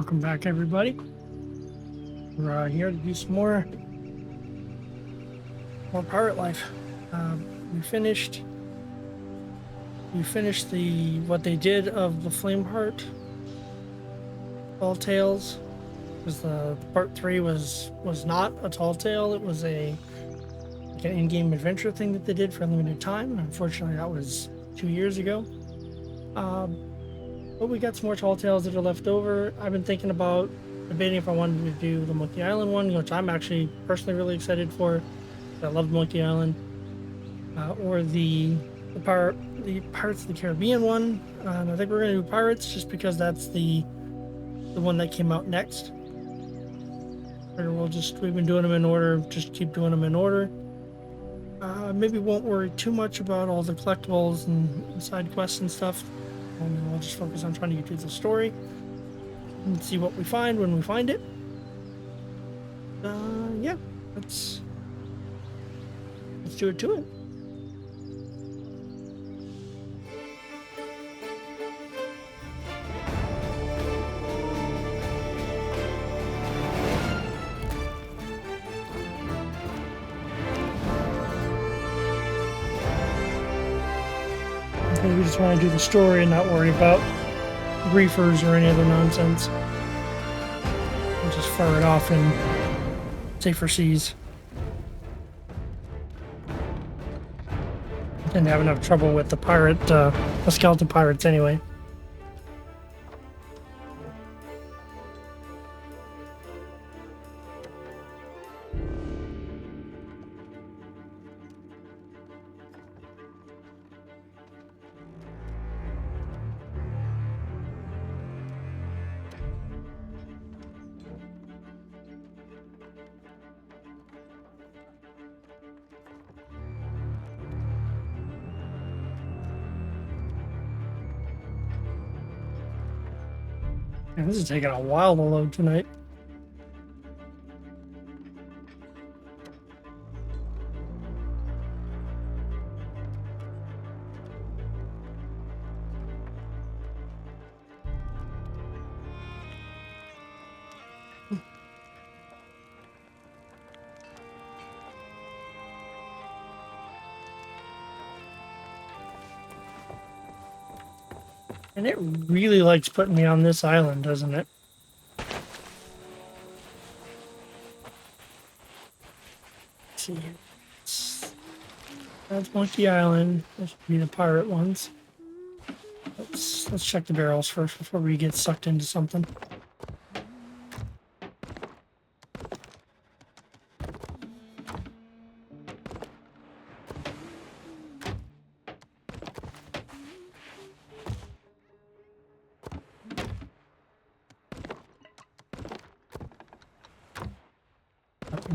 Welcome back, everybody. We're here to do some more pirate life. We finished the what they did of the Flameheart Tall Tales, because the part 3 was not a tall tale. It was like an in-game adventure thing that they did for a limited time. Unfortunately, that was 2 years ago. But we got some more tall tales that are left over. I've been thinking about debating if I wanted to do the Monkey Island one, which I'm actually personally really excited for. I love Monkey Island, or the Pirates of the Caribbean one. I think we're gonna do Pirates just because that's the one that came out next. Or we've been doing them in order, just keep doing them in order. Maybe won't worry too much about all the collectibles and side quests and stuff. And we'll just focus on trying to get through the story and see what we find when we find it. Yeah, let's do it to it. We just want to do the story and not worry about reefers or any other nonsense. We'll just fire it off in safer seas. Didn't have enough trouble with the skeleton pirates anyway. Man, this is taking a while to load tonight. And it really likes putting me on this island, doesn't it? Let's see here. That's Monkey Island. This should be the pirate ones. Let's check the barrels first before we get sucked into something.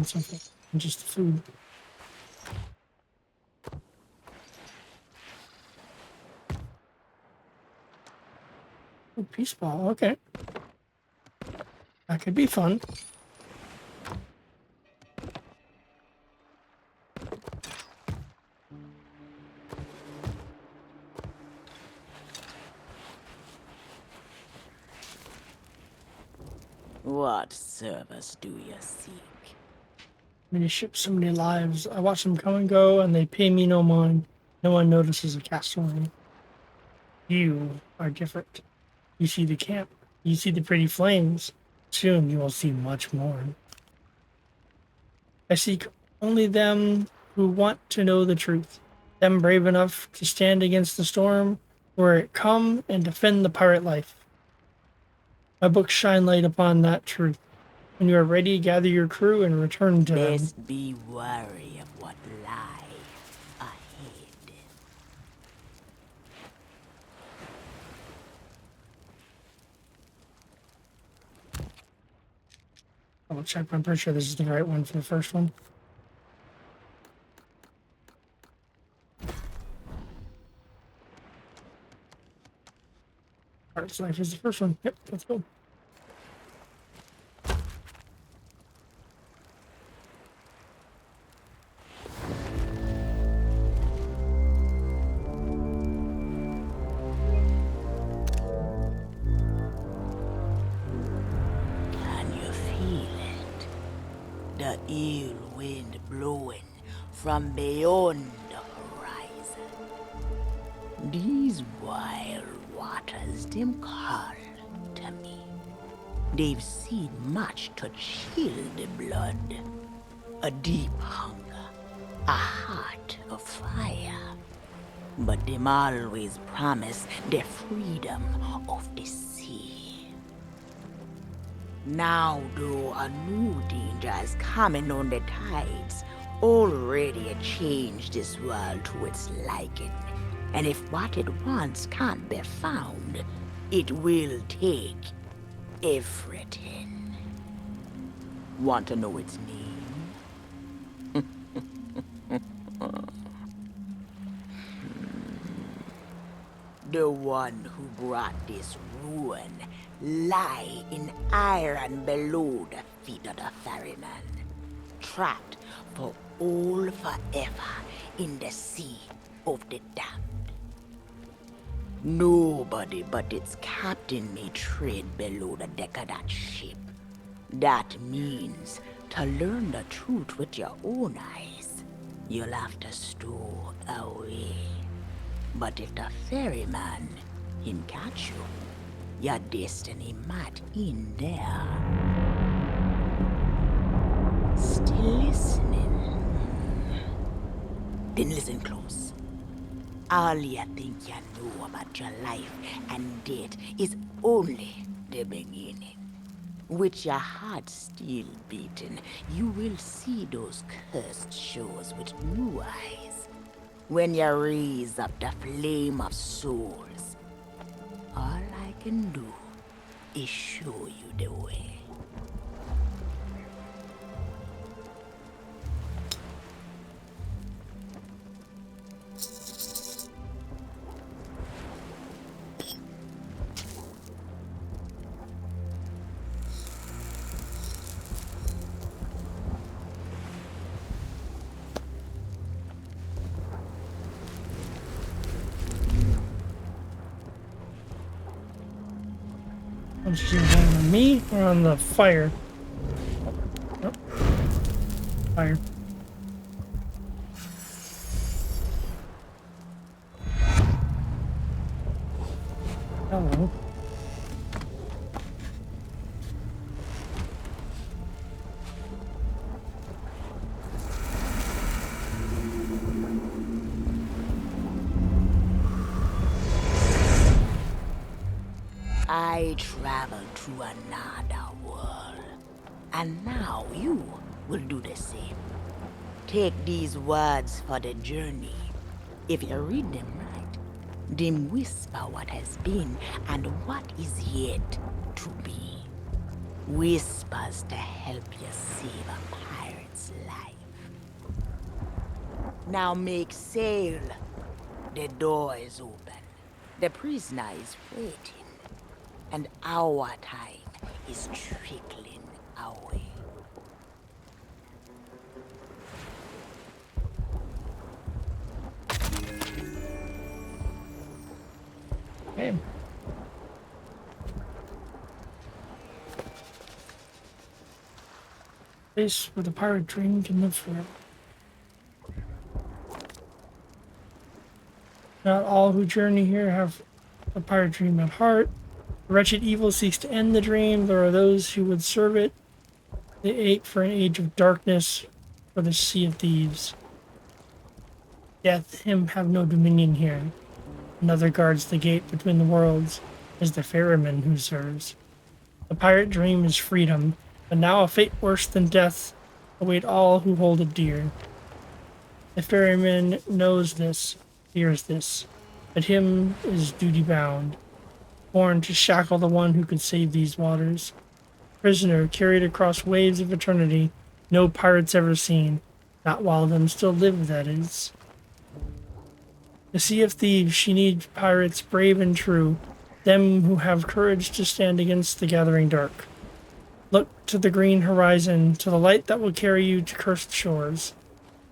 Something, just the food. Oh, peace ball, okay. That could be fun. What service do you seek? Many ships, so many lives. I watch them come and go, and they pay me no mind. No one notices a castaway. You are different. You see the camp. You see the pretty flames. Soon you will see much more. I seek only them who want to know the truth. Them brave enough to stand against the storm, where it come, and defend the pirate life. My books shine light upon that truth. When you are ready, gather your crew and return to them. Best be wary of what lie ahead. I'll check. I'm pretty sure this is the right one for the first one. Pirate's Life is the first one. Yep, let's go. ill wind blowing from beyond the horizon. These wild waters, them call to me. They've seen much to chill the blood. A deep hunger, a heart of fire. But them always promise the freedom of the sea. Now, though, a new danger is coming on the tides, already it changed this world to its liking. And if what it wants can't be found, it will take everything. Want to know its name? The one who brought this ruin lie in iron below the feet of the ferryman, trapped for all forever in the sea of the damned. Nobody but its captain may tread below the deck of that ship. That means to learn the truth with your own eyes, you'll have to stow away. But if the ferryman, him catch you, your destiny might end there. Still listening? Then listen close. All you think you know about your life and death is only the beginning. With your heart still beating, you will see those cursed shores with new eyes. When you raise up the flame of souls, all I can do is show you the way. Is it on me or on the fire? Oh. Fire. Hello. I traveled to another world, and now you will do the same. Take these words for the journey. If you read them right, them whisper what has been and what is yet to be. Whispers to help you save a pirate's life. Now make sail. The door is open. The prisoner is waiting. And our time is trickling away. Okay. Place where the pirate dream can live forever. Not all who journey here have the pirate dream at heart. The wretched evil seeks to end the dream. There are those who would serve it. They ache for an age of darkness, for the Sea of Thieves. Death, him have no dominion here. Another guards the gate between the worlds, is the ferryman who serves. The pirate dream is freedom, but now a fate worse than death await all who hold it dear. The ferryman knows this, fears this, but him is duty bound. Born to shackle the one who could save these waters. Prisoner carried across waves of eternity, no pirates ever seen, not while them still live, that is. The Sea of Thieves, she needs pirates brave and true, them who have courage to stand against the gathering dark. Look to the green horizon, to the light that will carry you to cursed shores.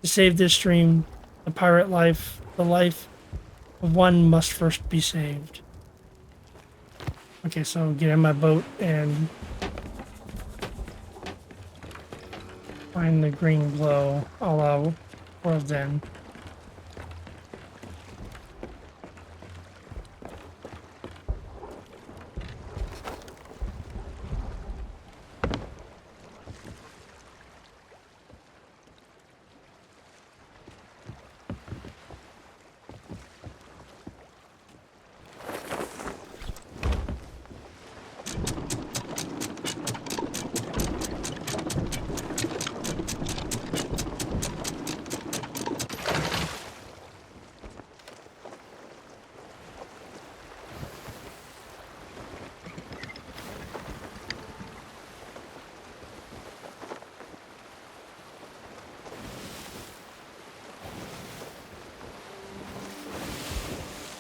To save this dream, the pirate life, the life of one must first be saved. Okay, so get in my boat and Find the green glow, a la World's End.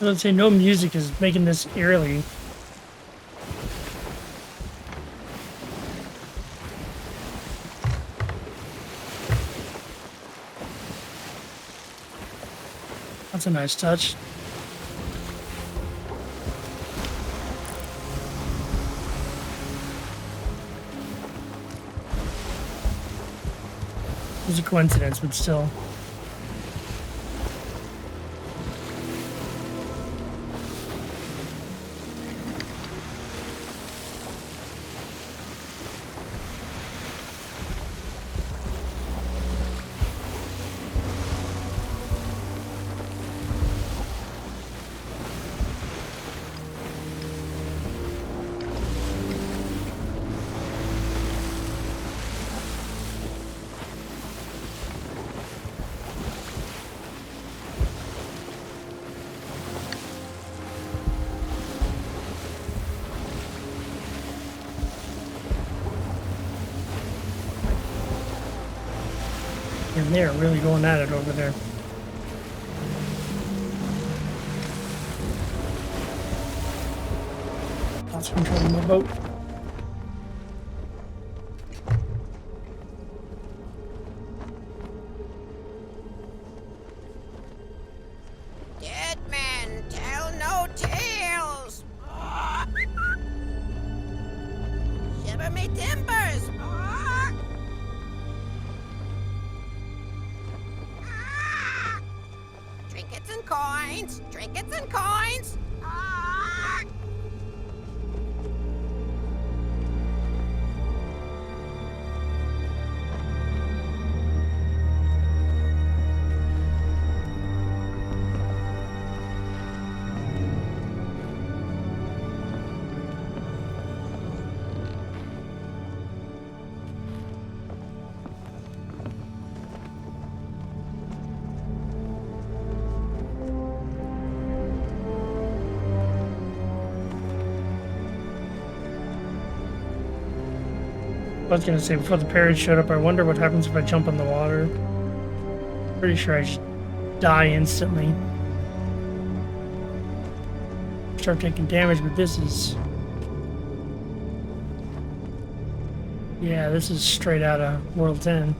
Let's say no music is making this eerily. That's a nice touch. It was a coincidence, but still. And they're really going at it over there. Lost control of my boat. Dead men tell no tales. Shiver me timbers. Trinkets and coins. Trinkets and coins. I was gonna say before the parrot showed up, I wonder what happens if I jump in the water. Pretty sure I just die instantly. Start taking damage, but this is... Yeah, this is straight out of World's End.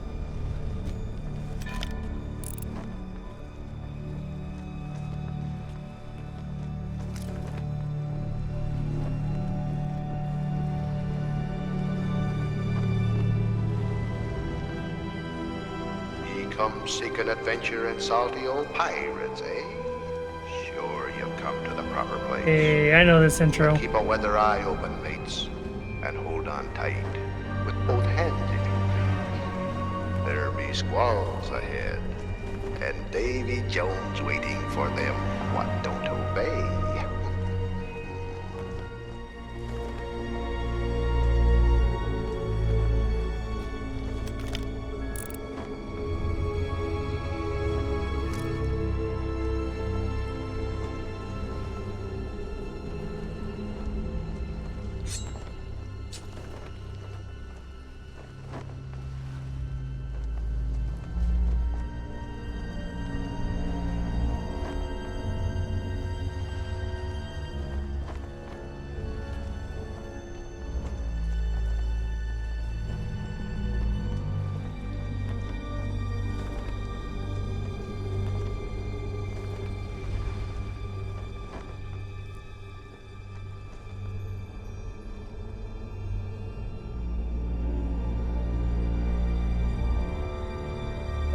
Come seeking adventure and salty old pirates, eh? Sure, you've come to the proper place. Hey, I know this intro. But keep a weather eye open, mates, and hold on tight with both hands if you please. There be squalls ahead, and Davy Jones waiting for them what don't obey.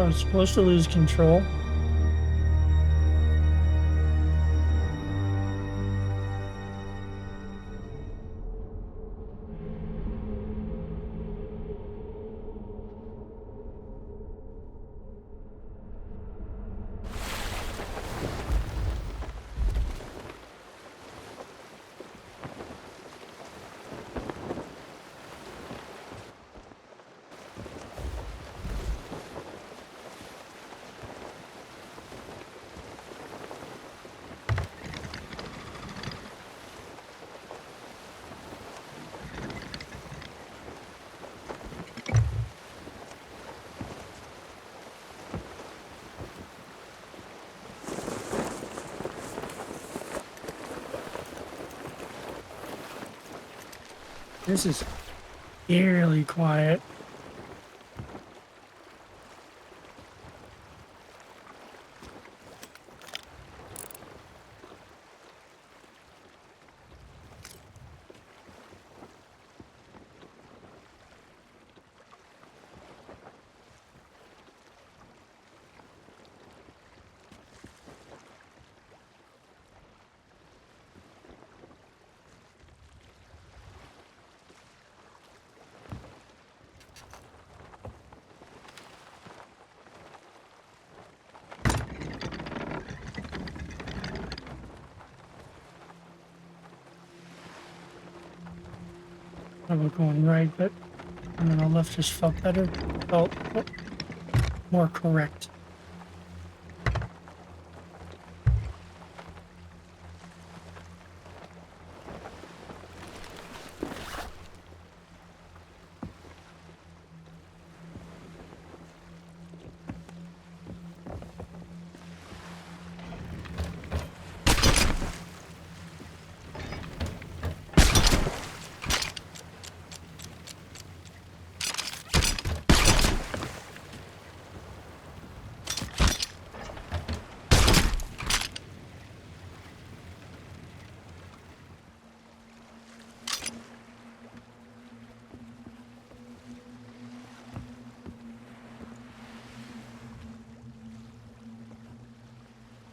I was supposed to lose control. This is eerily quiet. I'm going right, but I don't know, left just felt better. Felt more correct.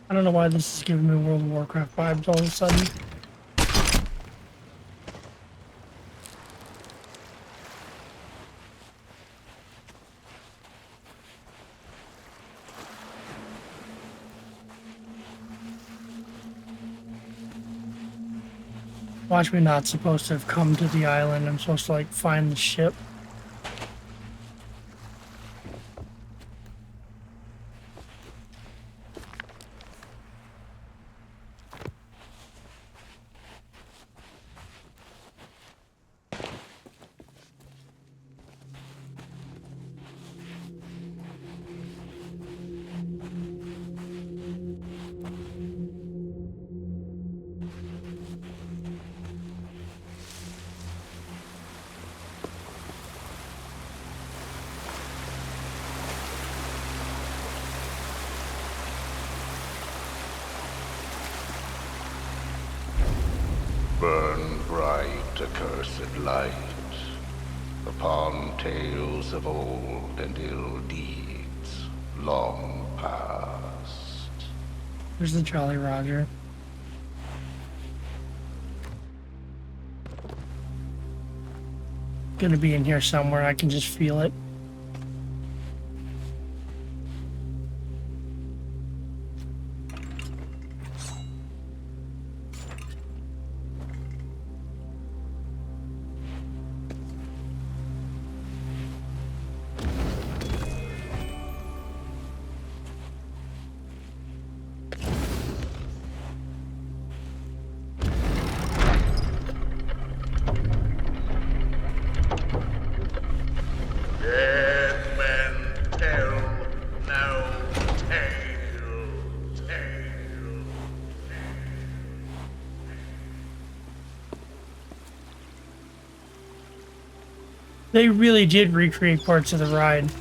I don't know why this is giving me World of Warcraft vibes all of a sudden. Watch me not supposed to have come to the island. I'm supposed to like find the ship. Burn bright accursed light upon tales of old and ill deeds long past. There's the Jolly Roger. Gonna be in here somewhere. I can just feel it. Dead men tell no tales. They really did recreate parts of the ride.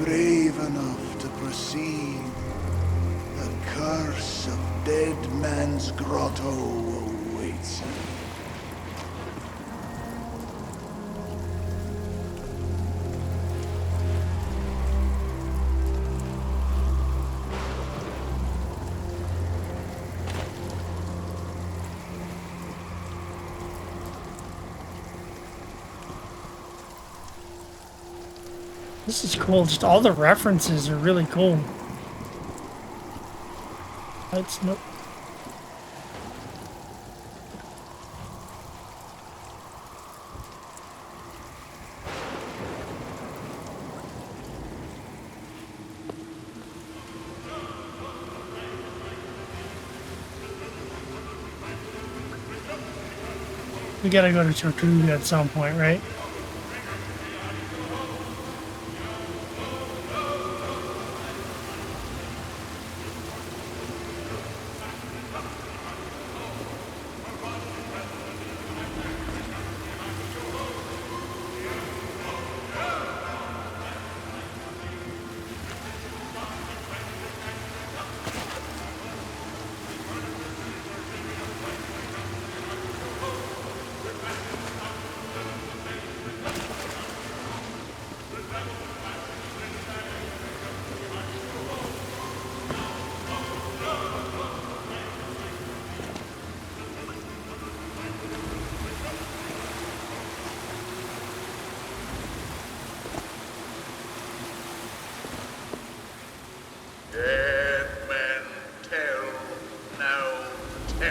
brave enough to proceed, the curse of Dead Man's Grotto awaits you. This is cool. Just all the references are really cool. That's no. We gotta go to Tortuga at some point, right? Dead men tell no tale.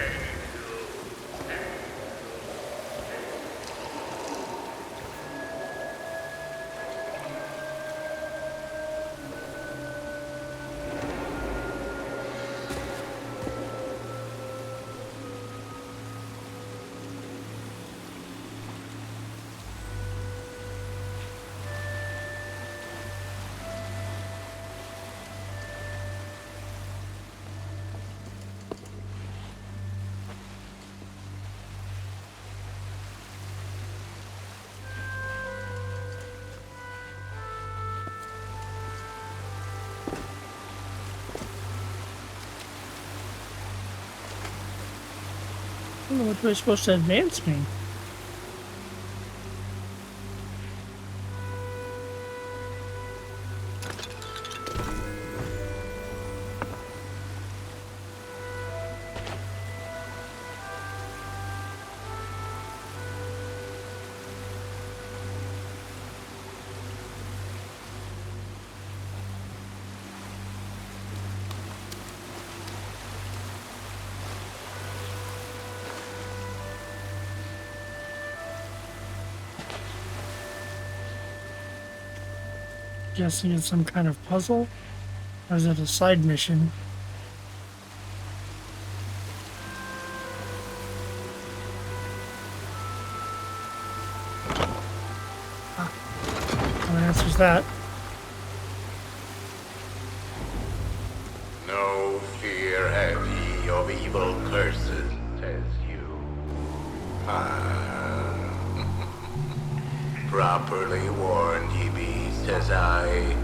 I don't know what we're supposed to advance me. Guessing it's some kind of puzzle? Or is it a side mission? Ah, that answers that. No fear have ye of evil curses, says you. Properly warned ye be, says I.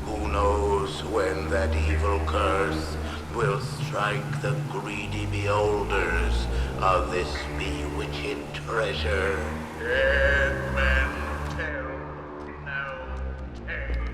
Who knows when that evil curse will strike the greedy beholders of this bewitched treasure? Dead men tell no tale.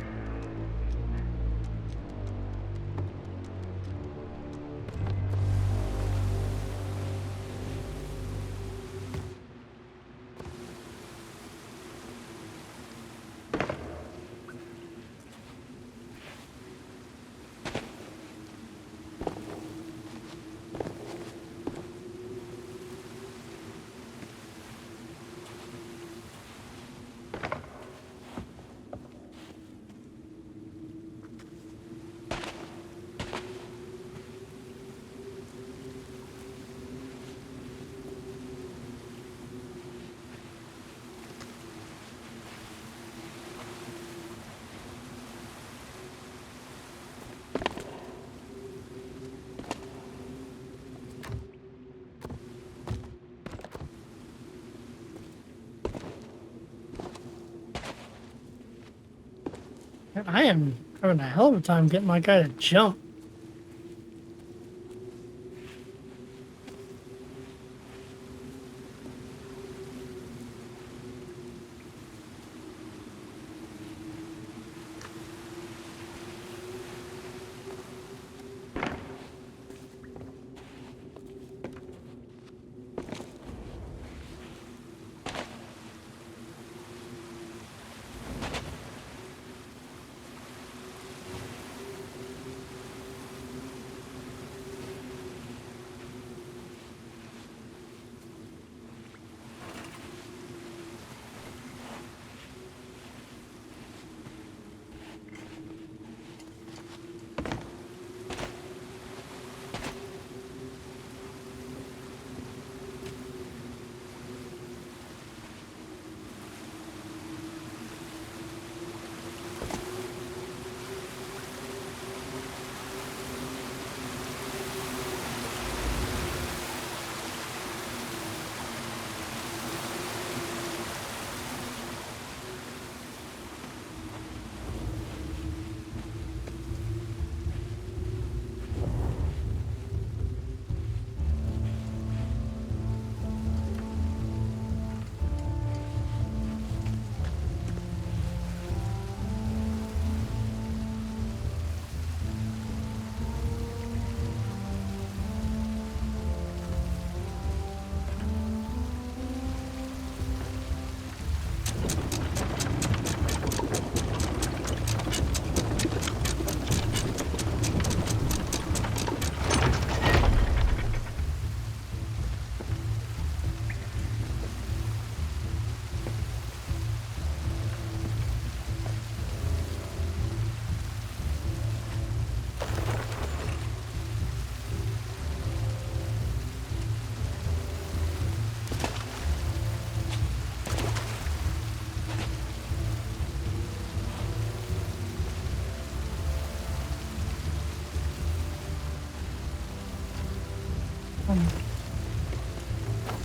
I am having a hell of a time getting my guy to jump.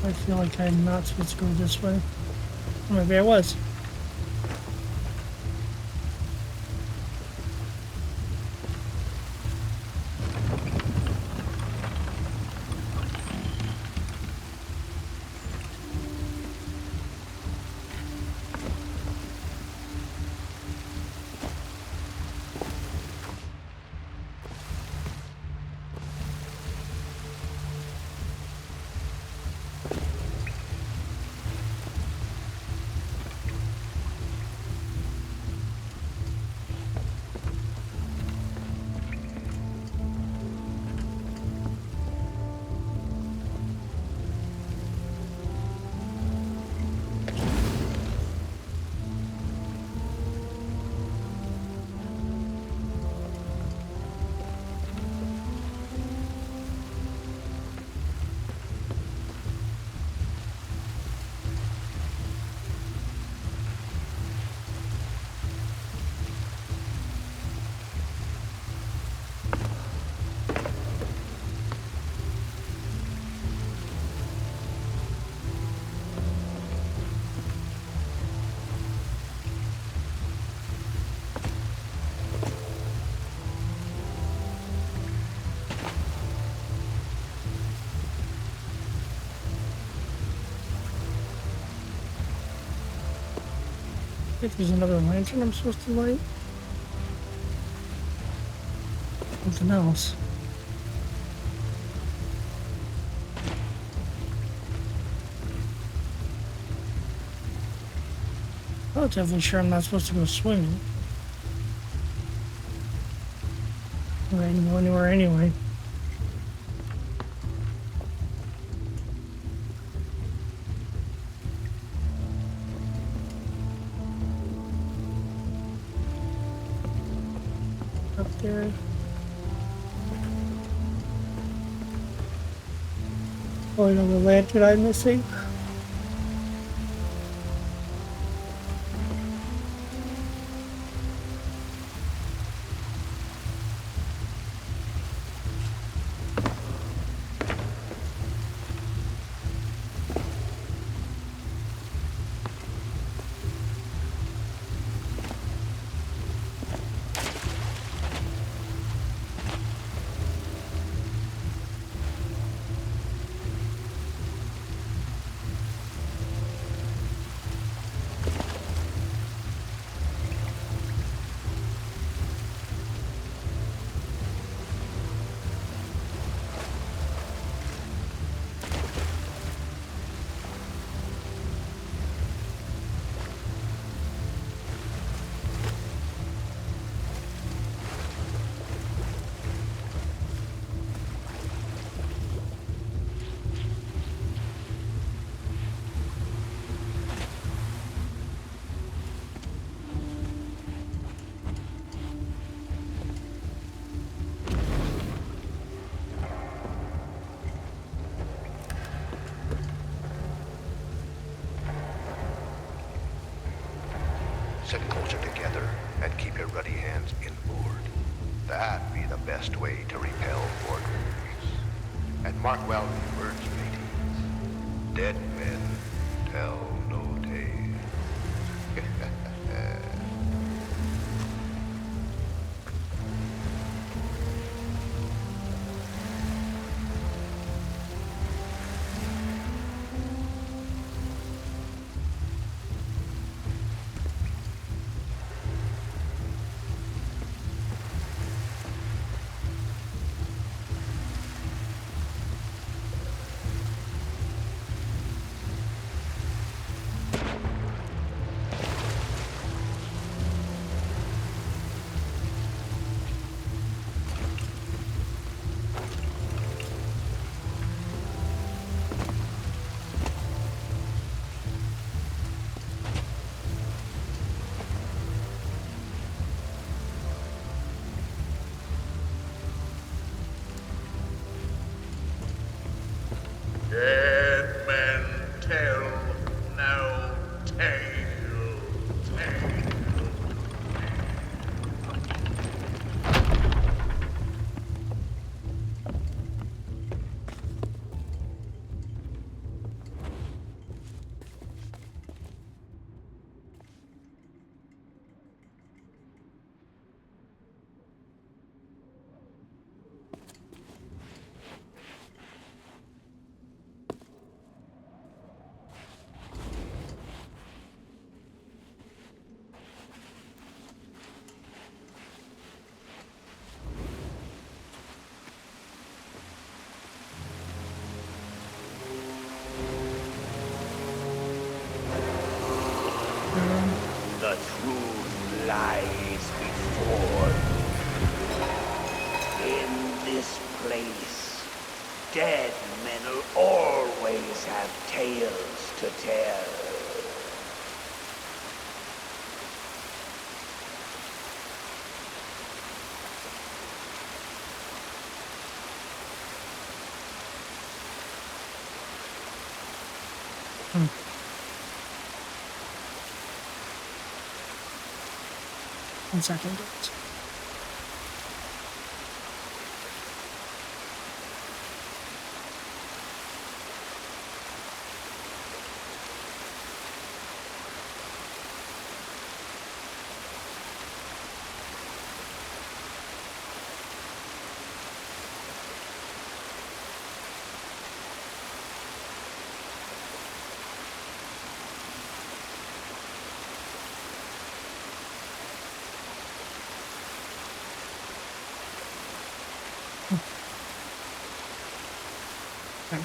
I feel like I'm not supposed to go this way. Or maybe I was. If there's another lantern I'm supposed to light. Something else. Relatively sure I'm not supposed to go swimming. Or anywhere anyway. Up there. Oh, another lantern I'm missing. best way to repel mortals. And mark well the words, mateys. Dead men tell no tales. Dead men tell no tale. The truth lies before you. In this place, dead men'll always have tales to tell. One second. Okay.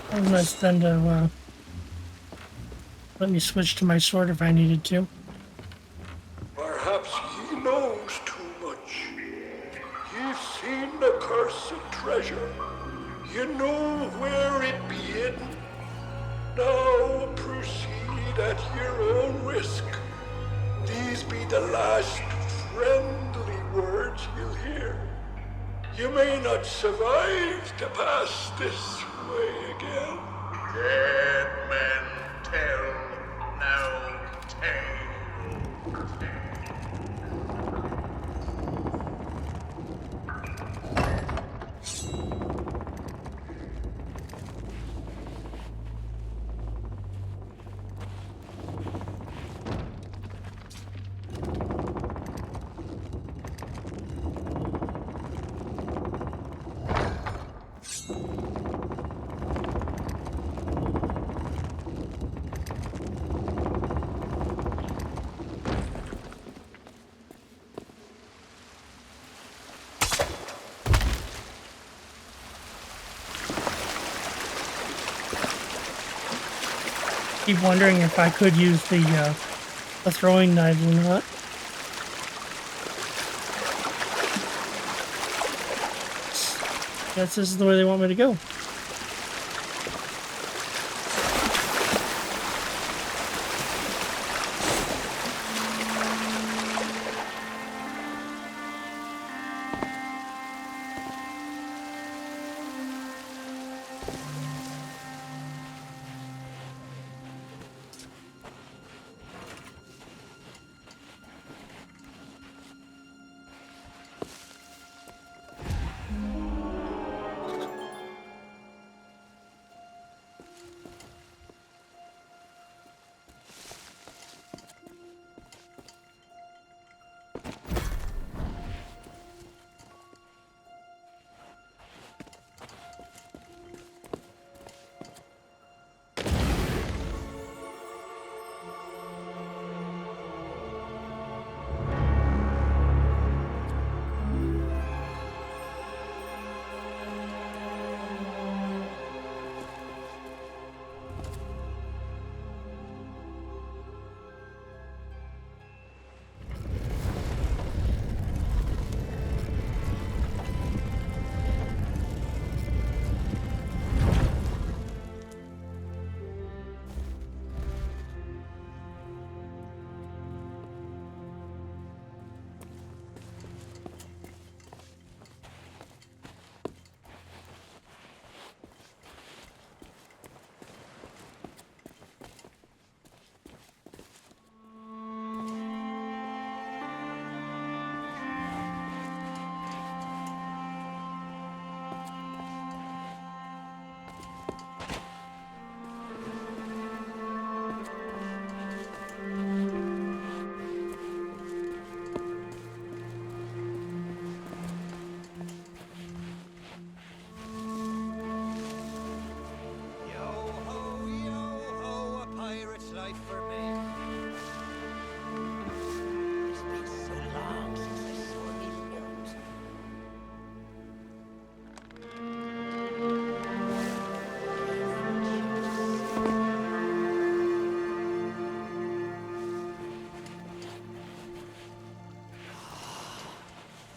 That was nice then to let me switch to my sword if I needed to. Perhaps he knows too much. You've seen the cursed treasure. You know where it be hidden. Now proceed at your own risk. These be the last friendly words you'll hear. You may not survive to pass this way again. Dead men tell no tale. keep wondering if I could use the throwing knives or not. Guess this is the way they want me to go.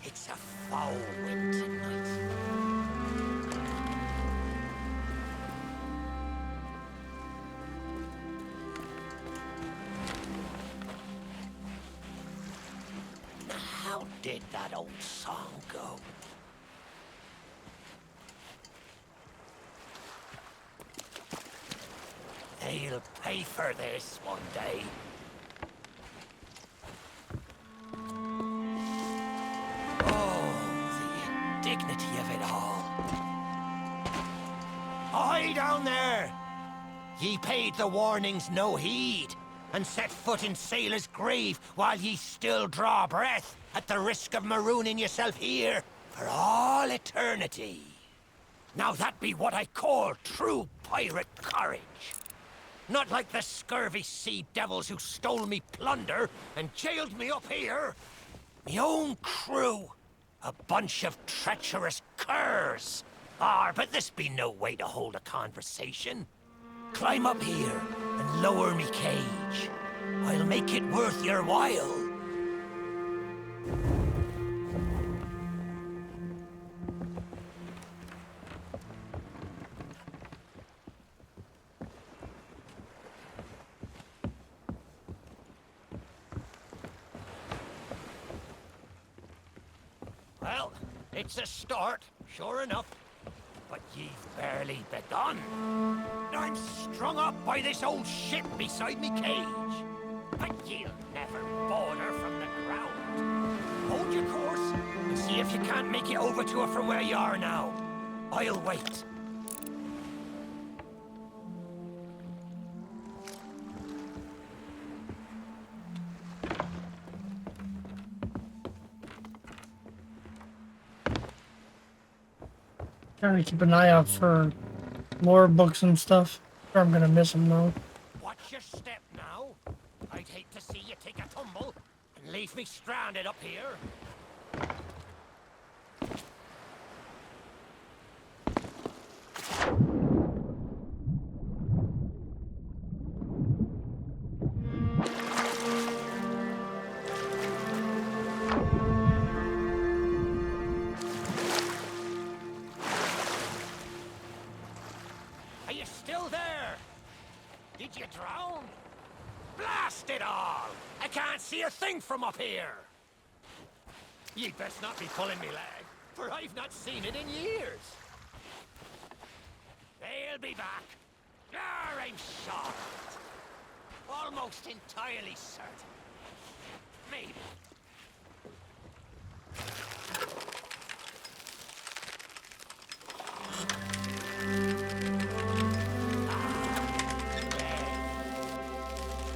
It's a foul wind tonight. How did that old song go? They'll pay for this one day. Dignity of it all. Ahoy down there! Ye paid the warnings no heed, and set foot in sailor's grave while ye still draw breath, at the risk of marooning yourself here for all eternity. Now that be what I call true pirate courage. Not like the scurvy sea devils who stole me plunder and jailed me up here. Me own crew. A bunch of treacherous curs! But this be no way to hold a conversation. Climb up here and lower me cage. I'll make it worth your while. Well, it's a start, sure enough. But ye've barely begun. I'm strung up by this old ship beside me cage. But ye'll never border from the ground. Hold your course and see if you can't make it over to her from where you are now. I'll wait. Trying to keep an eye out for lore books and stuff. Or I'm gonna miss them though. Watch your step now. I'd hate to see you take a tumble and leave me stranded up here. Blast it all! I can't see a thing from up here! You'd best not be pulling me leg, for I've not seen it in years. They'll be back. I'm sure of it. Almost entirely certain. Maybe.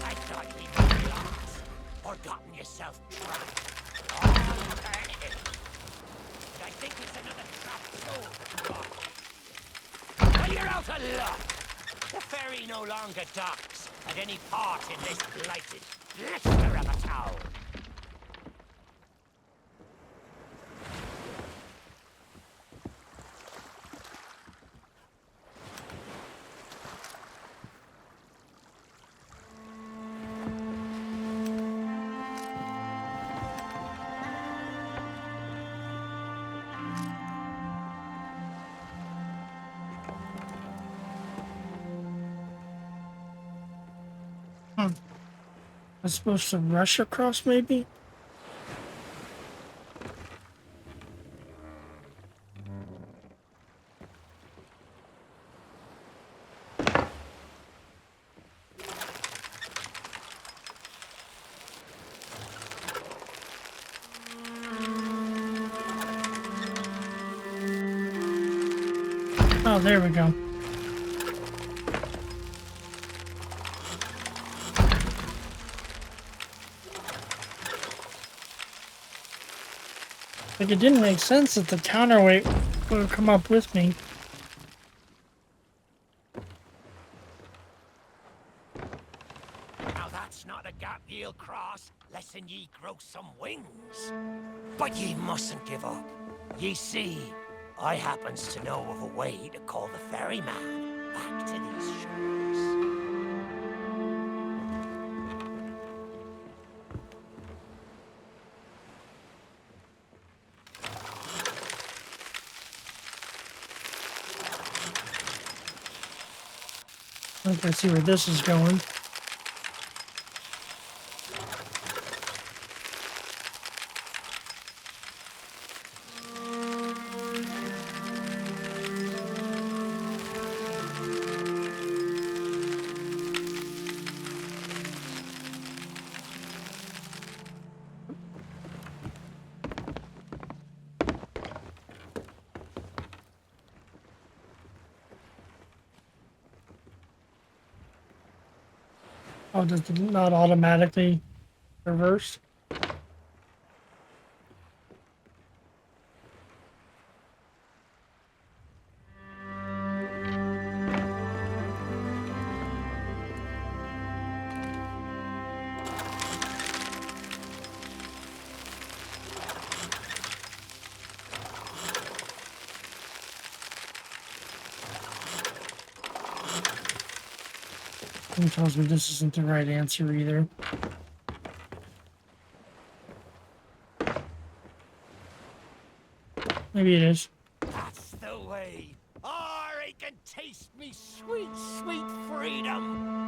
I thought you'd be lost, or gotten yourself trapped. All eternity. But I think it's another trap too. Well, you're out of luck. The ferry no longer docks at any part in this blighted blister of a town. I'm supposed to rush across, maybe? Oh, there we go. Like, it didn't make sense that the counterweight would have come up with me. Now that's not a gap ye'll cross, less'n ye grow some wings. But ye mustn't give up. Ye see, I happens to know of a way to call the ferryman back to these shores. I think I see where this is going. Oh, does it not automatically reverse? Something tells me this isn't the right answer either. Maybe it is. That's the way. Or I can taste me sweet, sweet freedom.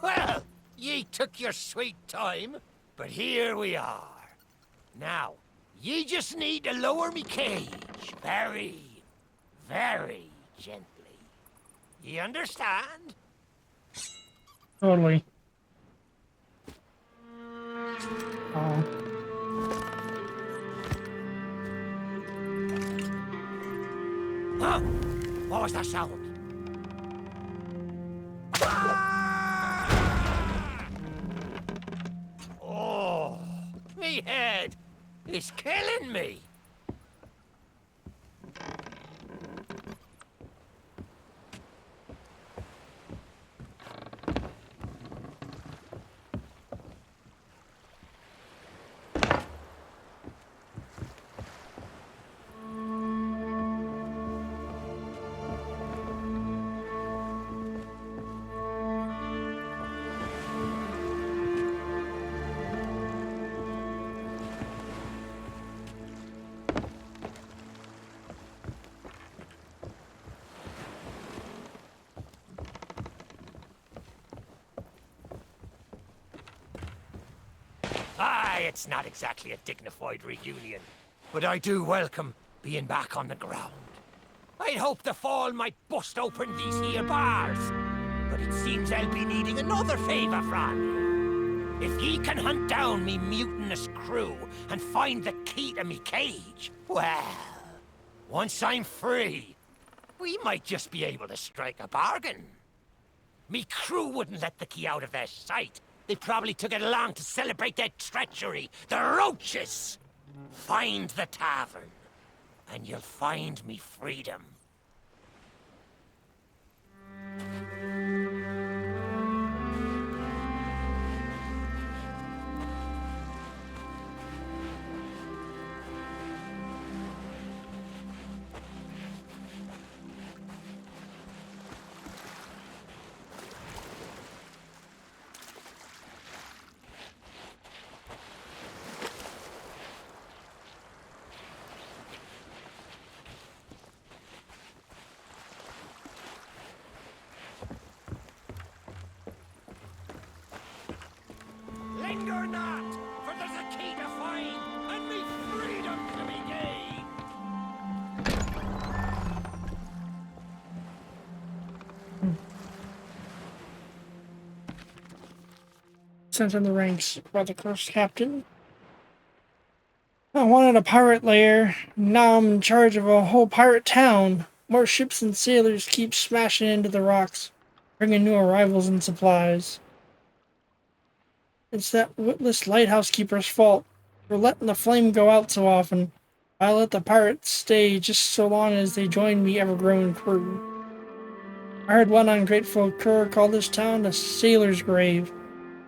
Well, ye took your sweet time, but here we are. Now, ye just need to lower me cage very, very gently. Ye understand? Totally. Oh. Huh? What was that sound? Oh, me head is killing me. It's not exactly a dignified reunion, but I do welcome being back on the ground. I'd hoped the fall might bust open these here bars, but it seems I'll be needing another favour from you. If ye can hunt down me mutinous crew and find the key to me cage, well, once I'm free, we might just be able to strike a bargain. Me crew wouldn't let the key out of their sight. They probably took it along to celebrate their treachery. The roaches! Find the tavern, and you'll find me freedom. Linger not, for there's a key to find, and me freedom to be gained. Sent in the ranks by the cursed captain. I wanted a pirate lair. Now I'm in charge of a whole pirate town. More ships and sailors keep smashing into the rocks, bringing new arrivals and supplies. It's that witless lighthouse keeper's fault for letting the flame go out so often. I let the pirates stay just so long as they joined me ever-growing crew. I heard one ungrateful cur call this town the Sailor's Grave,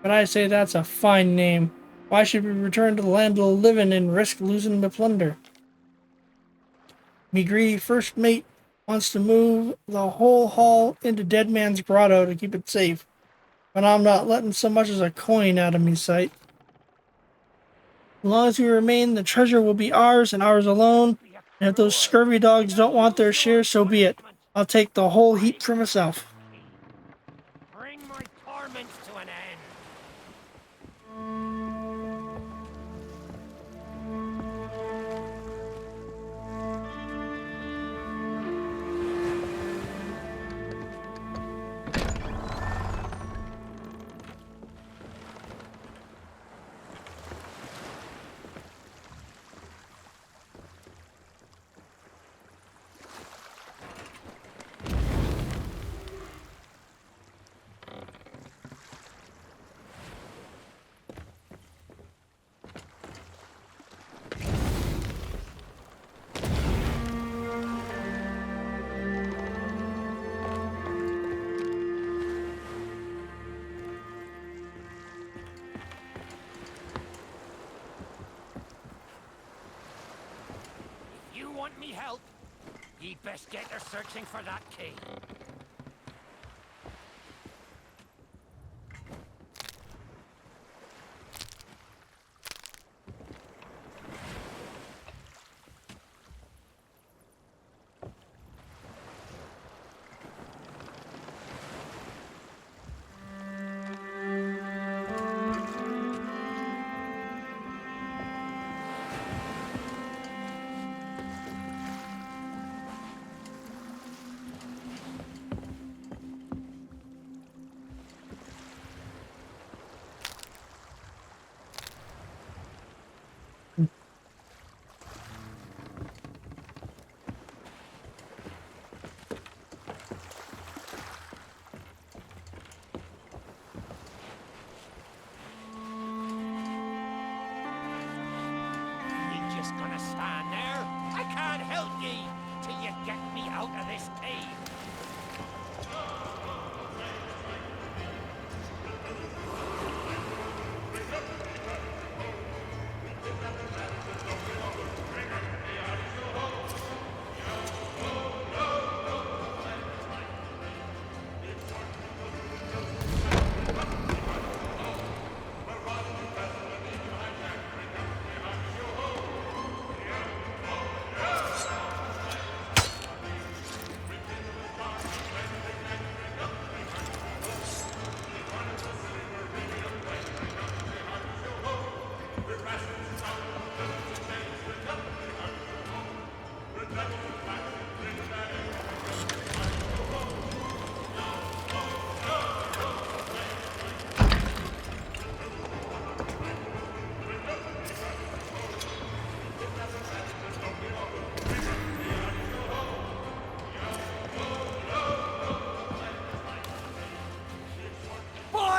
but I say that's a fine name. Why should we return to the land of the living and risk losing the plunder? Me greedy first mate wants to move the whole haul into Dead Man's Grotto to keep it safe, but I'm not letting so much as a coin out of me sight. As long as we remain, the treasure will be ours and ours alone, and if those scurvy dogs don't want their share, so be it. I'll take the whole heap for myself. Bring my torments to an end. You want me help? You'd best get her searching for that key.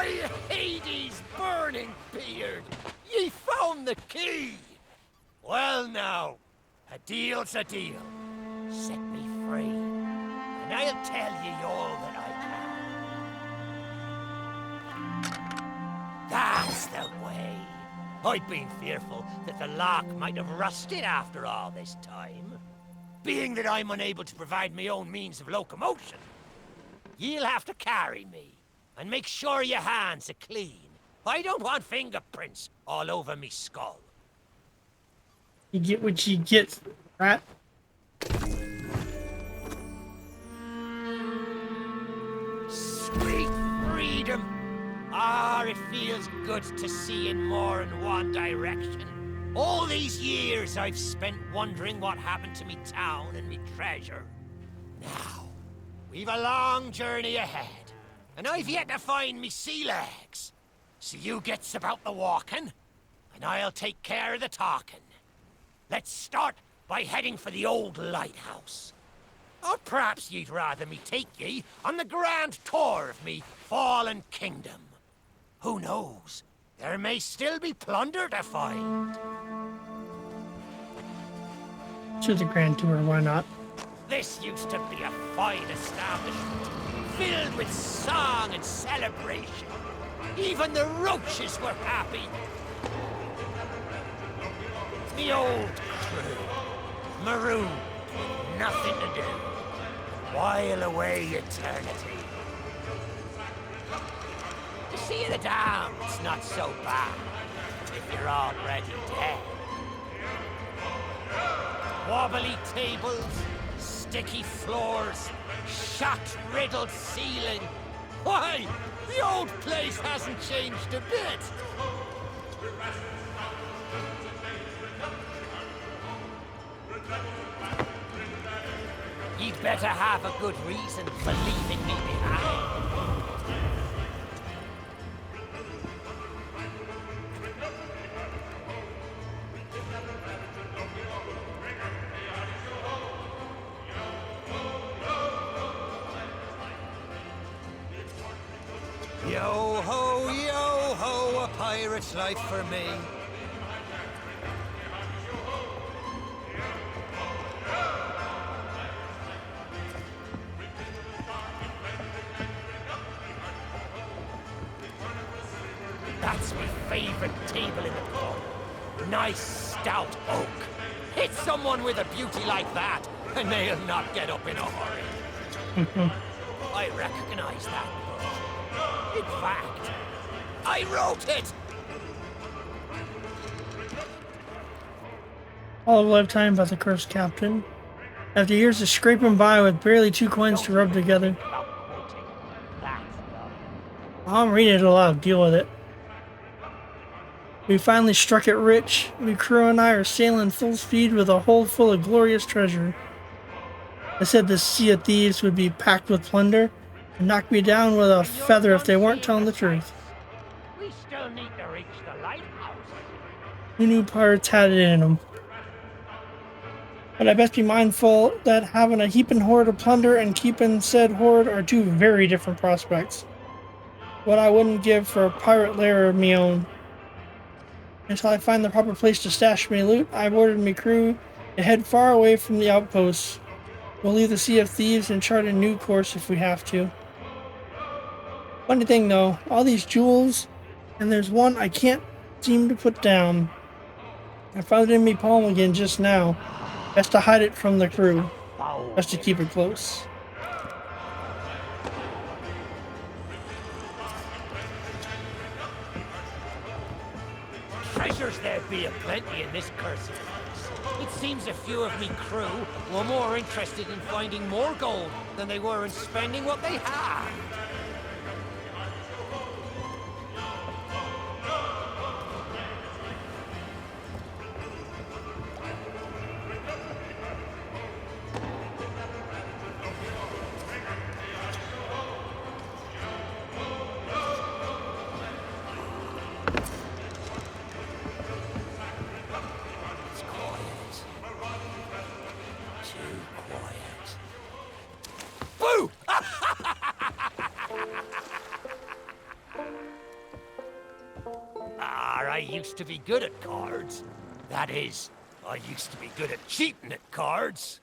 By Hades' burning beard! Ye found the key! Well now, a deal's a deal. Set me free, and I'll tell ye all that I can. That's the way. I'd been fearful that the lock might have rusted after all this time. Being that I'm unable to provide my own means of locomotion, you'll have to carry me, and make sure your hands are clean. I don't want fingerprints all over me skull. You get what you get, rat. Sweet freedom! Ah, it feels good to see in more than one direction. All these years I've spent wondering what happened to me town and me treasure. Now, we've a long journey ahead, and I've yet to find me sea legs. So you gets about the walking, and I'll take care of the talking. Let's start by heading for the old lighthouse. Or perhaps you'd rather me take ye on the grand tour of me fallen kingdom. Who knows? There may still be plunder to find. To the grand tour, why not? This used to be a fine establishment, filled with song and celebration. Even the roaches were happy. The old crew, marooned, with nothing to do, while away eternity. The Sea of the Damned's not so bad, if you're already dead. Wobbly tables, sticky floors, shot-riddled ceiling. Why, the old place hasn't changed a bit. You'd better have a good reason for leaving me behind. Yo ho, a pirate's life for me. That's my favorite table in the club. Nice stout oak. Hit someone with a beauty like that, and they'll not get up in a hurry. I recognize that book. In fact, I wrote it! All of Lifetime by the Cursed Captain. After years of scraping by with barely 2 coins to rub together. I'm reading it aloud, deal with it. We finally struck it rich. Me crew and I are sailing full speed with a hold full of glorious treasure. I said the Sea of Thieves would be packed with plunder and knock me down with a feather if they weren't telling the truth. We still need to reach the lighthouse. Who knew pirates had it in them? But I best be mindful that having a heaping hoard of plunder and keeping said hoard are 2 very different prospects. What I wouldn't give for a pirate lair of me own. Until I find the proper place to stash me loot, I've ordered me crew to head far away from the outposts. We'll leave the Sea of Thieves and chart a new course if we have to. Funny thing though, all these jewels, and there's one I can't seem to put down. I found it in me palm again just now. Best to hide it from the crew. Best to keep it close. Treasures there be aplenty in this cursed place. It seems a few of me crew were more interested in finding more gold than they were in spending what they had. Boo! I used to be good at cards. That is, I used to be good at cheating at cards.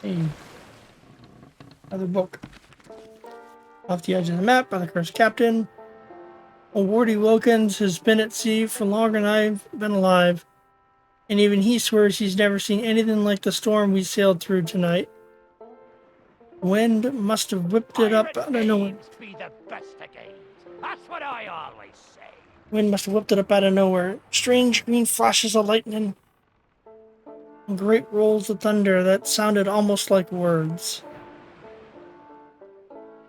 Hey, another book. Off the edge of the map by the cursed captain. Old Wardy Wilkins has been at sea for longer than I've been alive, and even he swears he's never seen anything like the storm we sailed through tonight. Wind must have whipped it up out of nowhere. Be the best of games. That's what I always say. Wind must have whipped it up out of nowhere. Strange green flashes of lightning and great rolls of thunder that sounded almost like words.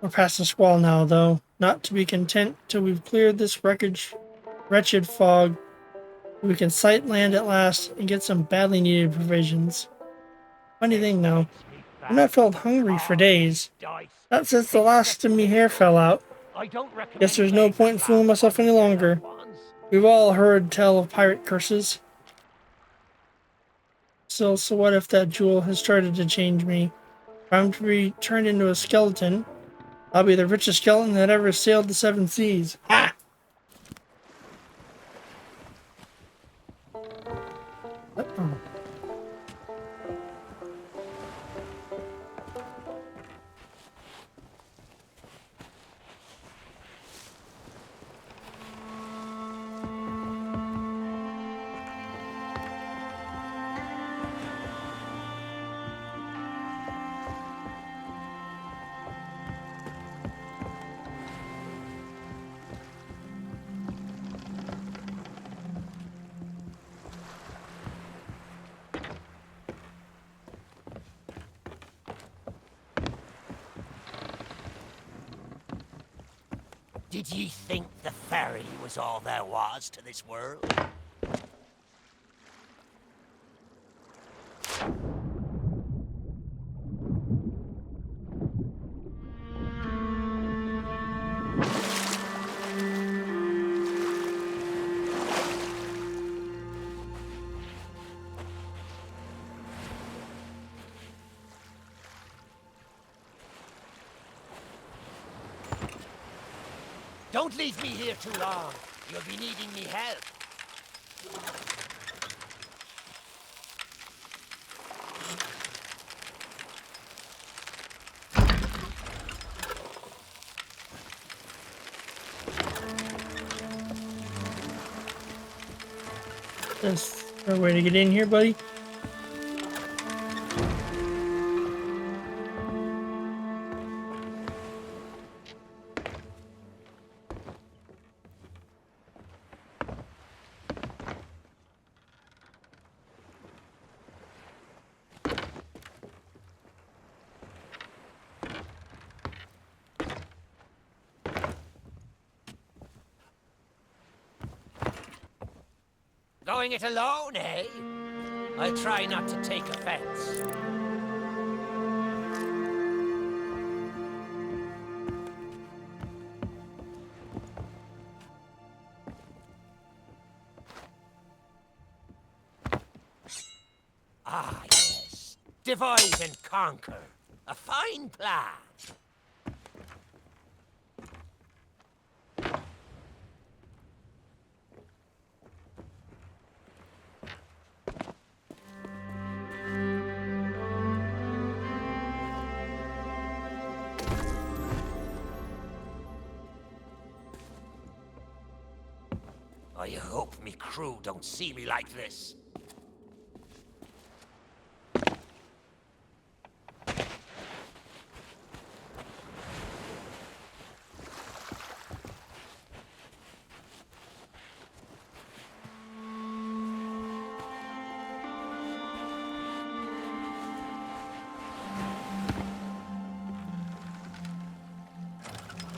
We're past the squall now, though. Not to be content till we've cleared this wretched fog. We can sight land at last and get some badly needed provisions. Funny thing, though, I've not felt hungry for days. Not since the last of me hair fell out. Guess there's no point in fooling myself any longer. We've all heard tell of pirate curses. Still, so what if that jewel has started to change me? If I'm to be turned into a skeleton, I'll be the richest skeleton that ever sailed the seven seas. Ha! Uh-oh. Did ye think the ferry was all there was to this world? Don't leave me here too long. You'll be needing me help. Is there a way to get in here, buddy? Going it alone, eh? I'll try not to take offense. Ah, yes. Divide and conquer. A fine plan. I hope me crew don't see me like this.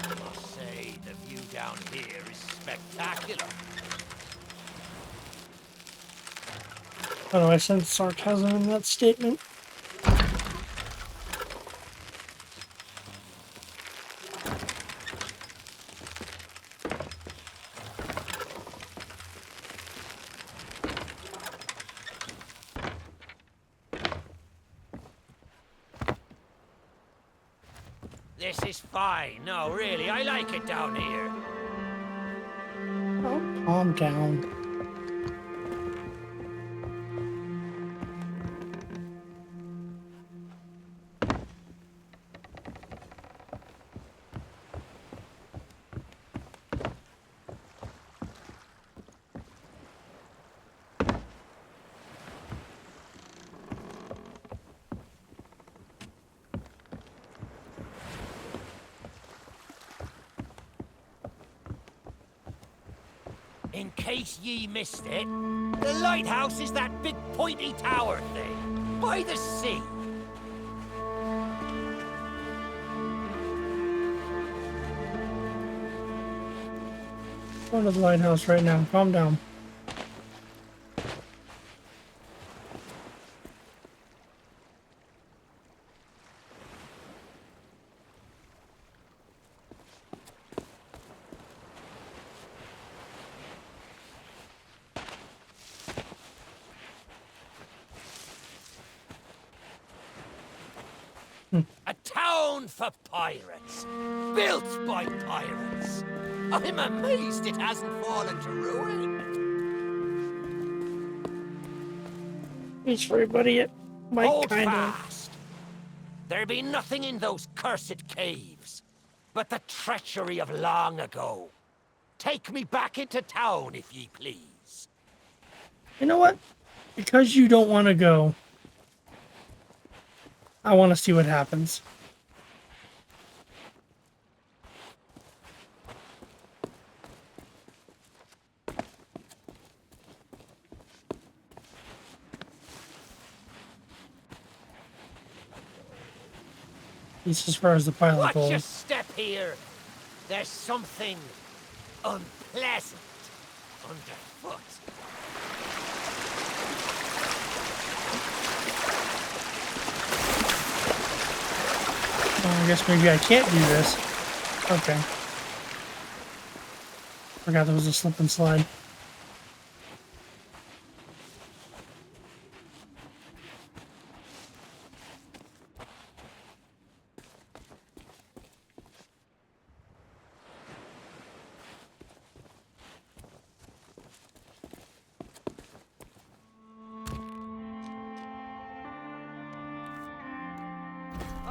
I must say, the view down here is spectacular. How do I sense sarcasm in that statement? This is fine. No, really, I like it down here. Oh, calm down. In case ye missed it, the lighthouse is that big pointy tower thing, by the sea. Going to the lighthouse right now. Calm down. A town for pirates, built by pirates. I'm amazed it hasn't fallen to ruin. Peace for everybody. It might Hold kind of. fast. There be nothing in those cursed caves, but the treachery of long ago. Take me back into town, if ye please. You know what? Because you don't want to go, I want to see what happens. At least as far as the pilot Watch your goes. step here. There's something unpleasant underfoot. Well, I guess maybe I can't do this. Okay. Forgot there was a slip and slide.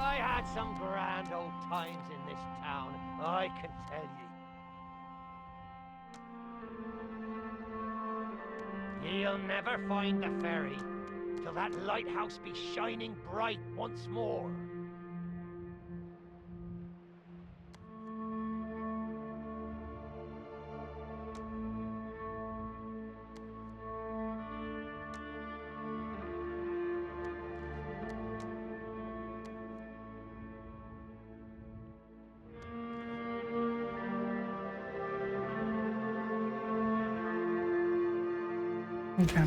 I had some grand old times in this town, I can tell ye. Ye'll never find the ferry till that lighthouse be shining bright once more. Okay.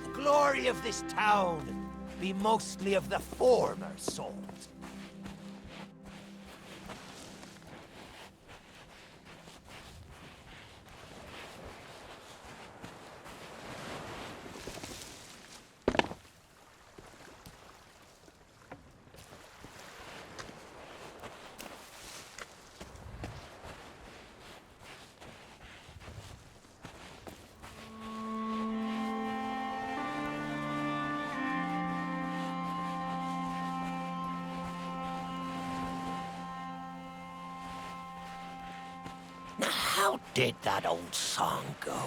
The glory of this town be mostly of the former sort. Now, how did that old song go?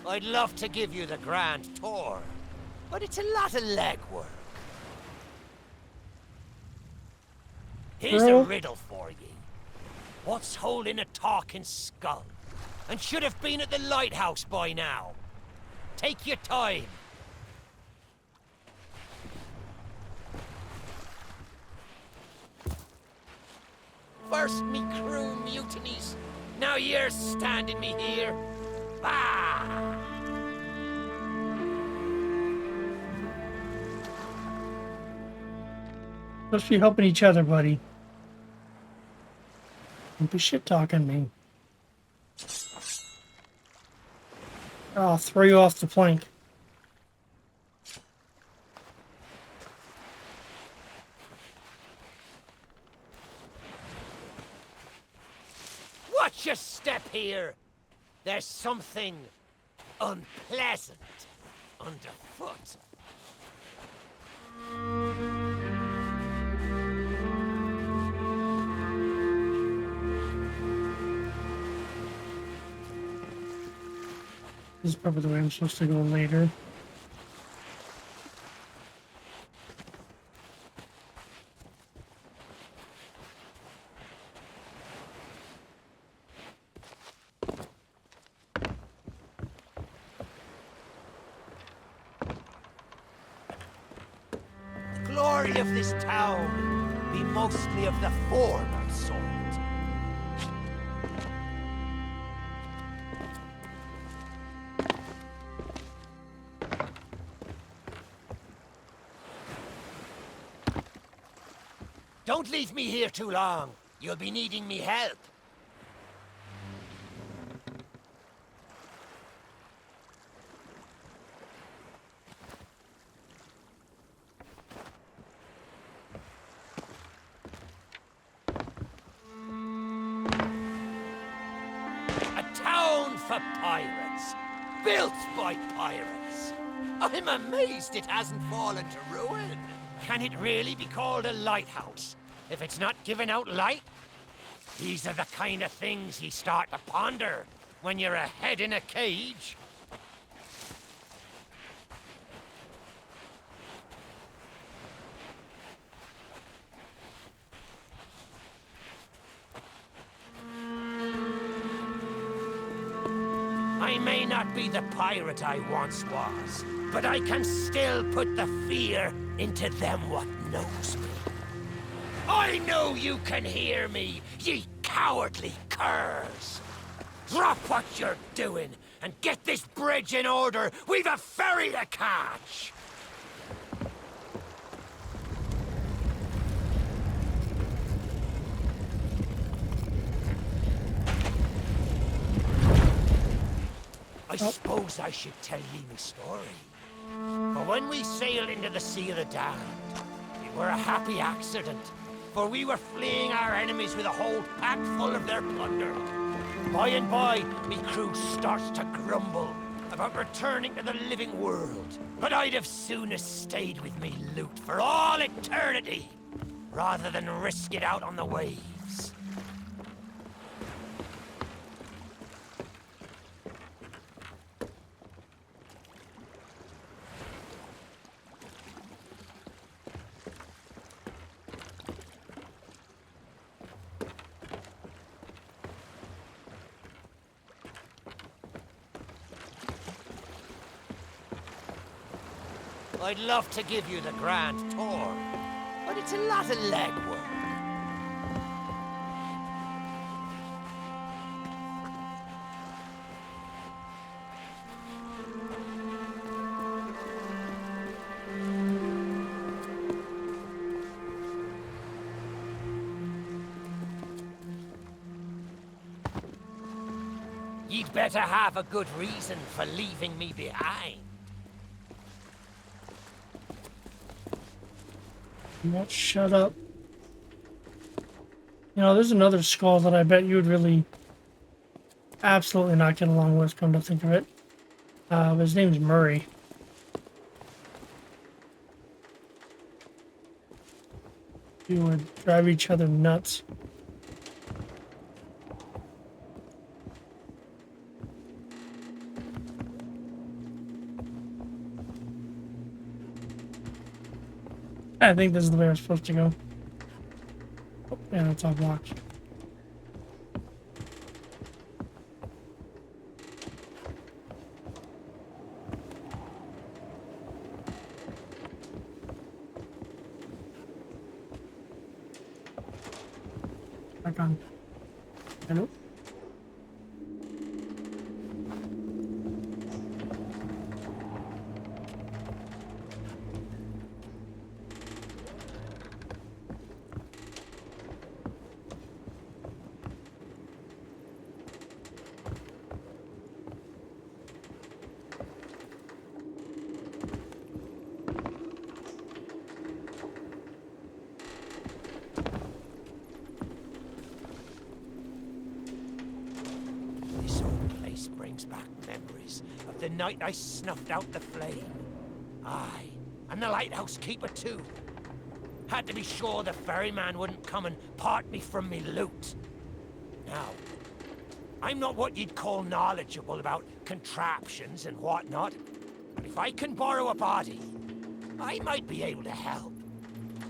I'd love to give you the grand tour, but it's a lot of legwork. Here's a Girl. riddle for ye. What's holding a talking skull? And should have been at the lighthouse by now. Take your time. First me crew mutinies, now you're standing me here. Bah! Supposed to be helping each other, buddy. Don't be shit talking me. I'll throw you off the plank. Watch your step here. There's something unpleasant underfoot. This is probably the way I'm supposed to go later. Glory of this town be mostly of the former sort. Don't leave me here too long. You'll be needing me help. A town for pirates. Built by pirates. I'm amazed it hasn't fallen to ruin. Can it really be called a lighthouse if it's not giving out light? These are the kind of things you start to ponder when you're a head in a cage. I may not be the pirate I once was, but I can still put the fear into them what knows me. I know you can hear me, ye cowardly curs! Drop what you're doing and get this bridge in order. We've a ferry to catch! I suppose I should tell ye my story. For when we sailed into the Sea of the Damned, it were a happy accident, for we were fleeing our enemies with a whole pack full of their plunder. By and by, me crew starts to grumble about returning to the living world. But I'd have sooner stayed with me loot for all eternity, rather than risk it out on the waves. I'd love to give you the grand tour, but it's a lot of legwork. You'd better have a good reason for leaving me behind. You won't shut up. You know, there's another skull that I bet you would really absolutely not get along with, come to think of it. His name's Murray. You would drive each other nuts. I think this is the way I'm supposed to go. Oh, yeah, it's all blocked. back on. Hello? This old place brings back memories of the night I snuffed out the flame. Aye, and the lighthouse keeper too. Had to be sure the ferryman wouldn't come and part me from me loot. Now, I'm not what you'd call knowledgeable about contraptions and whatnot, but if I can borrow a body, I might be able to help.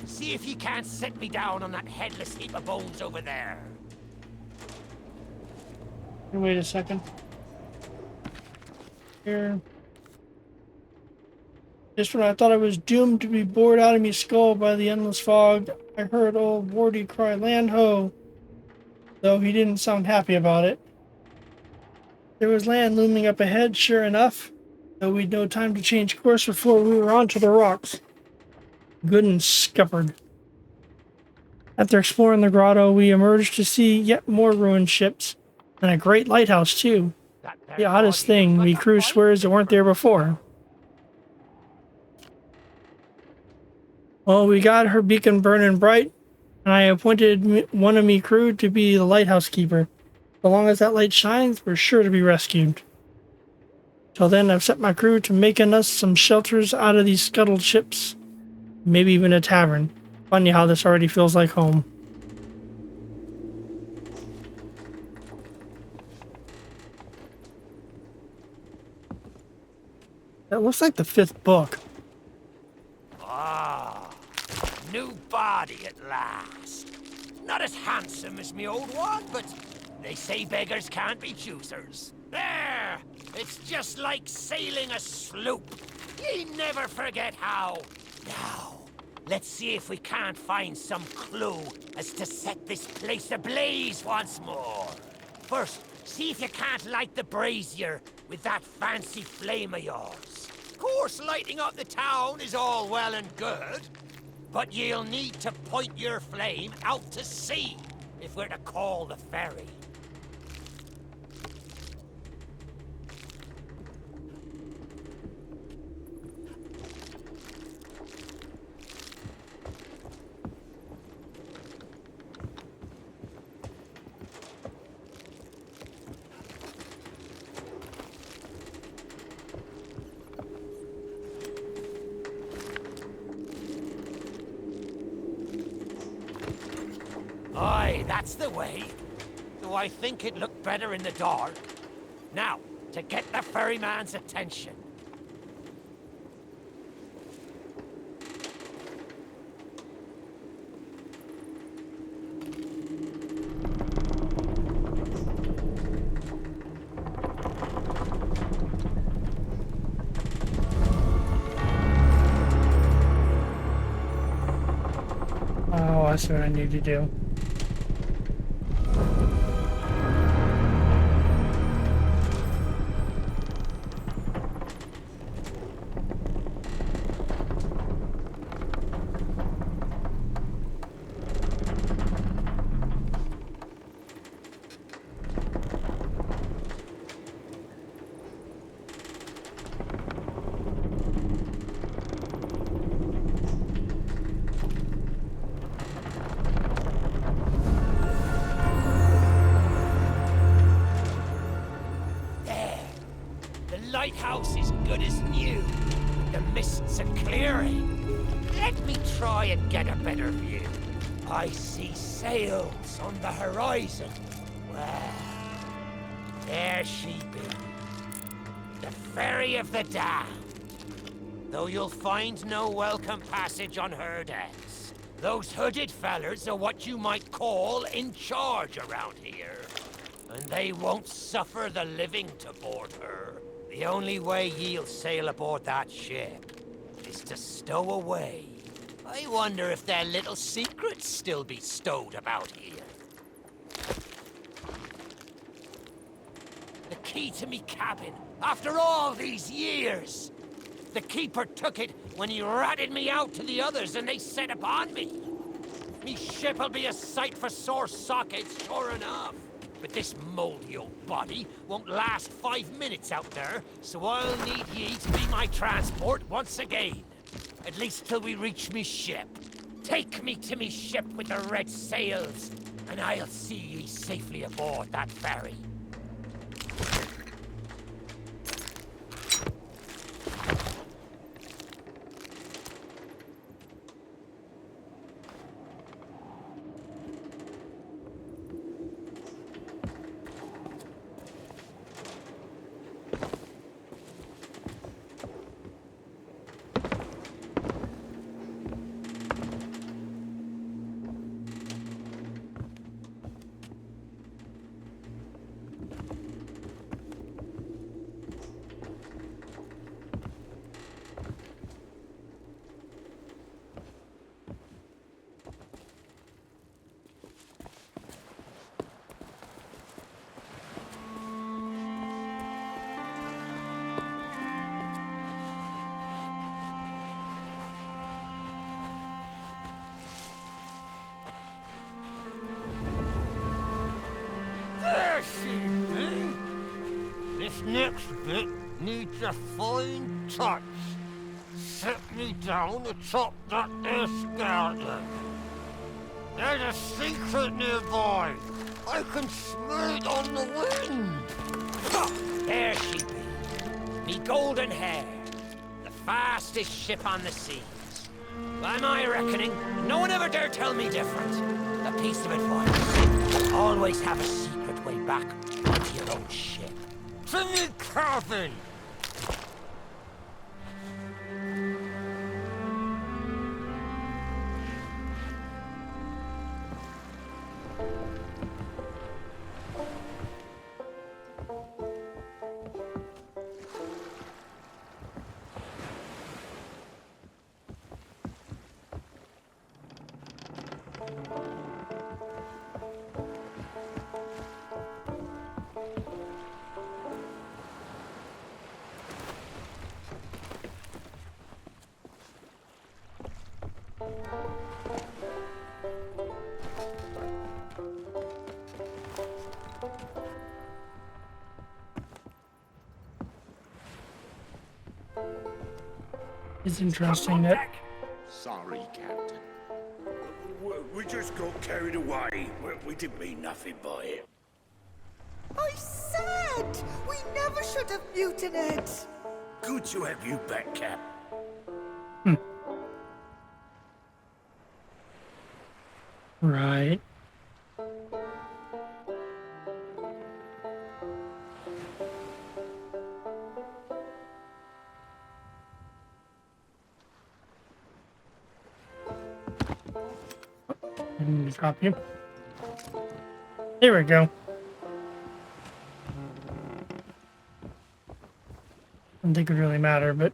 See if you can't set me down on that headless heap of bones over there. Hey, wait a second. Here. Just when I thought I was doomed to be bored out of me skull by the endless fog, I heard old Wardy cry, "Land ho!" Though he didn't sound happy about it. There was land looming up ahead, sure enough, though we'd no time to change course before we were onto the rocks. Good and scuppered. After exploring the grotto, we emerged to see yet more ruined ships, and a great lighthouse, too. The oddest thing, me crew swears it weren't there before. Well, we got her beacon burning bright, and I appointed one of me crew to be the lighthouse keeper. So long as that light shines, we're sure to be rescued. Till then, I've set my crew to making us some shelters out of these scuttled ships. Maybe even a tavern. Funny how this already feels like home. That looks like the 5th book. Ah, new body at last. Not as handsome as me old one, but they say beggars can't be choosers. There! It's just like sailing a sloop. Ye never forget how. Now, let's see if we can't find some clue as to set this place ablaze once more. First, see if you can't light the brazier with that fancy flame of yours. Of course, lighting up the town is all well and good, but you'll need to point your flame out to sea if we're to call the ferry. Aye, that's the way. Though I think it looked better in the dark. Now, to get the ferryman's attention. Oh, that's what I need to do. Lighthouse is good as new. The mists are clearing. Let me try and get a better view. I see sails on the horizon. Well, there she be. The Ferry of the Damned. Though you'll find no welcome passage on her decks. Those hooded fellers are what you might call in charge around here. And they won't suffer the living to board her. The only way ye'll sail aboard that ship is to stow away. I wonder if their little secrets still be stowed about here. key to me cabin after all these years. The keeper took it when he ratted me out to the others and they set upon me. Me ship'll be a sight for sore sockets, sure enough. But this moldy old body won't last 5 minutes out there, so I'll need ye to be my transport once again. At least till we reach me ship. Take me to me ship with the red sails, and I'll see ye safely aboard that ferry. There she be. This next bit needs a fine touch. Set me down atop that there skeleton. There's a secret nearby. I can smell it on the wind. There she be. Me golden hair. The fastest ship on the seas. By my reckoning, no one ever dare tell me different. A piece of advice. Always have a secret way back to your own ship. To me cabin! It's interesting that Sorry, Captain. We just got carried away. We didn't mean nothing by it. I said we never should have mutinied. Good to have you back, Cap. right. And drop you. There we go. I don't think it would really matter, but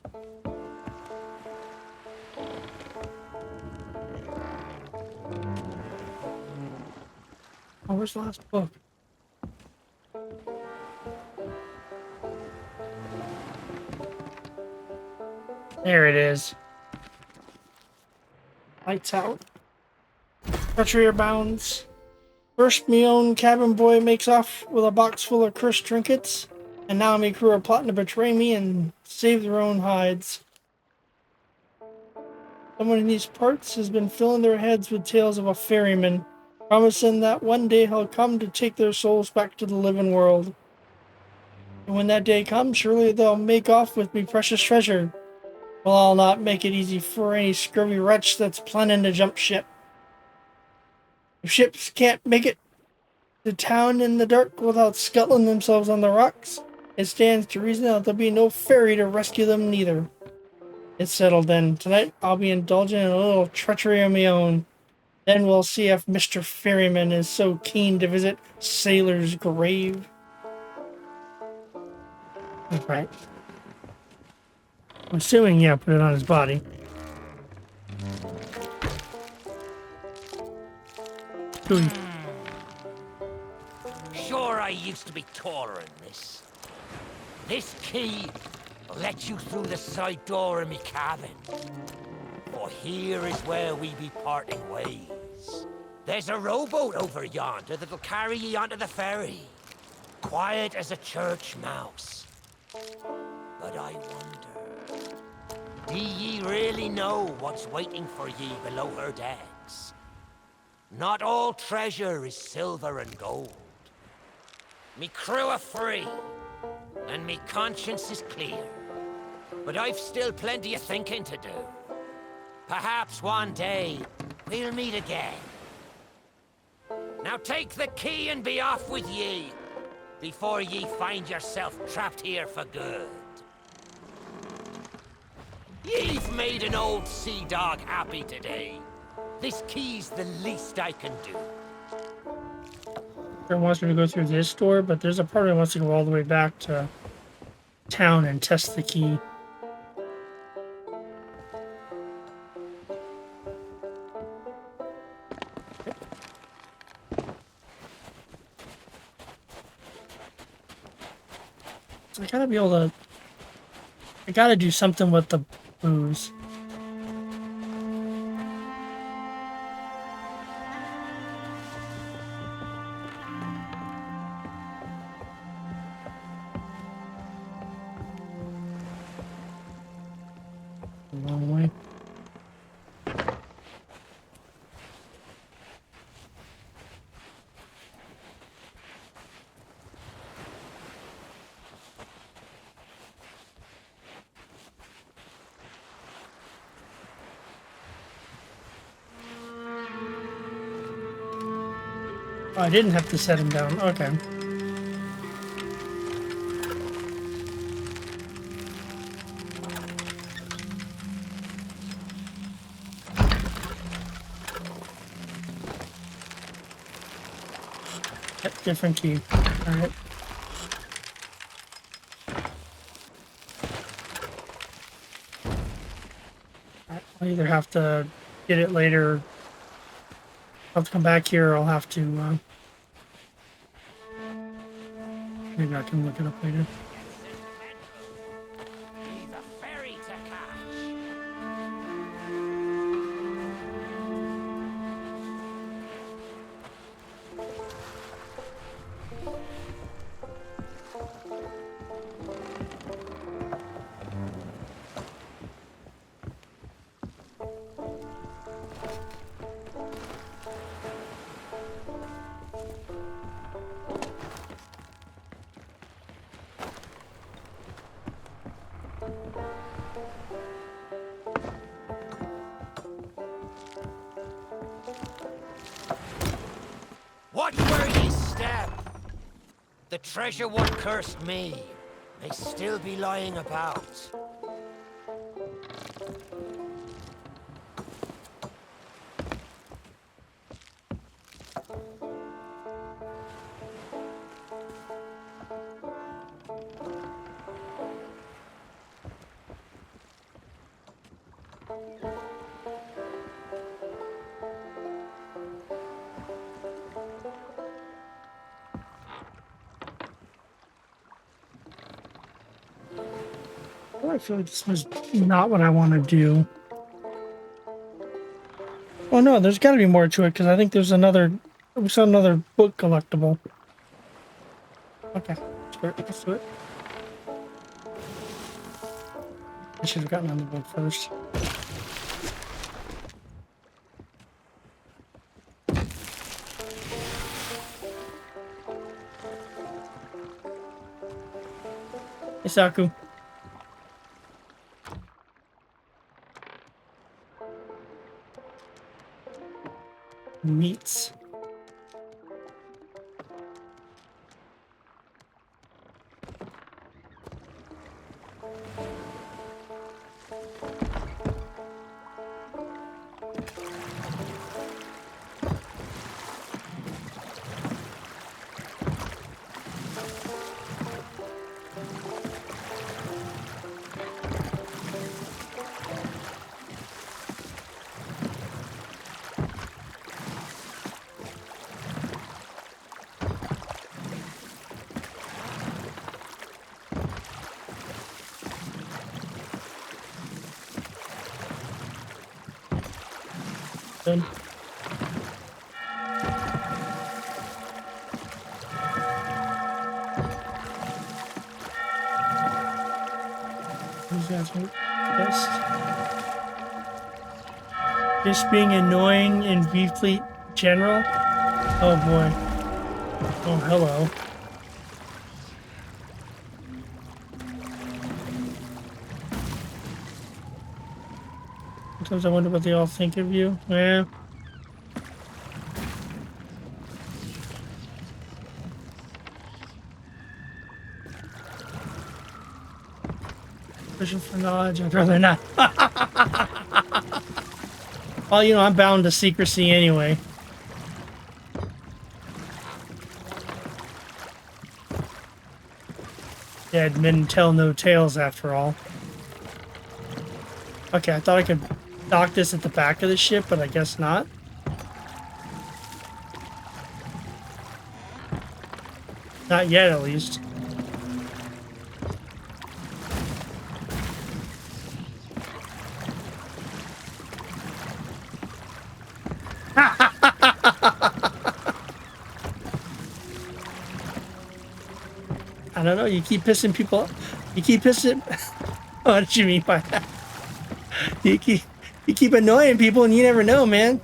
oh, where's the last book? There it is. Lights out. Treachery abounds. First, me own cabin boy makes off with a box full of cursed trinkets, and now me crew are plotting to betray me and save their own hides. Someone in these parts has been filling their heads with tales of a ferryman, promising that one day he'll come to take their souls back to the living world. And when that day comes, surely they'll make off with me precious treasure. Well, I'll not make it easy for any scurvy wretch that's planning to jump ship. If ships can't make it to town in the dark without scuttling themselves on the rocks, it stands to reason that there'll be no ferry to rescue them neither. It's settled then. Tonight I'll be indulging in a little treachery of my own. Then we'll see if Mr. Ferryman is so keen to visit Sailor's grave. Right. I'm assuming, yeah, put it on his body. Sure, I used to be taller than this. This key will let you through the side door of me cabin. For here is where we be parting ways. There's a rowboat over yonder that'll carry ye onto the ferry. Quiet as a church mouse. But I wonder, do ye really know what's waiting for ye below her decks? Not all treasure is silver and gold. Me crew are free, and me conscience is clear. But I've still plenty of thinking to do. Perhaps one day, we'll meet again. Now take the key and be off with ye, before ye find yourself trapped here for good. Ye've made an old sea dog happy today. This key's the least I can do. It wants me to go through this door, but there's a part that wants to go all the way back to town and test the key. I gotta be able to... I gotta do something with the booze. A long way. Oh, I didn't have to set him down. Okay. Yep, different key. Alright. I'll either have to get it later. I'll have to come back here, or I'll have to, maybe I can look it up later. Leave a ferry to catch. Watch where ye step. The treasure what cursed me may still be lying about. Oh, I feel like this was not what I want to do. Oh no, there's got to be more to it because I think there's another. We saw another book collectible. Okay, let's do it. Let's do it. I should have gotten on the book first. Hey, Saku. Meats. Good. These guys are just being annoying in V Fleet general. Oh boy. Oh hello. Sometimes I wonder what they all think of you. Yeah. Pushing for knowledge, I'd rather not. Well, you know, I'm bound to secrecy anyway. Dead men tell no tales after all. Okay, I thought I could dock this at the back of the ship, but I guess not. Not yet, at least. I don't know, you keep pissing people off. You keep pissing... What did you mean by that? You keep annoying people and you never know, man.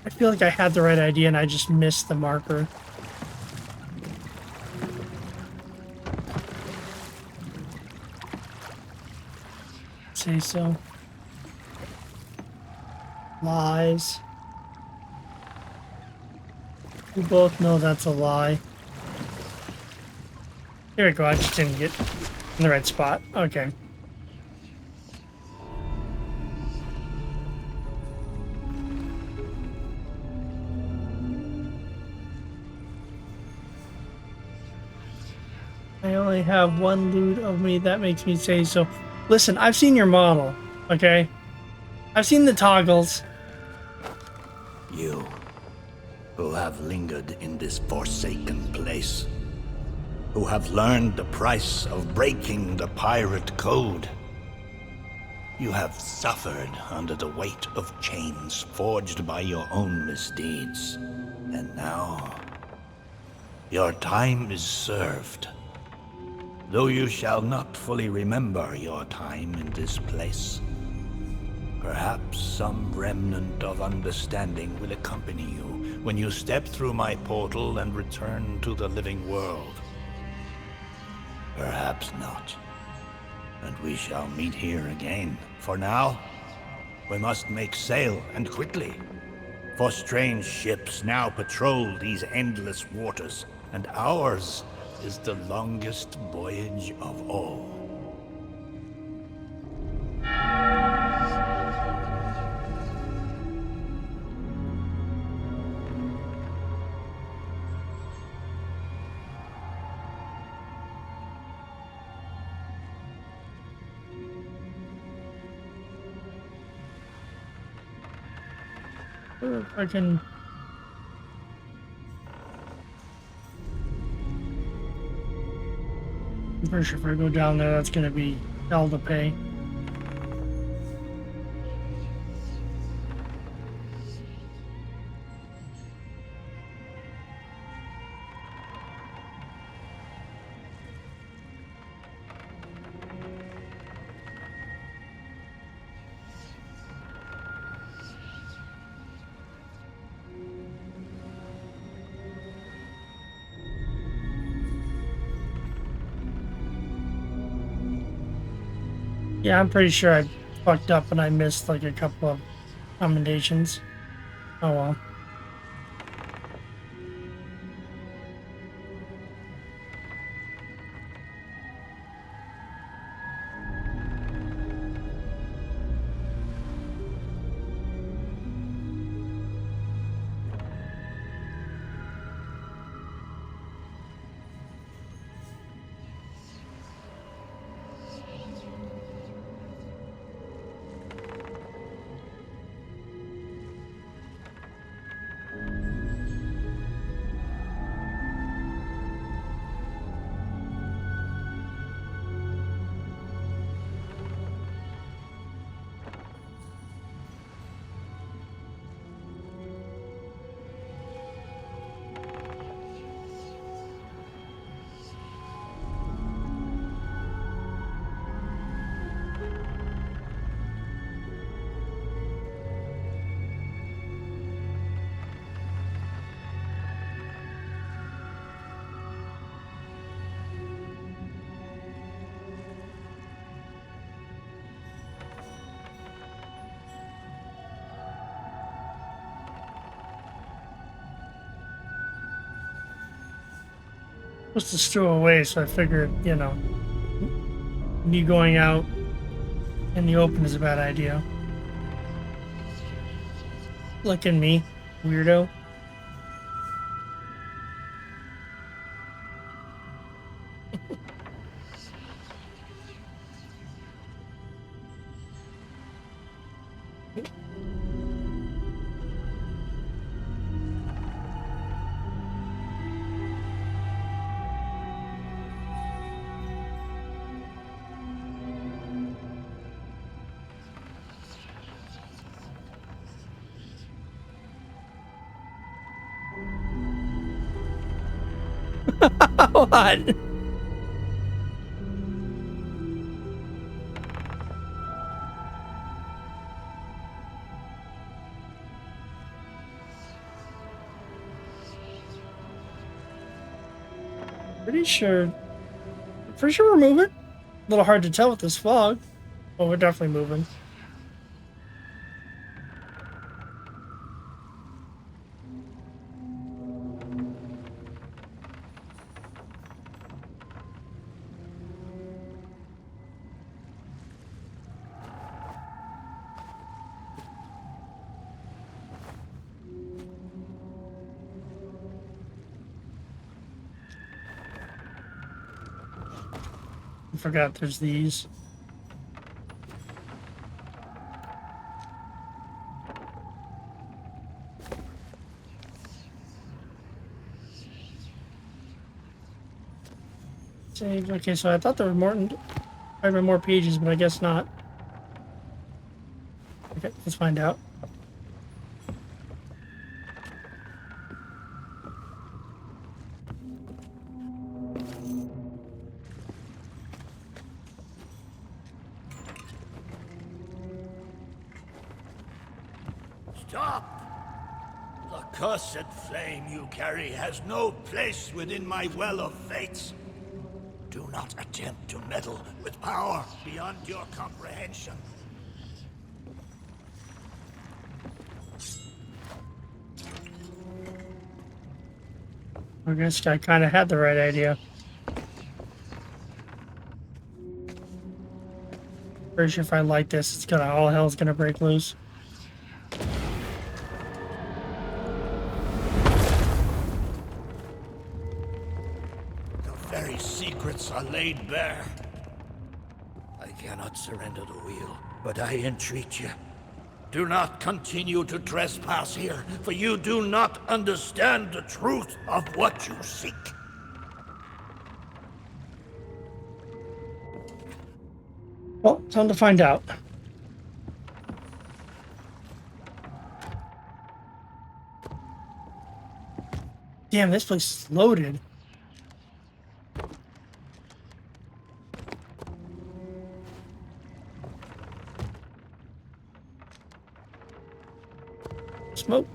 I feel like I had the right idea and I just missed the marker. Say so. Lies. We both know that's a lie. Here we go, I just didn't get in the right spot. Okay. I only have one loot of me, that makes me say so. Listen, I've seen your model, okay? I've seen the toggles. You, who have lingered in this forsaken place, who have learned the price of breaking the pirate code. You have suffered under the weight of chains forged by your own misdeeds. And now, your time is served. Though you shall not fully remember your time in this place, perhaps some remnant of understanding will accompany you when you step through my portal and return to the living world. Perhaps not. And we shall meet here again. For now, we must make sail, and quickly. For strange ships now patrol these endless waters, and ours is the longest voyage of all. I can... I'm pretty sure if I go down there, that's gonna be hell to pay. Yeah, I'm pretty sure I fucked up and I missed like a couple of commendations. Oh well. supposed to stew away, so I figured, you know, me going out in the open is a bad idea. Look at me, weirdo. What? Pretty sure we're moving. A little hard to tell with this fog. Well, we're definitely moving. I forgot there's these. Saved. Okay, so I thought there were more pages, but I guess not. Okay, let's find out. Stop! The cursed flame you carry has no place within my well of fates. Do not attempt to meddle with power beyond your comprehension. I guess I kind of had the right idea. Pretty sure if I light this, it's gonna all hell's gonna break loose. The very secrets are laid bare. I cannot surrender the wheel, but I entreat you. Do not continue to trespass here, for you do not understand the truth of what you seek. Well, time to find out. Damn, this place is loaded. Smoke.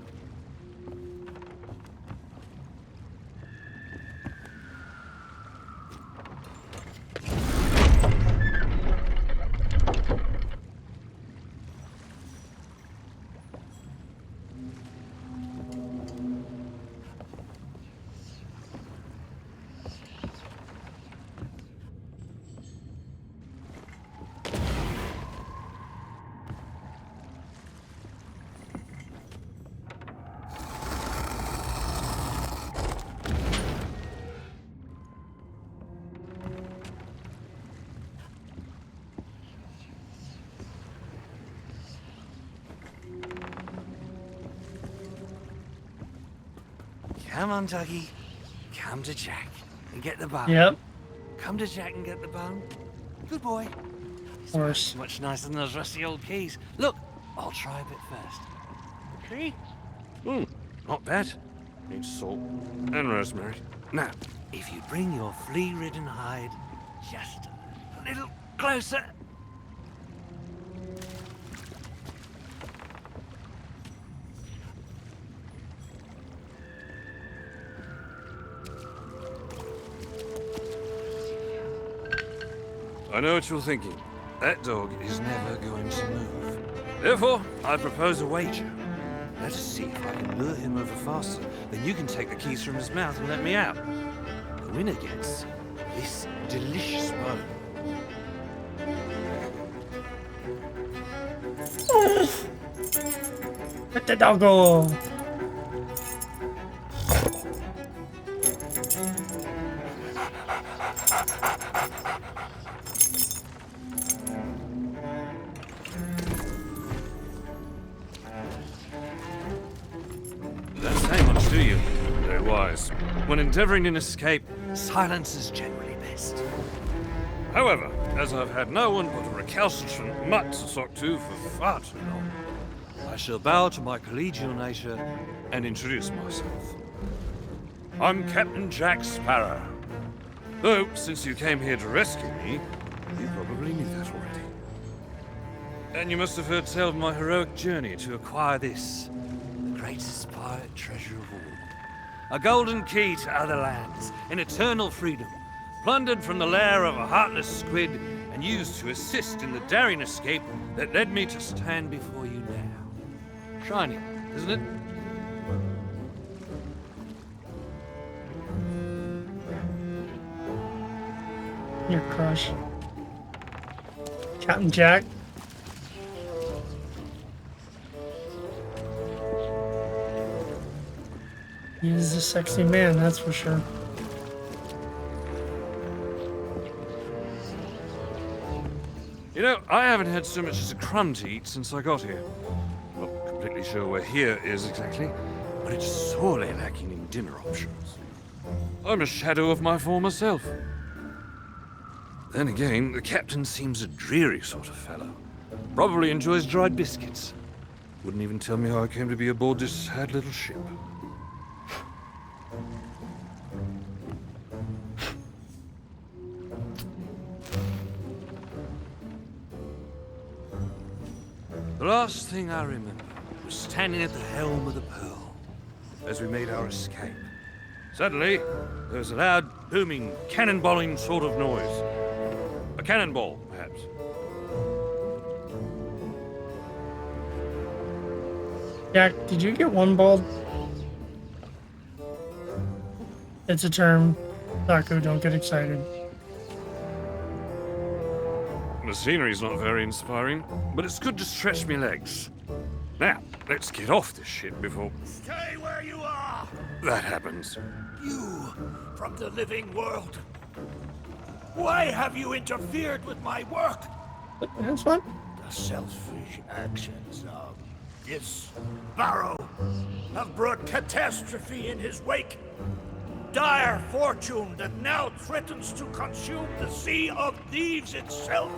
Come on, Tuggy. Come to Jack and get the bone. Yep. Come to Jack and get the bone. Good boy. Of course. Much nicer than those rusty old keys. Look, I'll try a bit first. Okay? Not bad. Needs salt and rosemary. Now, if you bring your flea-ridden hide just a little closer. I know what you're thinking. That dog is never going to move. Therefore, I propose a wager. Let us see if I can lure him over faster. Then you can take the keys from his mouth and let me out. The winner gets this delicious bone. Let the doggo. Don't say much, do you? Very wise. When endeavoring an escape, silence is generally best. However, as I've had no one but a recalcitrant mutt to talk to for far too long, I shall bow to my collegial nature and introduce myself. I'm Captain Jack Sparrow. Though, since you came here to rescue me, you probably knew that already. And you must have heard tell of my heroic journey to acquire this, the greatest pirate treasure of all. A golden key to other lands, an eternal freedom, plundered from the lair of a heartless squid and used to assist in the daring escape that led me to stand before you now. Shiny, isn't it? Your crush. Captain Jack. He is a sexy man, that's for sure. You know, I haven't had so much as a crumb to eat since I got here. Not completely sure where here is exactly, but it's sorely lacking in dinner options. I'm a shadow of my former self. Then again, the captain seems a dreary sort of fellow. Probably enjoys dried biscuits. Wouldn't even tell me how I came to be aboard this sad little ship. The last thing I remember was standing at the helm of the Pearl as we made our escape. Suddenly, there was a loud, booming, cannonballing sort of noise. A cannonball, perhaps. Jack, did you get one balled? It's a term. Taco, don't get excited. The scenery's not very inspiring, but it's good to stretch me legs. Now, let's get off this ship before Stay where you are! that happens. You, from the living world. Why have you interfered with my work? That's fun. The selfish actions of this Barrow have brought catastrophe in his wake. Dire fortune that now threatens to consume the Sea of Thieves itself.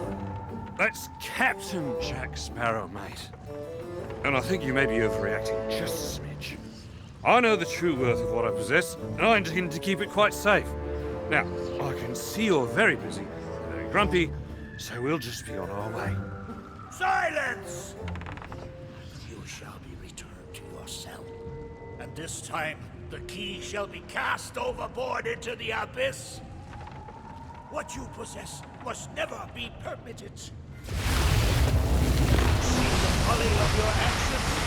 That's Captain Jack Sparrow, mate. And I think you may be overreacting just a smidge. I know the true worth of what I possess, and I intend to keep it quite safe. Now, I can see you're very busy, very grumpy, so we'll just be on our way. Silence! You shall be returned to your cell. And this time, the key shall be cast overboard into the abyss. What you possess must never be permitted. See the folly of your actions?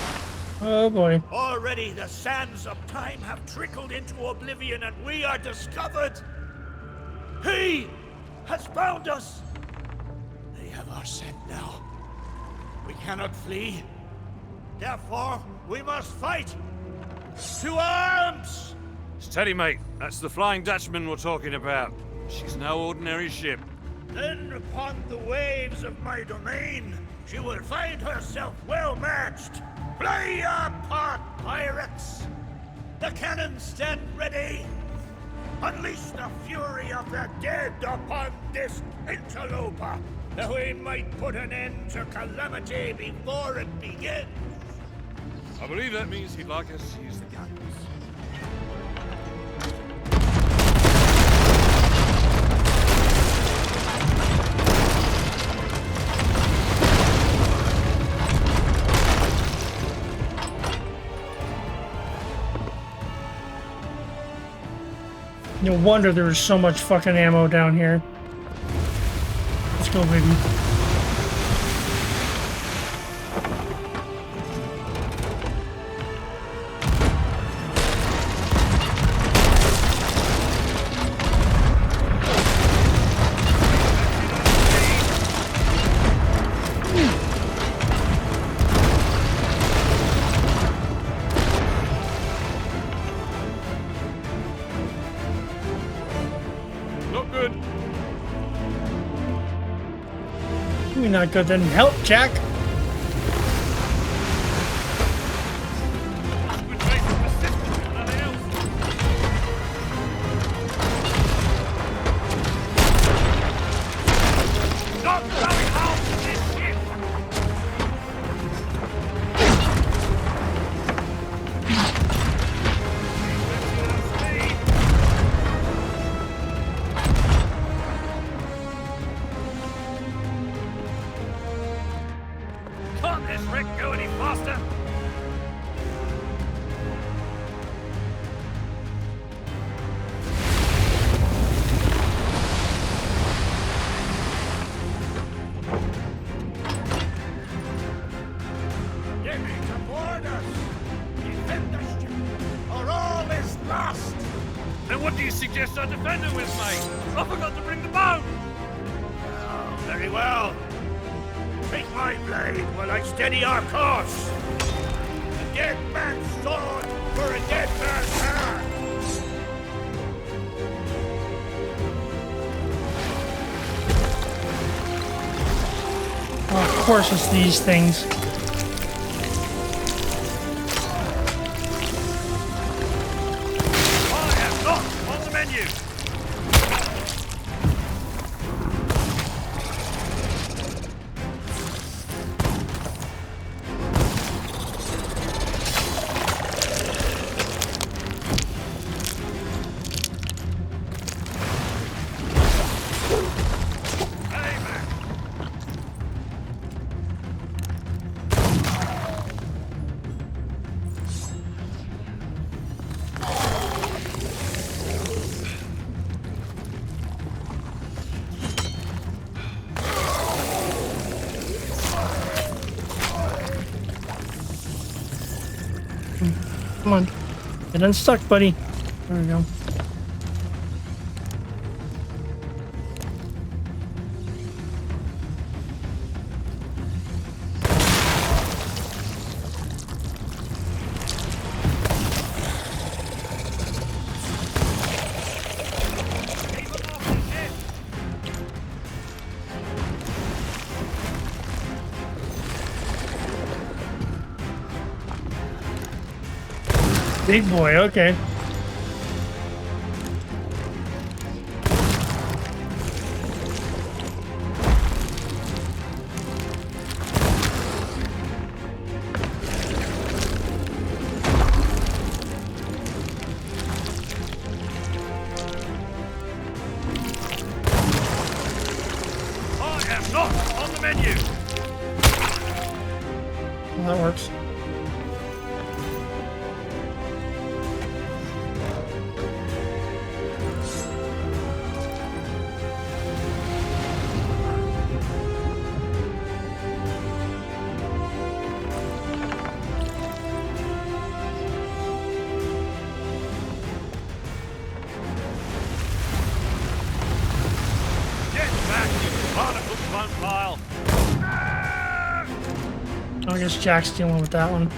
Oh boy. Already the sands of time have trickled into oblivion and we are discovered. He has found us. They have our scent now. We cannot flee. Therefore, we must fight. To arms! Steady, mate. That's the Flying Dutchman we're talking about. She's no ordinary ship. Then upon the waves of my domain, she will find herself well matched. Play your part, pirates! The cannons stand ready. Unleash the fury of the dead upon this interloper, that we might put an end to calamity before it begins. I believe that means he'd like us to use the guns. No wonder there was so much fucking ammo down here. Let's go, baby. You're not good then. Help, Jack. Can't this wreck go any faster? Get me to board us! Defend the ship, or all is lost! And what do you suggest I defend it with, mate? I forgot to bring the boat! Oh, very well. Take my blade while I steady our course. A dead man's sword for a dead man's hand. Oh, of course it's these things. I am not on the menu! Hey, man! Come on. Get unstuck, buddy. There we go. Big boy, okay. I am not on the menu! Well, that works. Get back, you barnacle front pile! I guess Jack's dealing with that one.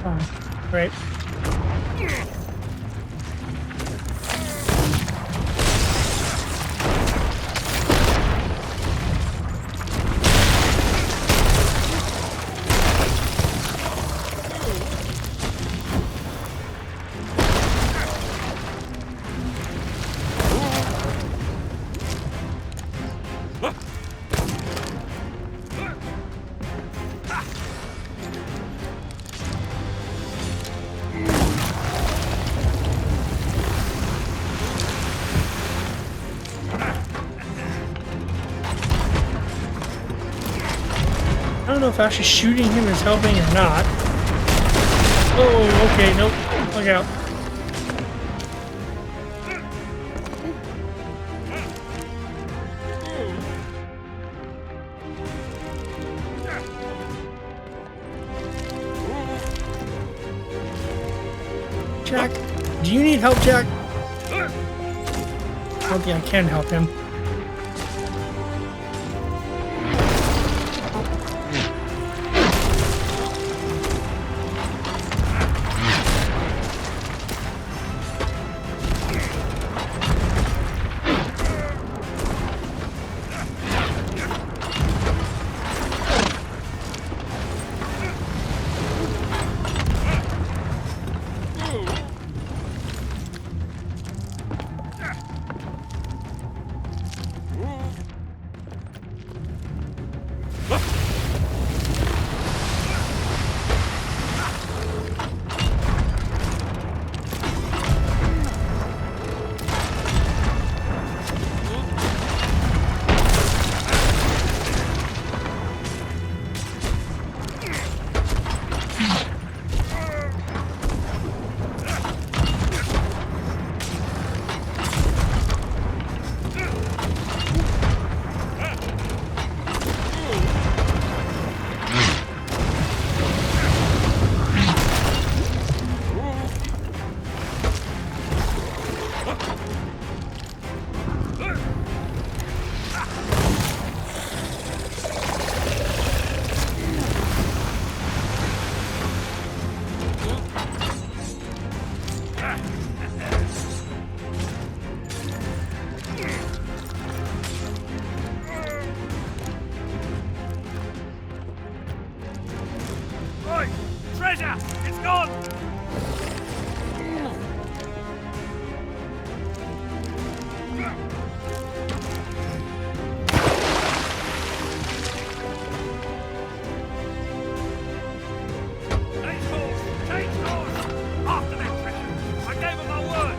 Oh, great. I don't know if actually shooting him is helping or not. Oh, okay, nope. Look out. Jack, do you need help, Jack? I don't think I can help him. Oi! Treasure! It's gone! Take yours! Take yours! After that treasure! I gave him my word!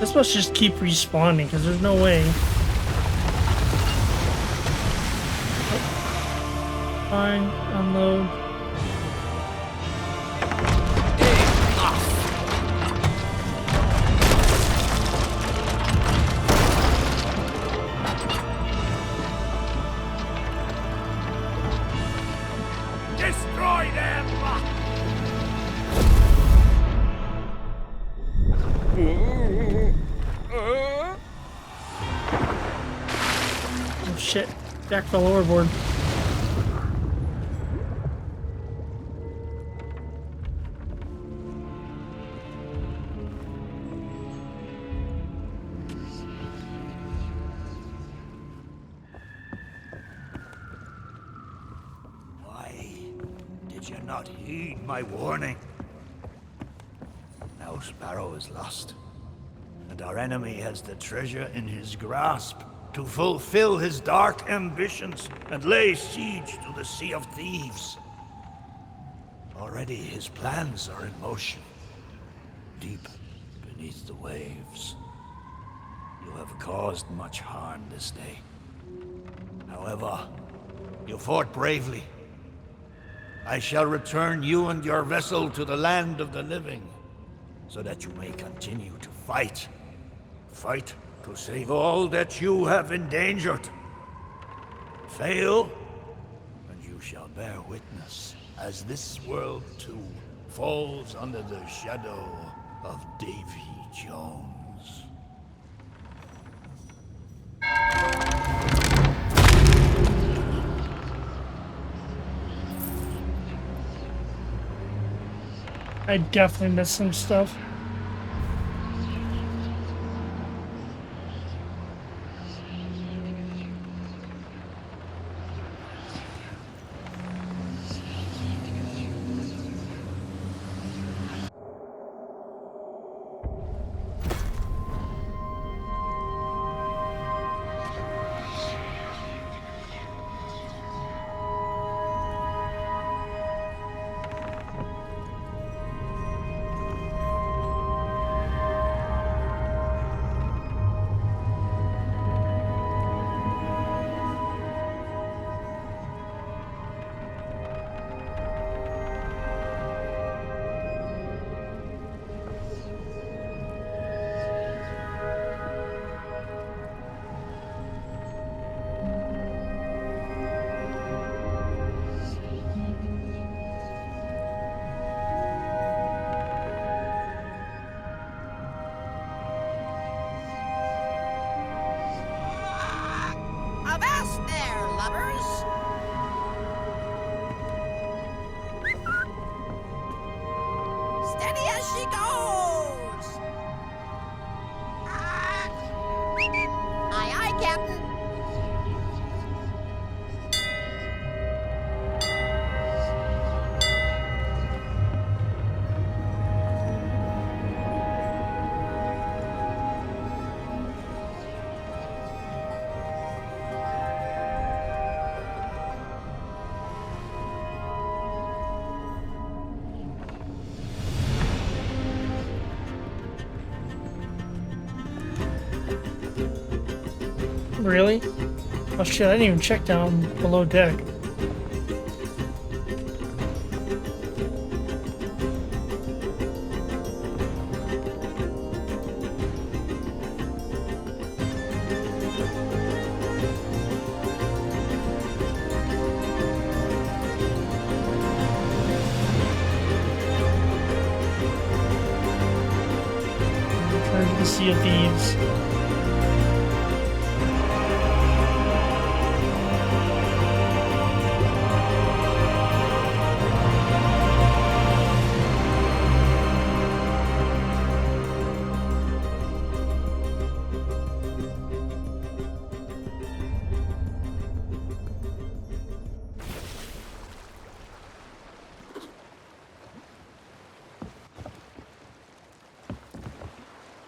This must just keep respawning because there's no way. Fine, unload. Destroy them! Oh shit, Jack fell overboard. Why did you not heed my warning? Now Sparrow is lost, and our enemy has the treasure in his grasp to fulfill his dark ambitions and lay siege to the Sea of Thieves. Already his plans are in motion, deep beneath the waves. You have caused much harm this day. However, you fought bravely. I shall return you and your vessel to the land of the living, so that you may continue to fight. Fight to save all that you have endangered. Fail, and you shall bear witness as this world too falls under the shadow of Davy Jones. I definitely missed some stuff. Really? Oh shit, I didn't even check down below deck. Return to the Sea of Thieves.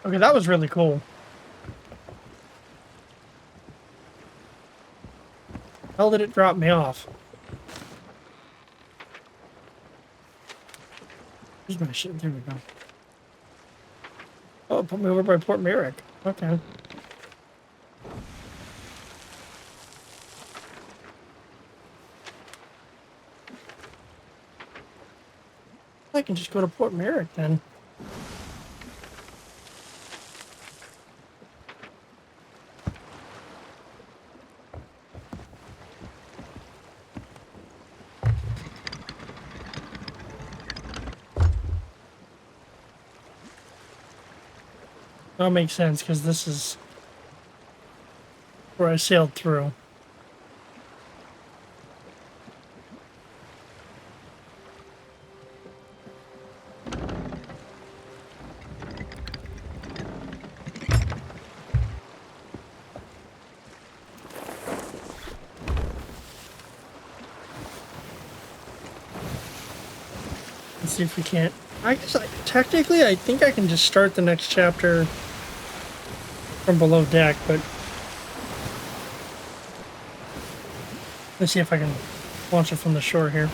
Okay, that was really cool. How did it drop me off? Here's my shit. There we go. Oh, it put me over by Port Merrick. Okay. I can just go to Port Merrick then. That makes sense because this is where I sailed through. Let's see if we can't. I guess technically I think I can just start the next chapter from below deck, but let's see if I can launch it from the shore here.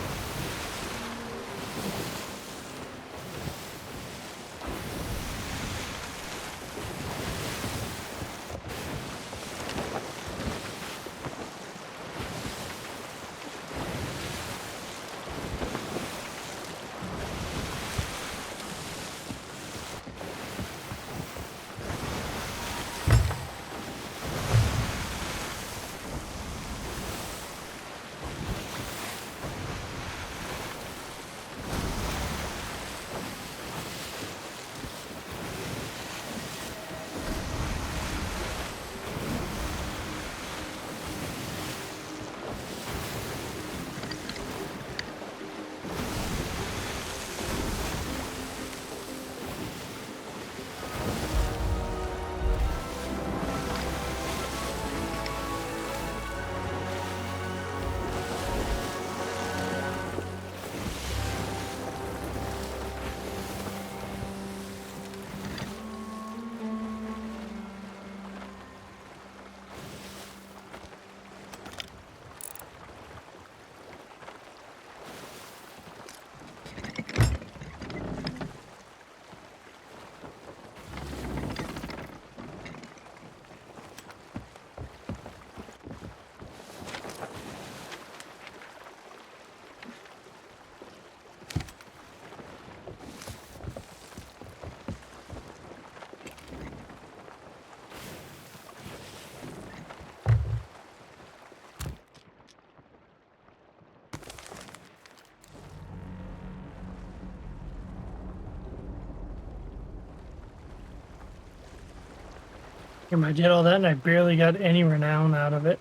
I did all that and I barely got any renown out of it.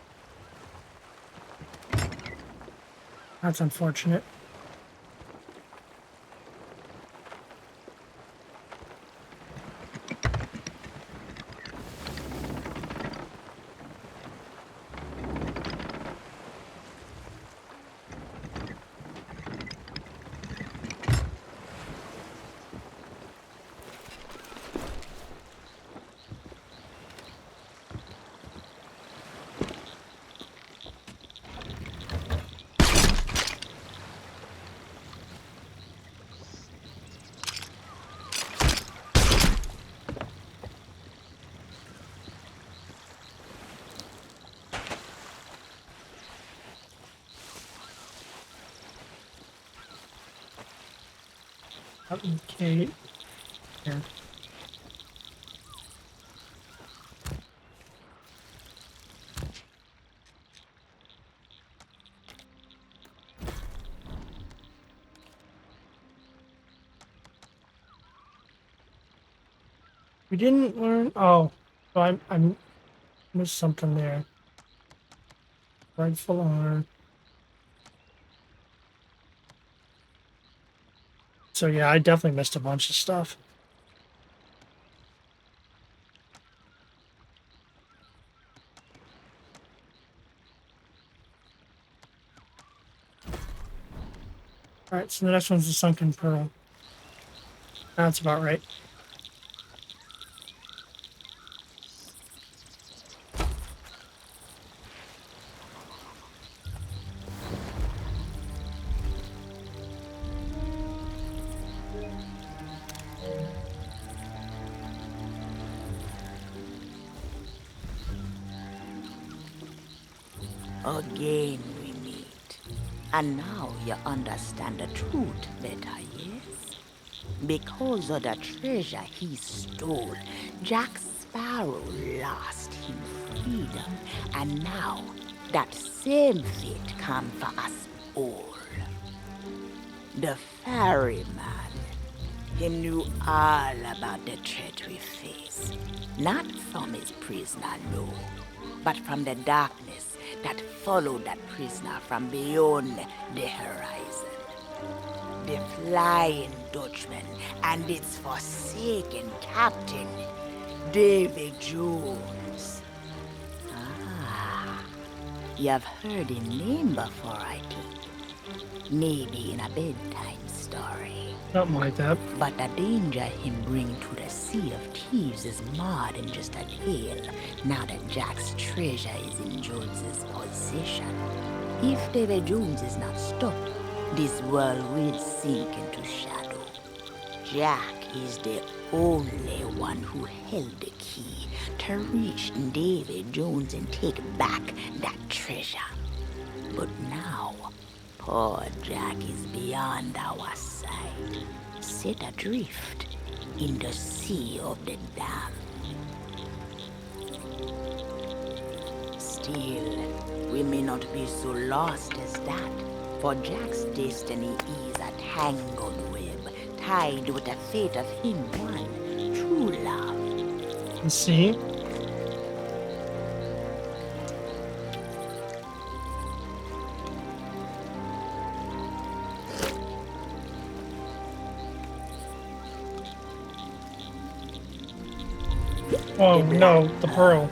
That's unfortunate. Okay. Here. We didn't learn. Oh, so I missed something there. Rightful owner. So yeah, I definitely missed a bunch of stuff. All right, so the next one's the sunken pearl. That's about right. Again we meet. And now you understand the truth better, yes? Because of the treasure he stole, Jack Sparrow lost him freedom. And now that same fate come for us all. The ferryman, he knew all about the threat we face. Not from his prisoner, no, but from the darkness that followed that prisoner from beyond the horizon. The Flying Dutchman and its forsaken captain, David Jones. Ah, you've heard his name before, I think. Maybe in a bedtime story. Something like that. But the danger him bring to the Sea of Thieves is more than just a tale, now that Jack's treasure is in Jones's possession. If David Jones is not stopped, this world will sink into shadow. Jack is the only one who held the key to reach David Jones and take back that treasure. But now, poor Jack is beyond our sight, set adrift in the Sea of the Damned. Still, we may not be so lost as that, for Jack's destiny is a tangled web, tied with the fate of him one true love. You see? Oh no, the pearl.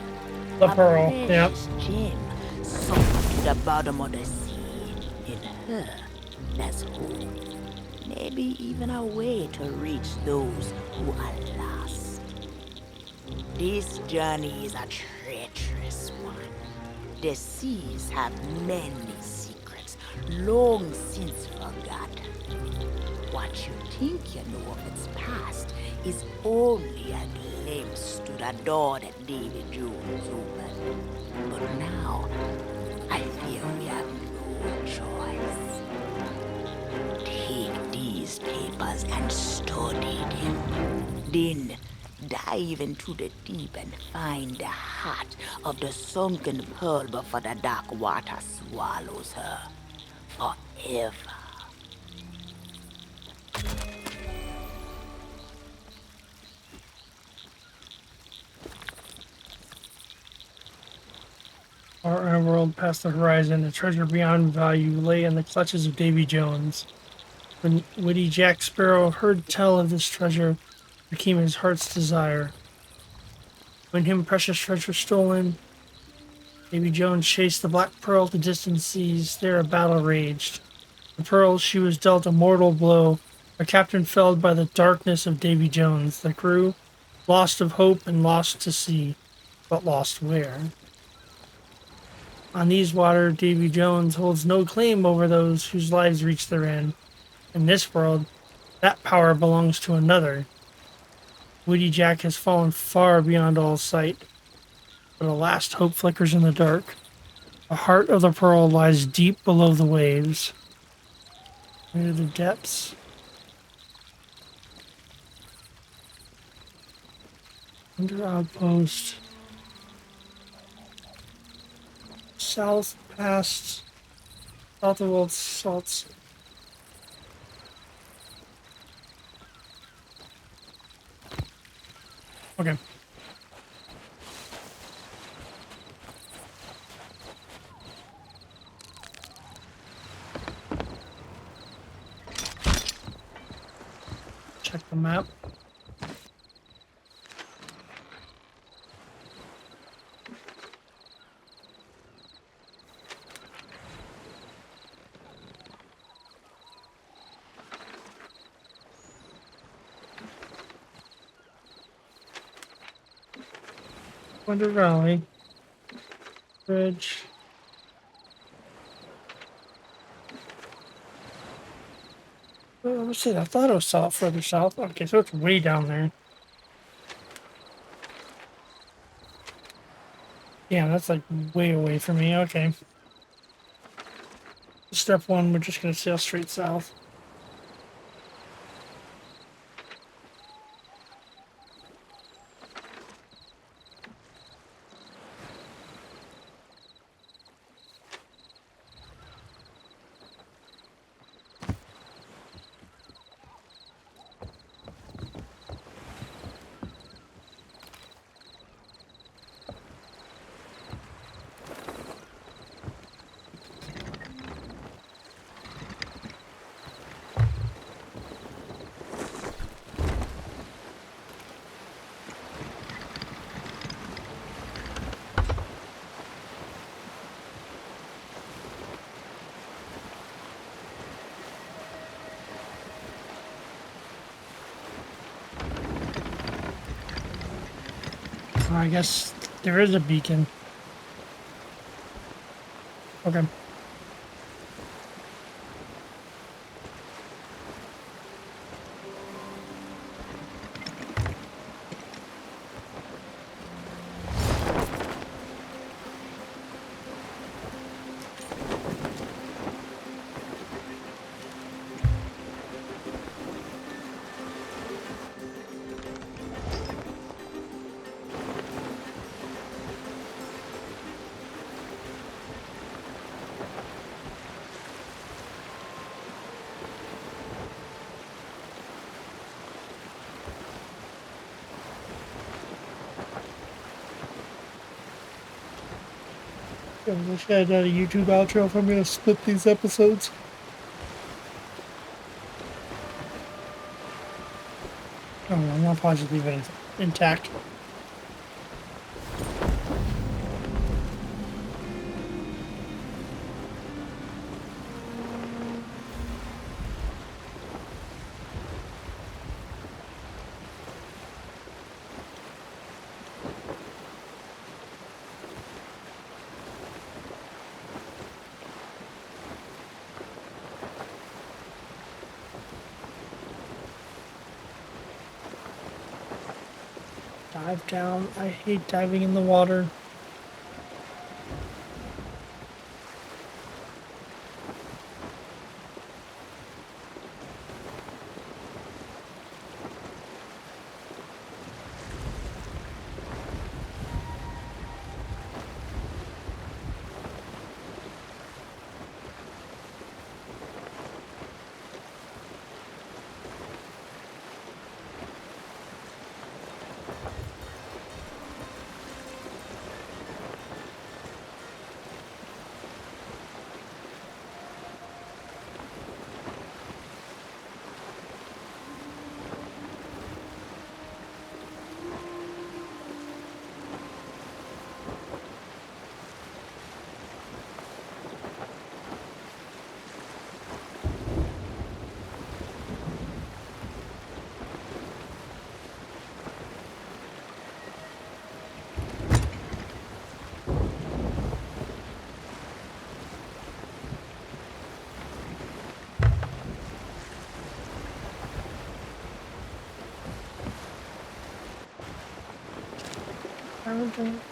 The pearl. Yep. Precious gem sunk to the bottom of the sea. In her, there's hope. Maybe even a way to reach those who are lost. This journey is a treacherous one. The seas have many secrets, long since forgotten. What you think you know of its past is only a glimpse to the door that David Jones opened. But now, I fear we have no choice. Take these papers and study them. Then dive into the deep and find the heart of the sunken pearl before the dark water swallows her forever. Our world past the horizon, a treasure beyond value lay in the clutches of Davy Jones. When witty Jack Sparrow heard tell of this treasure, became his heart's desire. When him precious treasure stolen, Davy Jones chased the black pearl to distant seas. There a battle raged. The pearl, she was dealt a mortal blow. Our captain felled by the darkness of Davy Jones. The crew, lost of hope and lost to sea, but lost where? On these waters, Davy Jones holds no claim over those whose lives reach their end. In this world, that power belongs to another. Woody Jack has fallen far beyond all sight, but a last hope flickers in the dark. The heart of the pearl lies deep below the waves. Near the depths. Under outpost. South past south of Old Salts. Okay. Check the map. Winter Valley. Bridge. Let's see, I thought it was south, further south. Okay, so it's way down there. Yeah, that's like way away from me. Okay. Step one, we're just gonna sail straight south. I guess there is a beacon. Okay. I wish I had a YouTube outro if I'm gonna split these episodes. Oh, I'm gonna probably just leave it intact. Dive down. I hate diving in the water.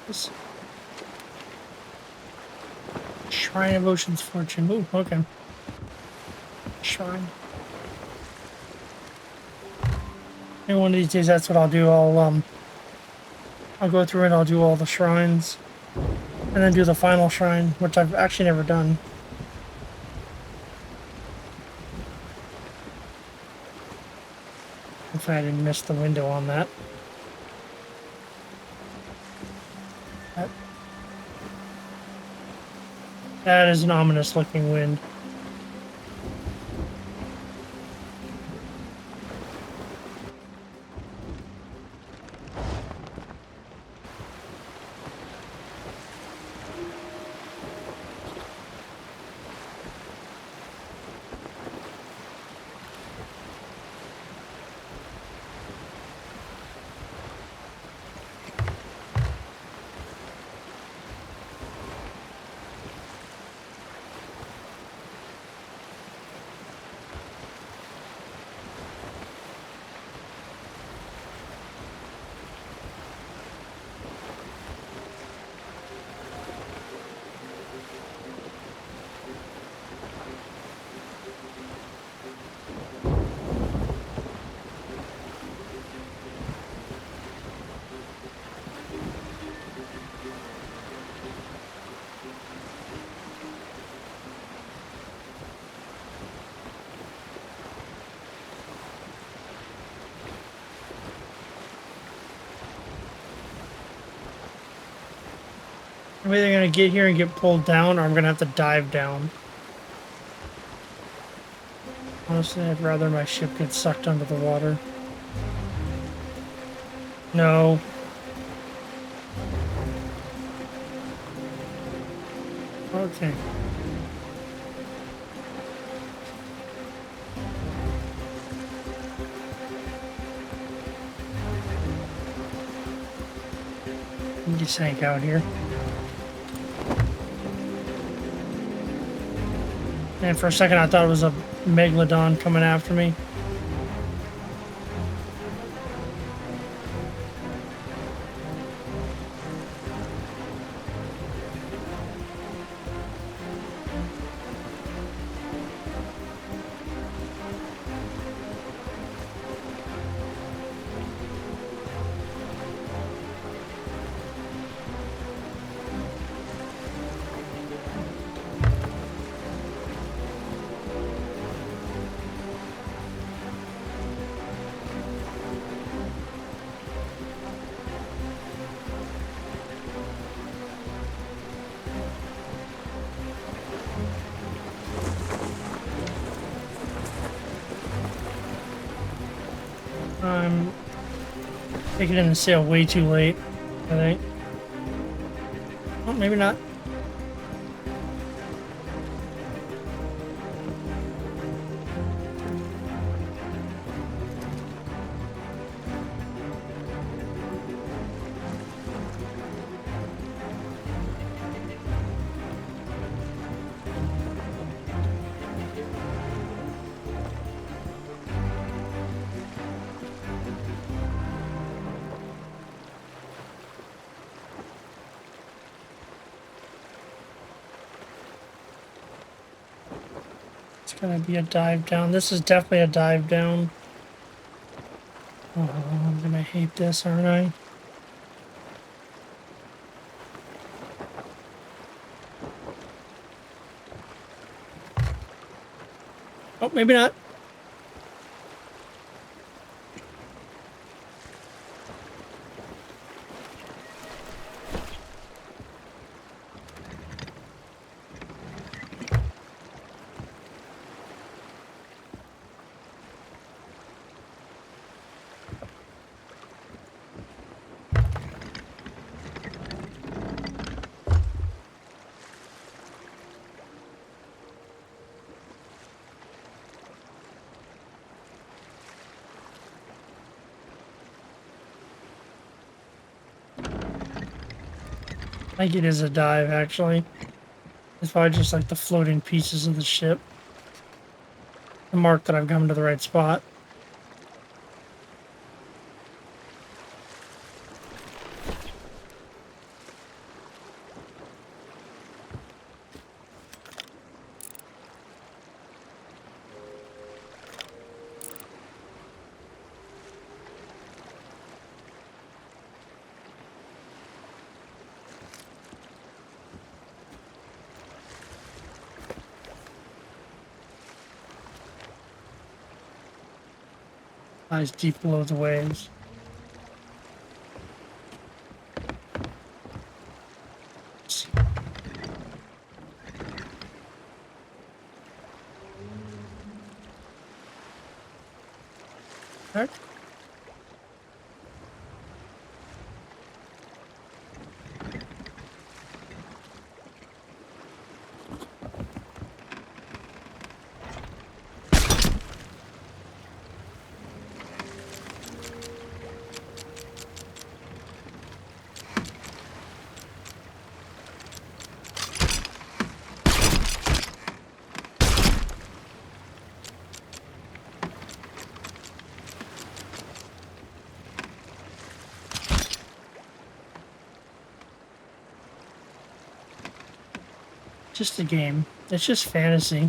This Shrine of Ocean's Fortune. Ooh, okay. Shrine. And one of these days, that's what I'll do. I'll I'll go through and I'll do all the shrines. And then do the final shrine, which I've actually never done. Hopefully I didn't miss the window on that. That is an ominous looking wind. I'm either gonna get here and get pulled down, or I'm gonna have to dive down. Honestly, I'd rather my ship get sucked under the water. No. Okay. You just sank out here. And for a second I thought it was a megalodon coming after me. I'm taking in the sail way too late, I think. Oh, maybe not. It's gonna be a dive down. This is definitely a dive down. Oh, I'm gonna hate this, aren't I? Oh, maybe not. I think it is a dive, actually. It's probably just like the floating pieces of the ship. The mark that I've come to the right spot. Lies deep below the waves. Heck? Just a game. It's just fantasy.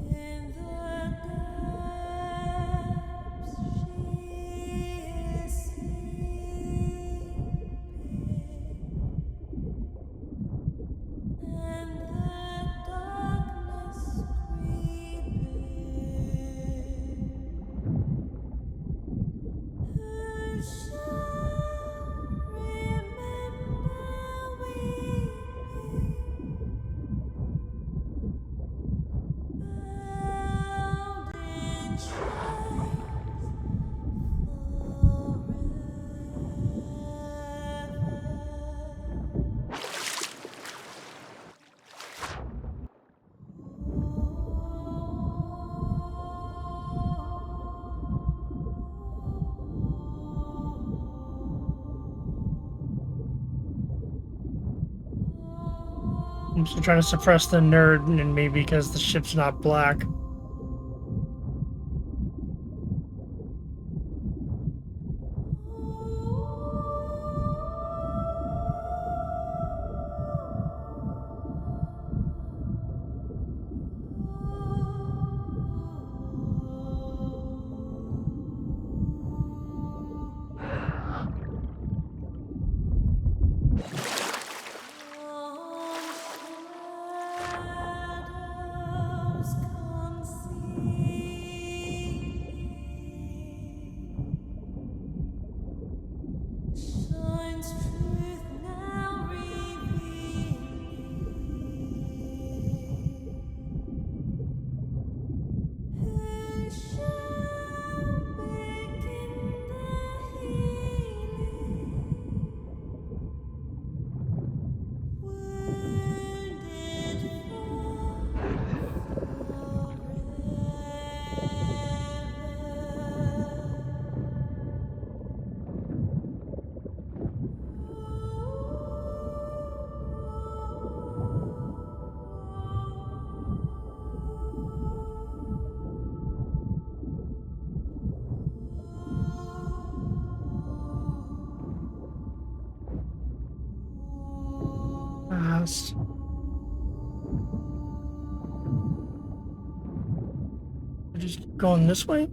In the depths she is sleeping, and the darkness creeping. Who shall remember weeping? Bound in chains I'm still trying to suppress the nerd, and maybe because the ship's not black. shadows concealing, shines truth now revealing. Who shall begin the healing? Wounded Fast. Just keep going this way?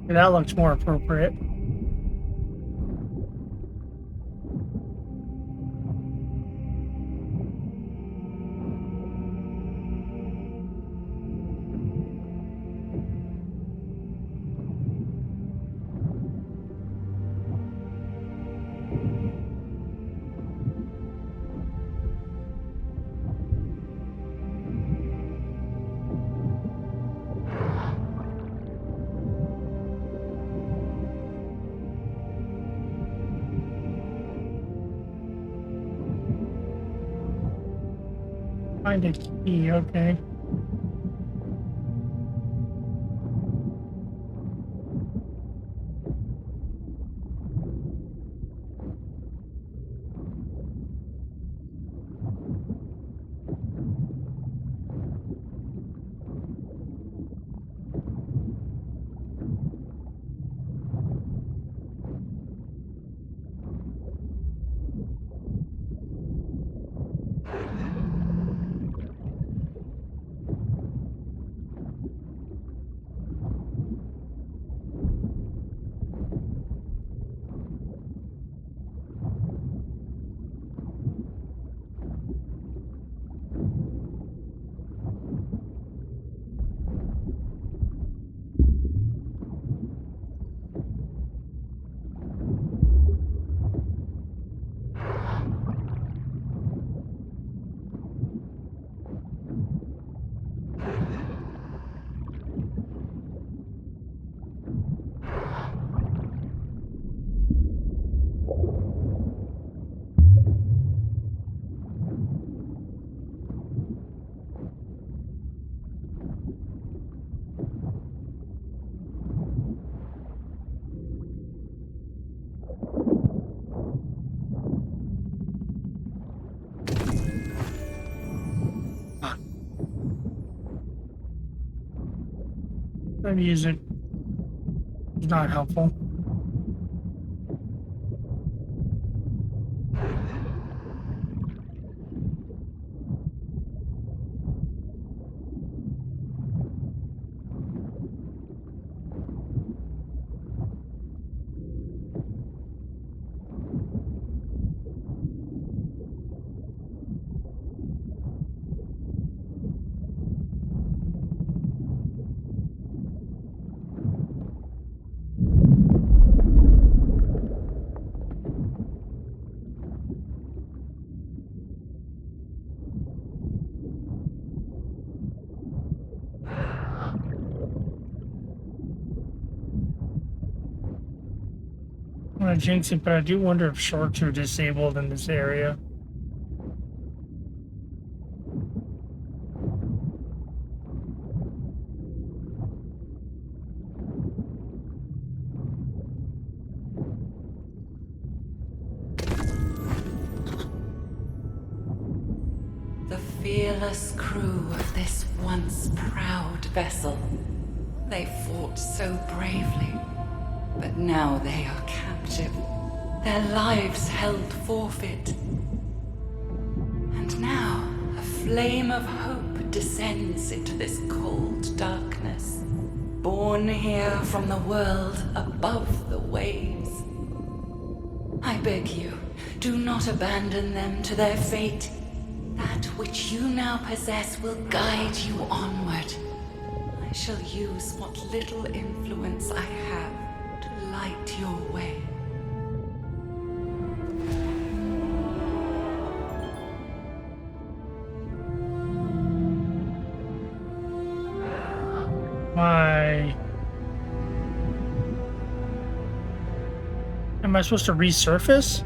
That looks more appropriate. Find a key, okay. The music is not helpful. I'm gonna jinx it, but I do wonder if sharks are disabled in this area. The fearless crew of this once proud vessel. They fought so bravely, but now they are captive, their lives held forfeit. And now a flame of hope descends into this cold darkness, born here from the world above the waves. I beg you, do not abandon them to their fate. That which you now possess will guide you onward. I shall use what little influence I have to light your way. Am I supposed to resurface?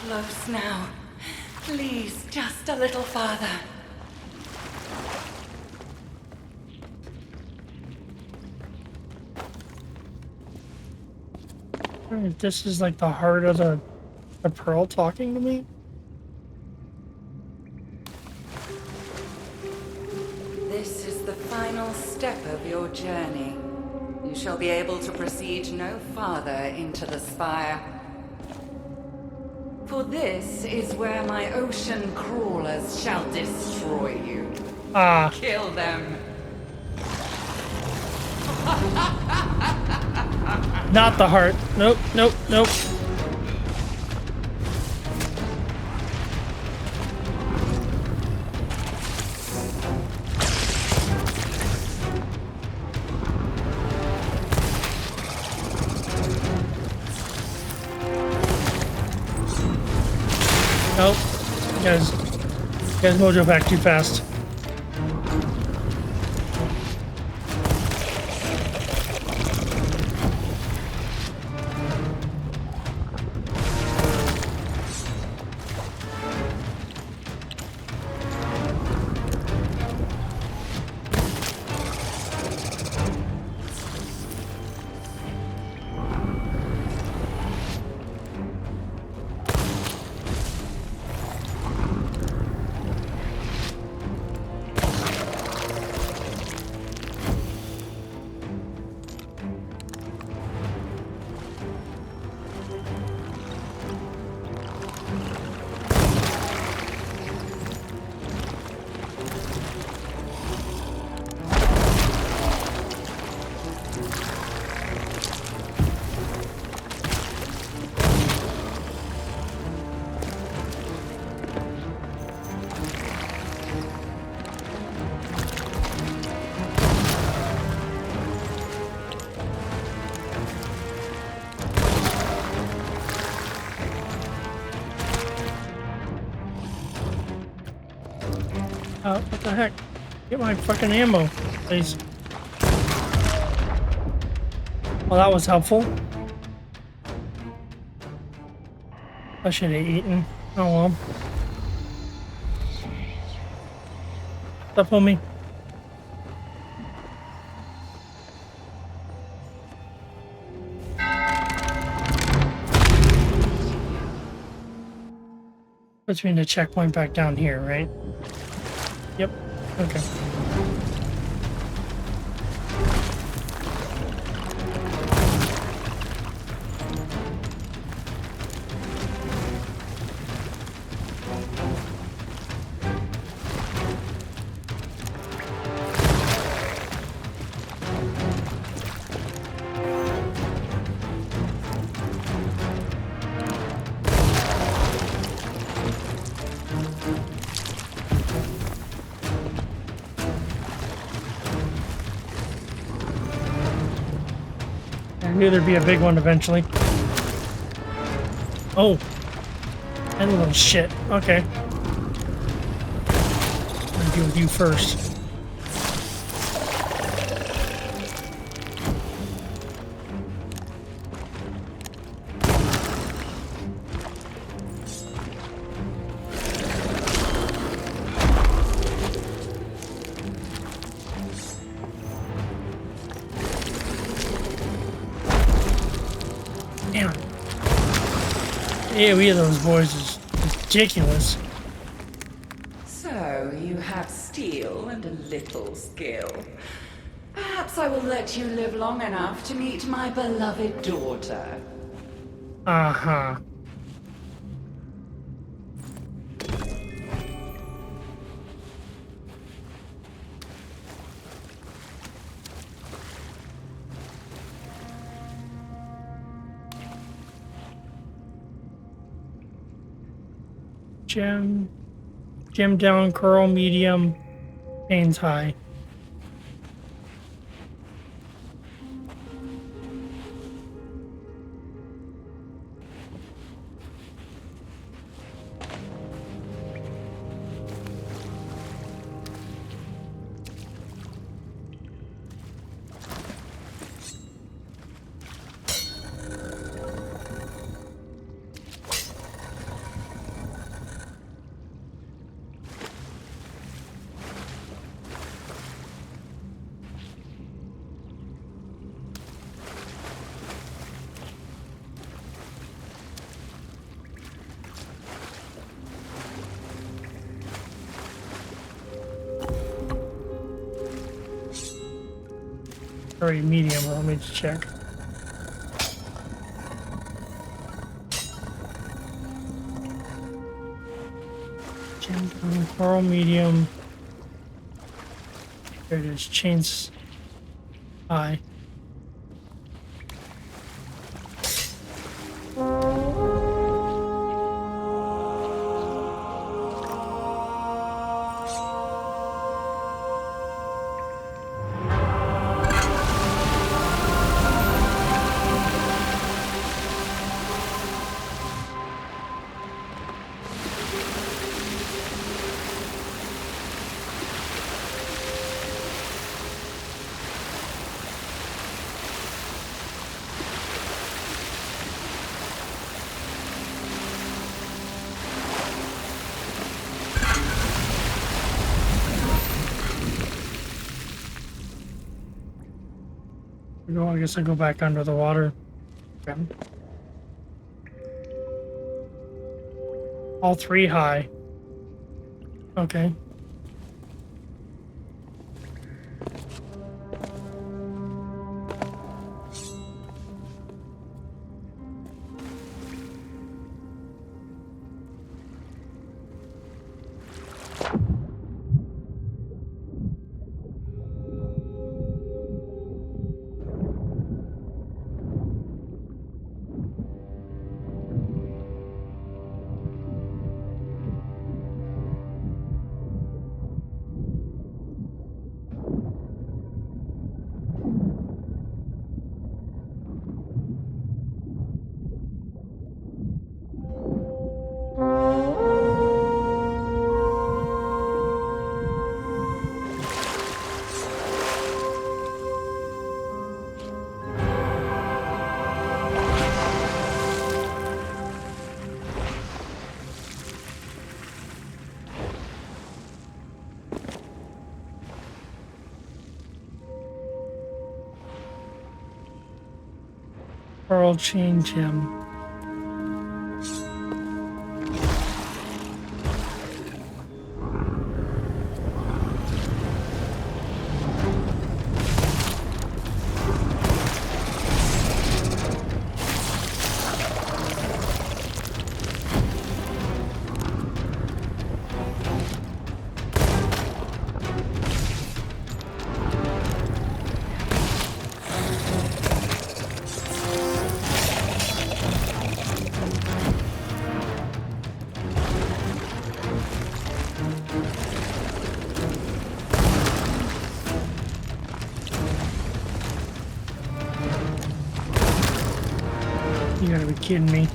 close now. Please, just a little farther. This is like the heart of the pearl talking to me. This is the final step of your journey. You shall be able to proceed no farther into the spire. For this is where my ocean crawlers shall destroy you. Ah, Kill them. not the heart. Nope, nope, nope. Nope. You guys mojo back too fast. What the heck? Get my fucking ammo, please. Well, that was helpful. I should have eaten. Oh well. What's up, homie? Puts me in the checkpoint back down here, right? Yep. Okay. I knew there'd be a big one eventually. Oh. And a little shit. Okay. I'll deal with you first. Damn. AoE of those boys is ridiculous. So, you have steel and a little skill. Perhaps I will let you live long enough to meet my beloved daughter. Uh-huh. Gem down, curl medium, pains high. already medium, but let me just check. Coral medium. There it is. Chains high. I guess I go back under the water. Okay. All three high. Okay. Or I'll change him. You gotta be kidding me.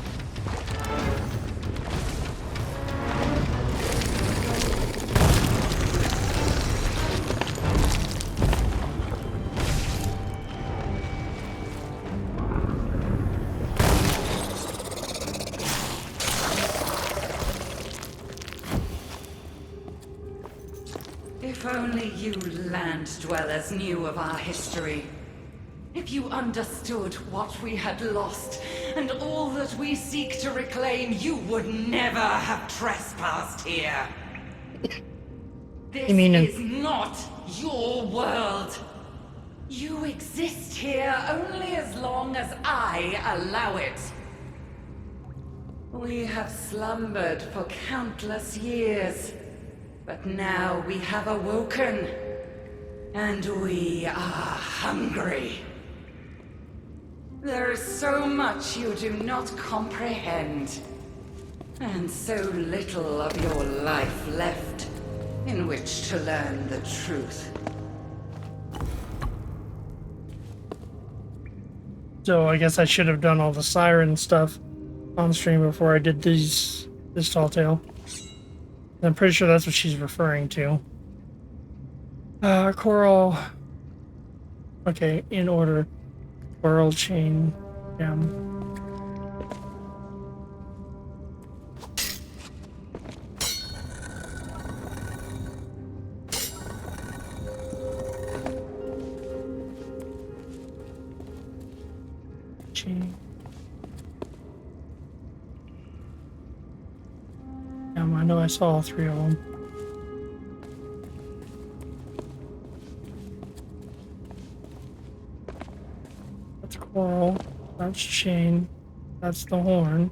If only you land dwellers knew of our history. If you understood what we had lost and all that we seek to reclaim, you would never have trespassed here. This is not your world. You exist here only as long as I allow it. We have slumbered for countless years, but now we have awoken, and we are hungry. There is so much you do not comprehend, and so little of your life left in which to learn the truth. So I guess I should have done all the siren stuff on stream before I did this tall tale. I'm pretty sure that's what she's referring to. Coral. Okay, in order. Coral chain. Chain. I know I saw all three of them. Coral. That's chain. That's the horn.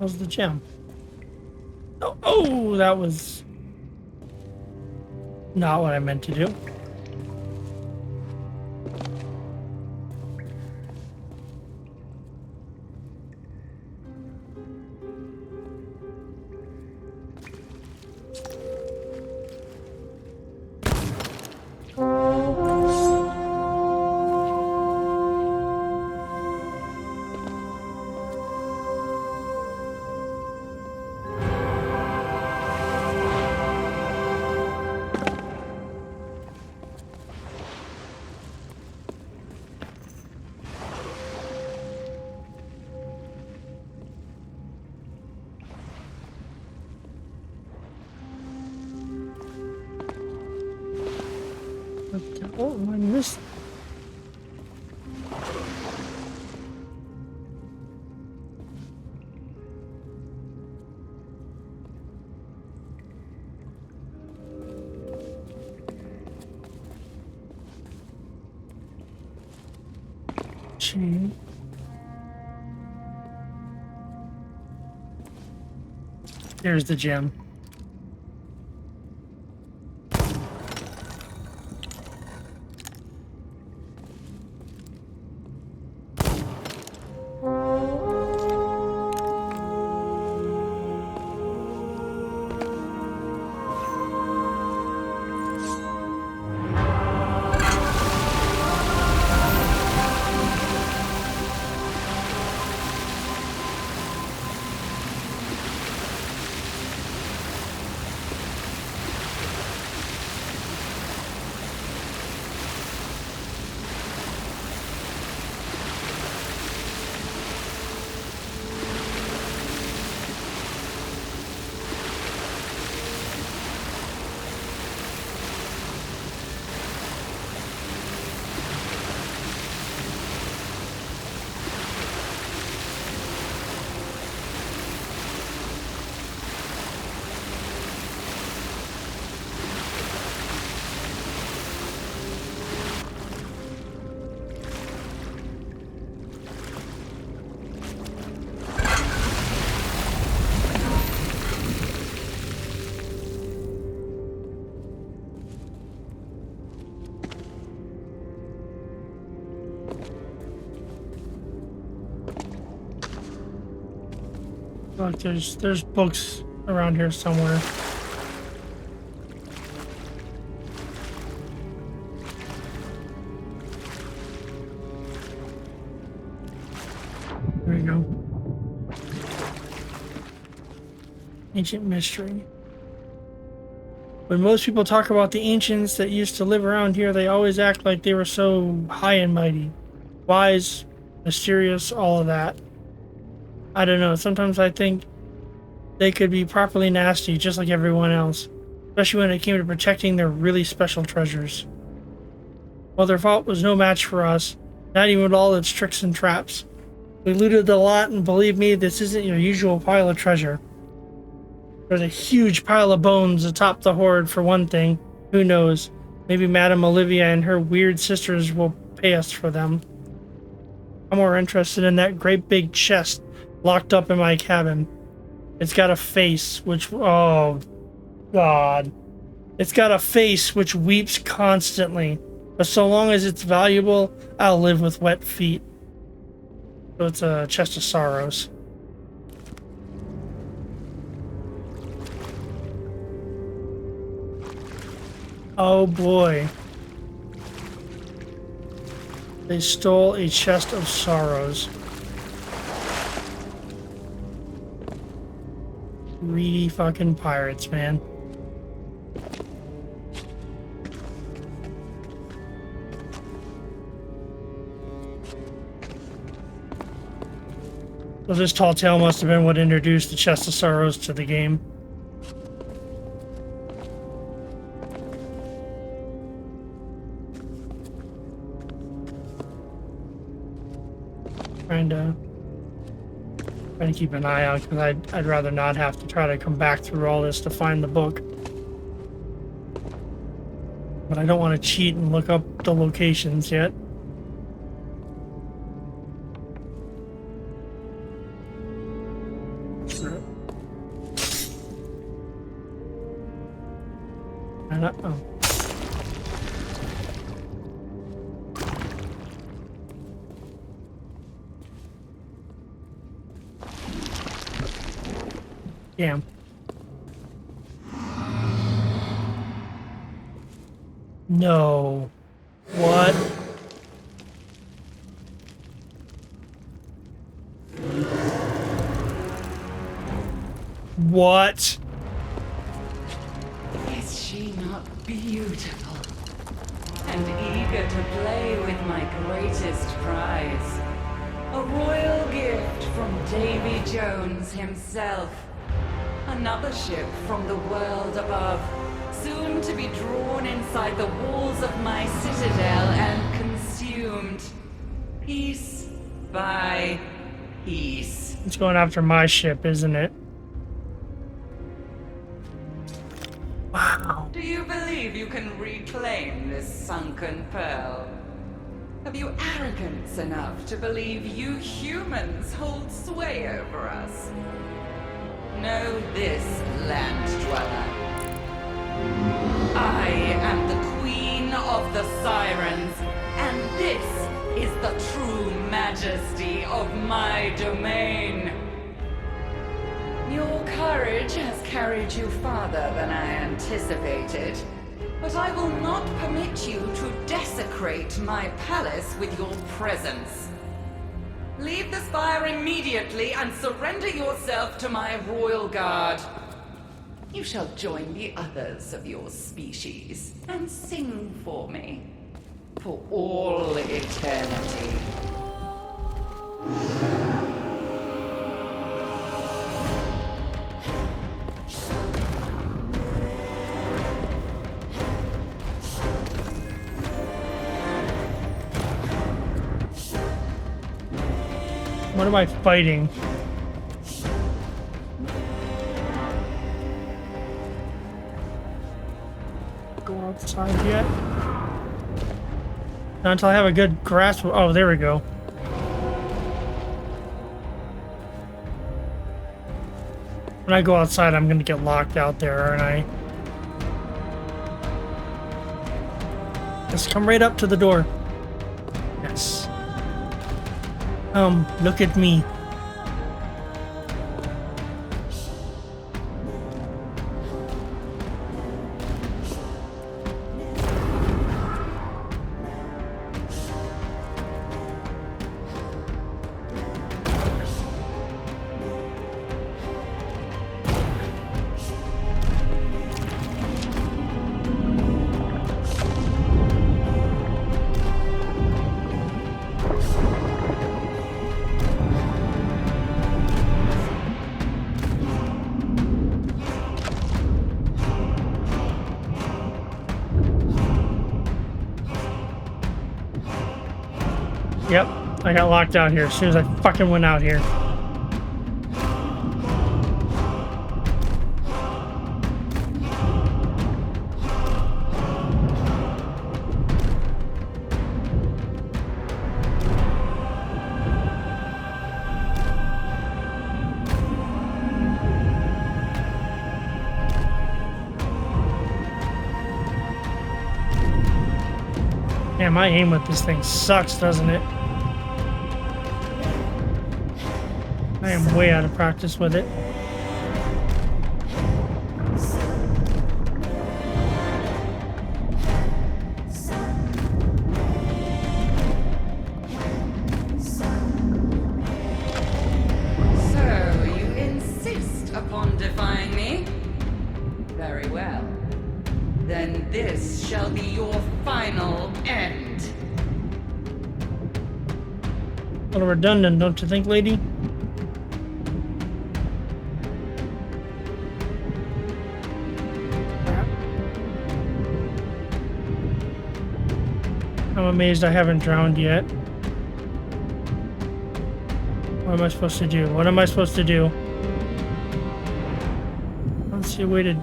How's the gem? Oh, oh, that was not what I meant to do. Oh, I missed. Chain. There's the gem. Look, there's books around here somewhere. There we go. Ancient mystery. When most people talk about the ancients that used to live around here, they always act like they were so high and mighty, wise, mysterious, all of that. I don't know. Sometimes I think they could be properly nasty, just like everyone else, especially when it came to protecting their really special treasures. Well, their fault was no match for us, not even with all its tricks and traps. We looted a lot, and believe me, this isn't your usual pile of treasure. There's a huge pile of bones atop the hoard, for one thing. Who knows? Maybe Madame Olivia and her weird sisters will pay us for them. I'm more interested in that great big chest locked up in my cabin. It's got a face which, oh God. It's got a face which weeps constantly. But so long as it's valuable, I'll live with wet feet. So it's a chest of sorrows. Oh boy. They stole a chest of sorrows. Greedy fucking pirates, man. So this tall tale must have been what introduced the chest of sorrows to the game. Trying to keep an eye out because I'd rather not have to try to come back through all this to find the book. But I don't want to cheat and look up the locations yet. Oh. Damn. No. What? What? Is she not beautiful? And eager to play with my greatest prize. A royal gift from Davy Jones himself. Another ship from the world above, soon to be drawn inside the walls of my citadel and consumed. Piece by piece. It's going after my ship, isn't it? Wow. Do you believe you can reclaim this sunken pearl? Have you arrogance enough to believe you humans hold sway over us? Know this, land dweller. I am the queen of the sirens, and this is the true majesty of my domain. Your courage has carried you farther than I anticipated, but I will not permit you to desecrate my palace with your presence. Leave the spire immediately and surrender yourself to my royal guard. You shall join the others of your species and sing for me for all eternity. What am I fighting? Go outside yet? Not until I have a good grasp of— oh, there we go. When I go outside, I'm gonna get locked out there, aren't I? Just come right up to the door. Yes. Look at me. Yep, I got locked out here as soon as I fucking went out here. Man, my aim with this thing sucks, doesn't it? I am way out of practice with it. So, you insist upon defying me? Very well. Then this shall be your final end. A little redundant, don't you think, lady? I'm amazed I haven't drowned yet. What am I supposed to do? What am I supposed to do? I don't see a way to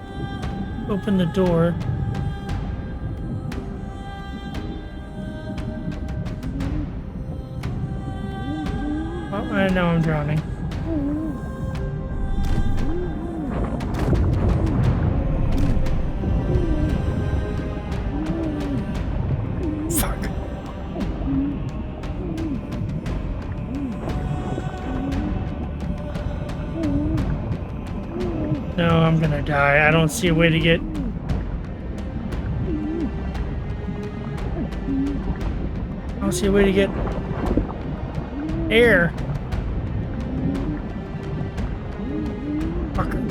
open the door. Oh, I know I'm drowning. Fuck. No, I'm gonna die. I don't see a way to get... I don't see a way to get air. Fucker.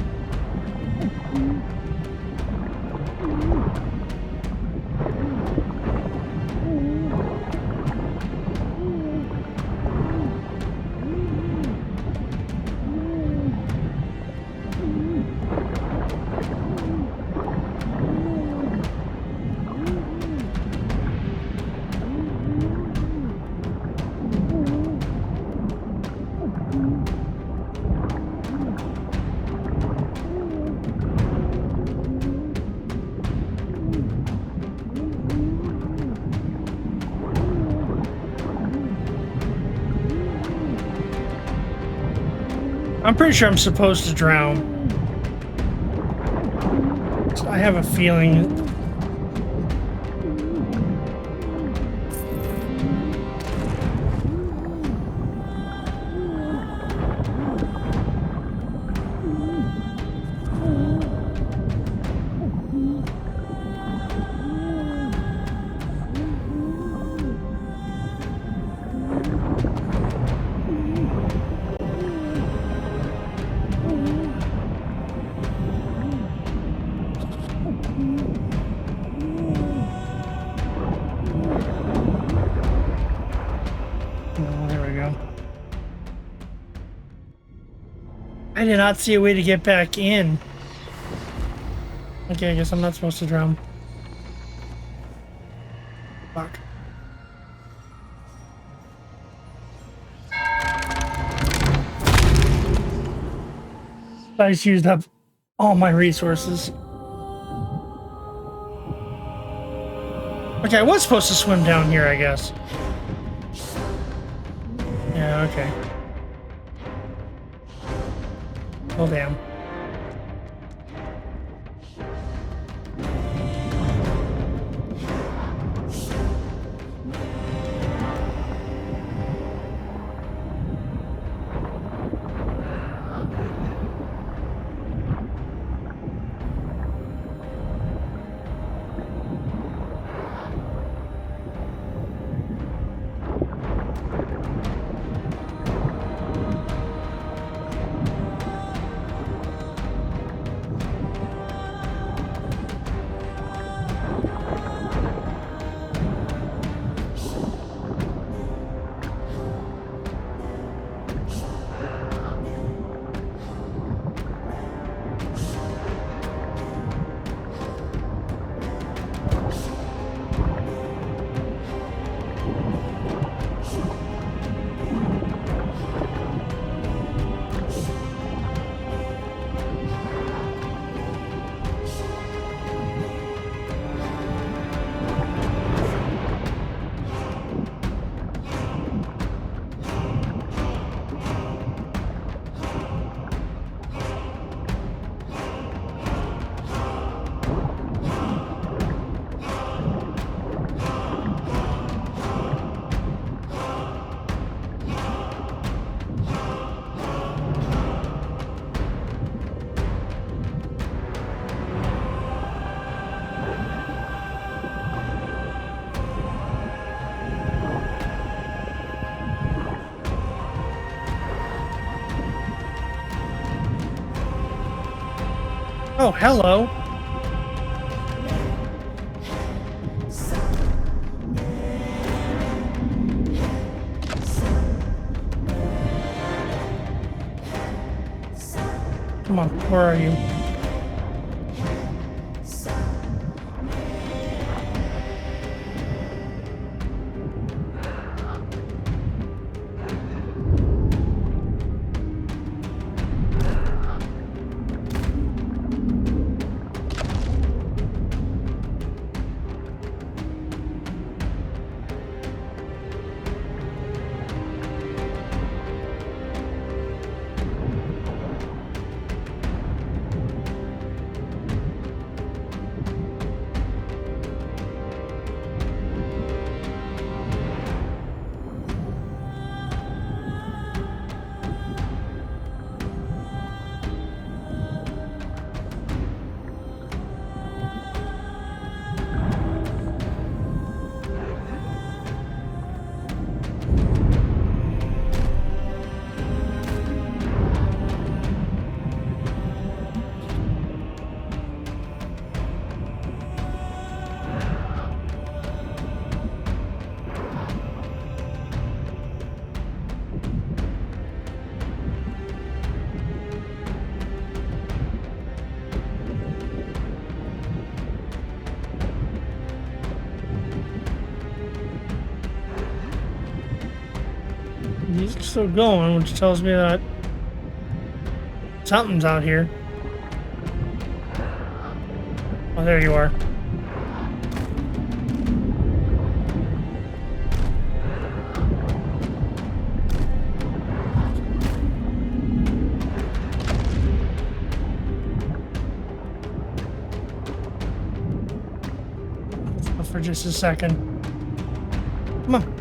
I'm pretty sure I'm supposed to drown. So I have a feeling. Oh, there we go. I did not see a way to get back in. Okay, I guess I'm not supposed to drown. Fuck. I just used up all my resources. Okay, I was supposed to swim down here, I guess. Yeah, okay. Oh, damn. Oh, hello. Come on, where are you? These are still going, which tells me that something's out here. Oh, there you are. For just a second. Come on.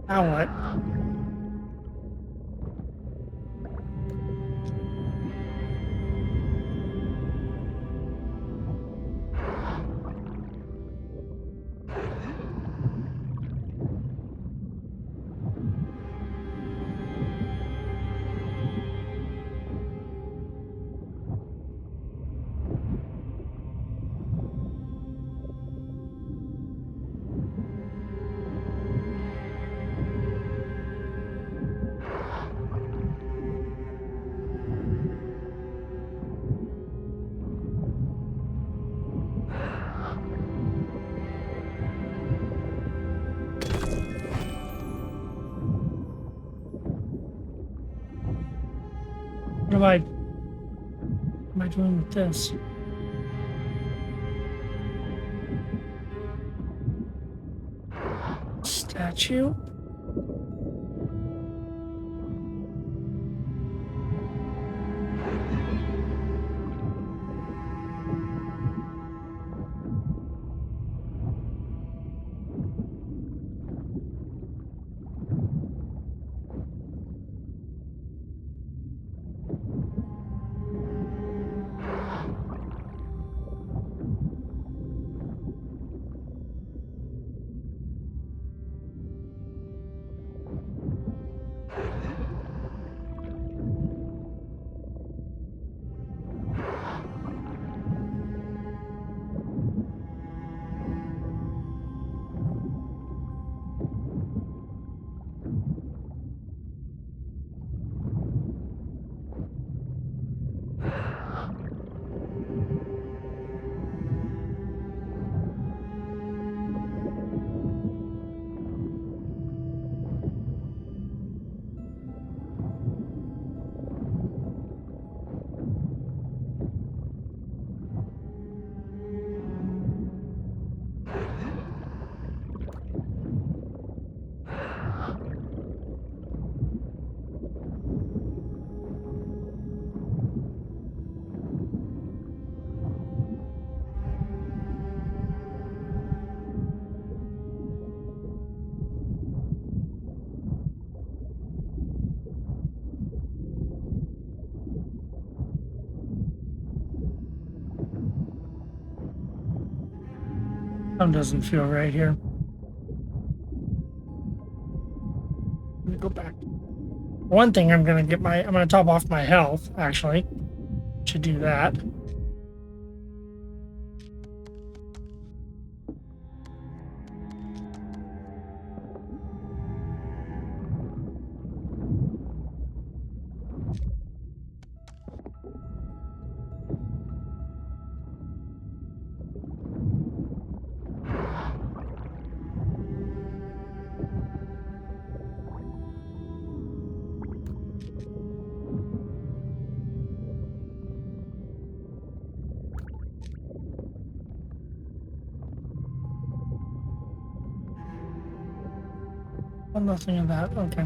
Now what? What am I doing with this? Statue? Something doesn't feel right here. Let me go back. One thing I'm gonna top off my health, actually. Should do that. Oh, nothing of that. Okay.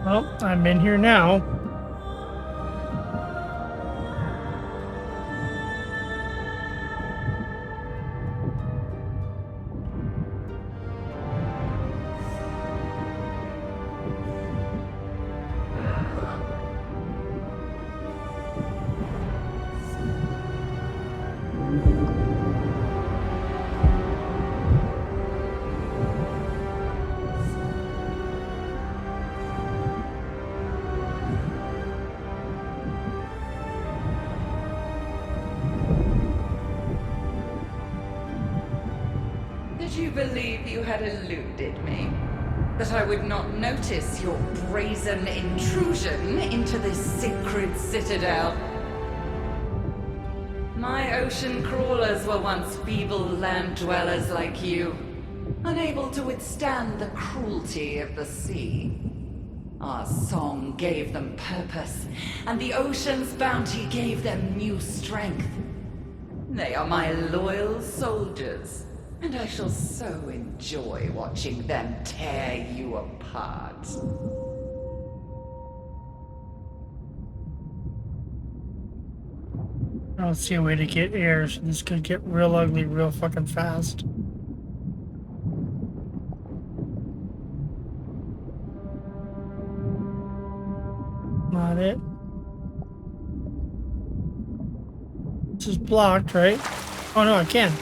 Well, I'm in here now. Did you believe you had eluded me? That I would not notice your brazen intrusion into this sacred citadel? My ocean crawlers were once feeble land dwellers like you, unable to withstand the cruelty of the sea. Our song gave them purpose, and the ocean's bounty gave them new strength. They are my loyal soldiers, and I shall so enjoy watching them tear you apart. I don't see a way to get air, so this could get real ugly real fucking fast. Not it. This is blocked, right? Oh no, I can.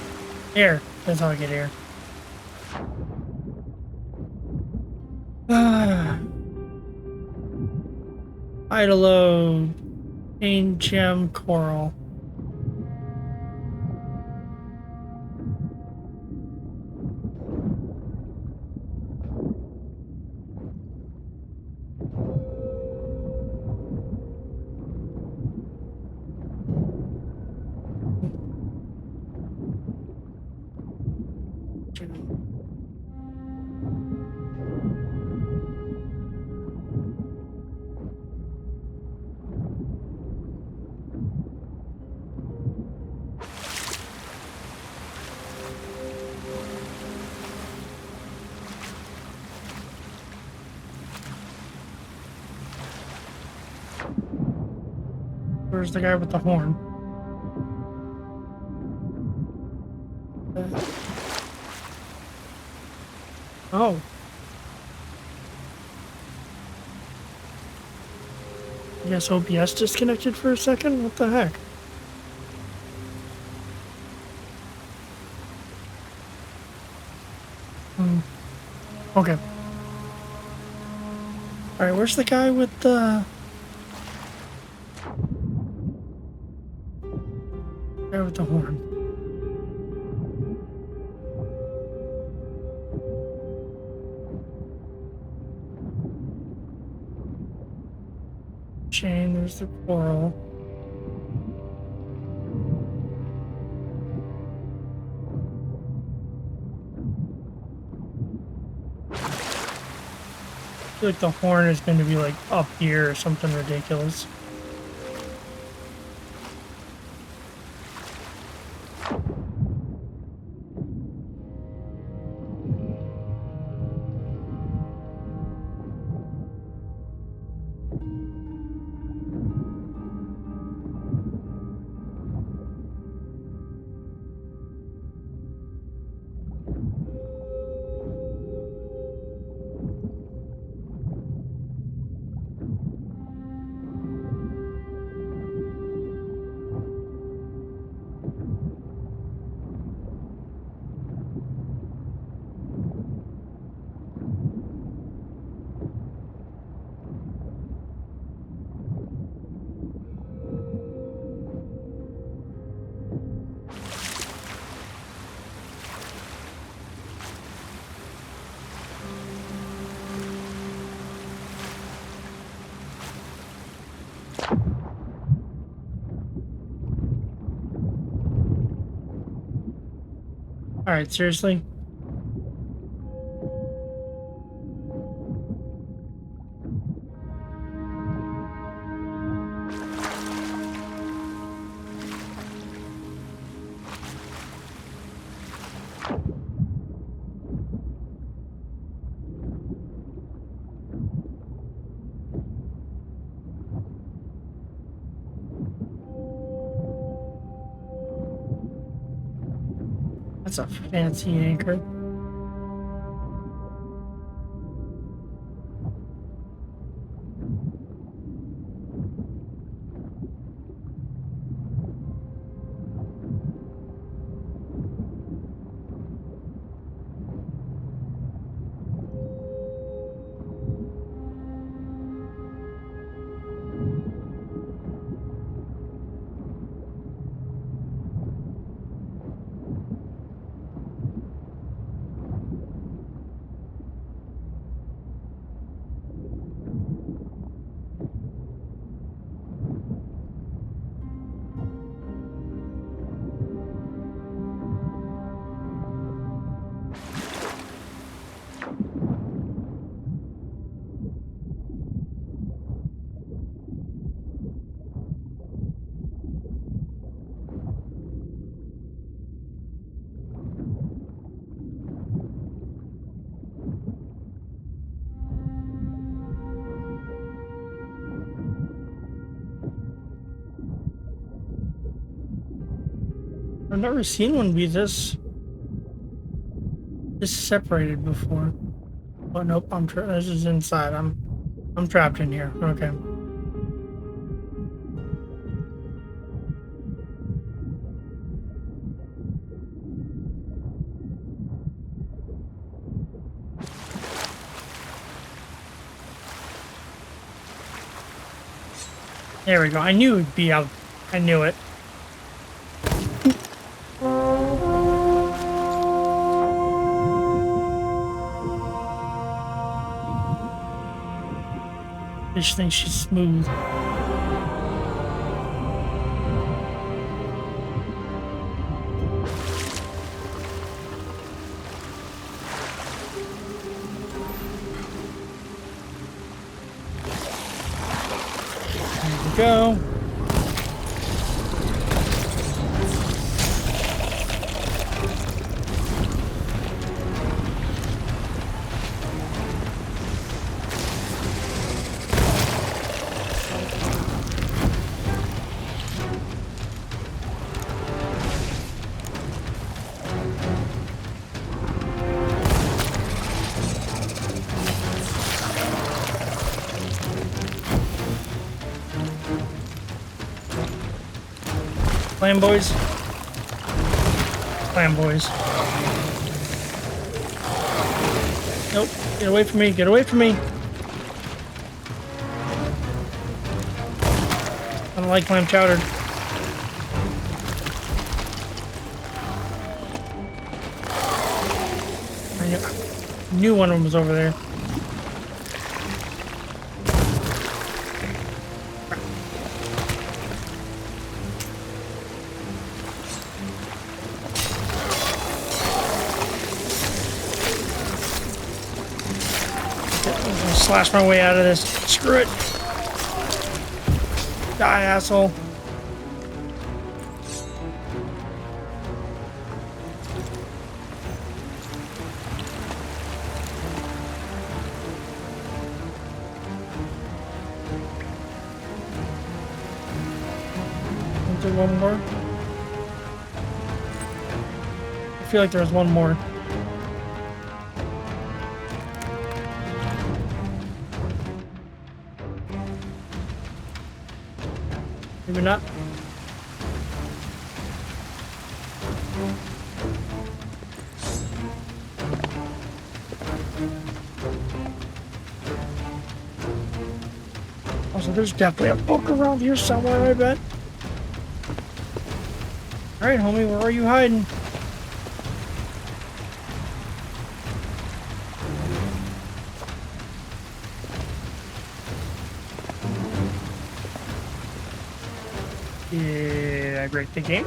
Air. That's how I get air. Idolo. Pain gem coral. Where's the guy with the horn? Oh. I guess OBS disconnected for a second? What the heck? Okay. Alright, where's the guy with the... guy with the horn? Chain, there's the coral. I feel like the horn is going to be like up here or something ridiculous. Alright, seriously? That's a fancy anchor. I've never seen one be this separated before. Oh nope, this is inside. I'm trapped in here. Okay. There we go. I knew it'd be out. I knew it. Fish thinks she's smooth. There we go. Clam boys. Clam boys. Nope. Get away from me. Get away from me. I don't like clam chowder. I knew one of them was over there. Slash my way out of this. Screw it. Die, asshole. Is there one more? I feel like there was one more. Maybe not. Also, there's definitely a book around here somewhere, I bet. Alright, homie, where are you hiding? Did I break the game?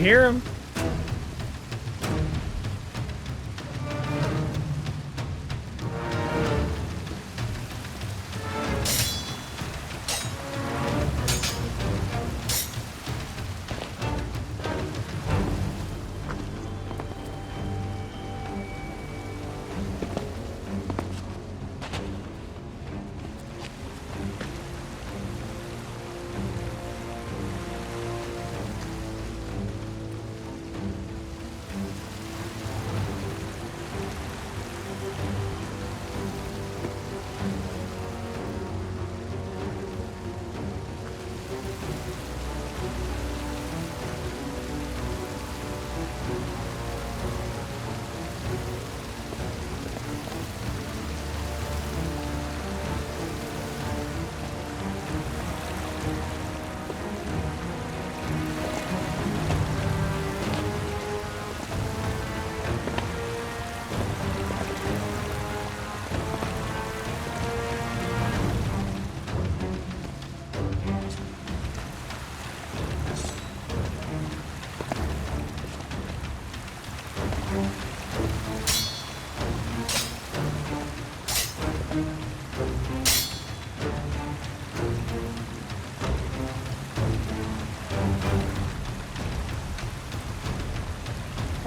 hear him.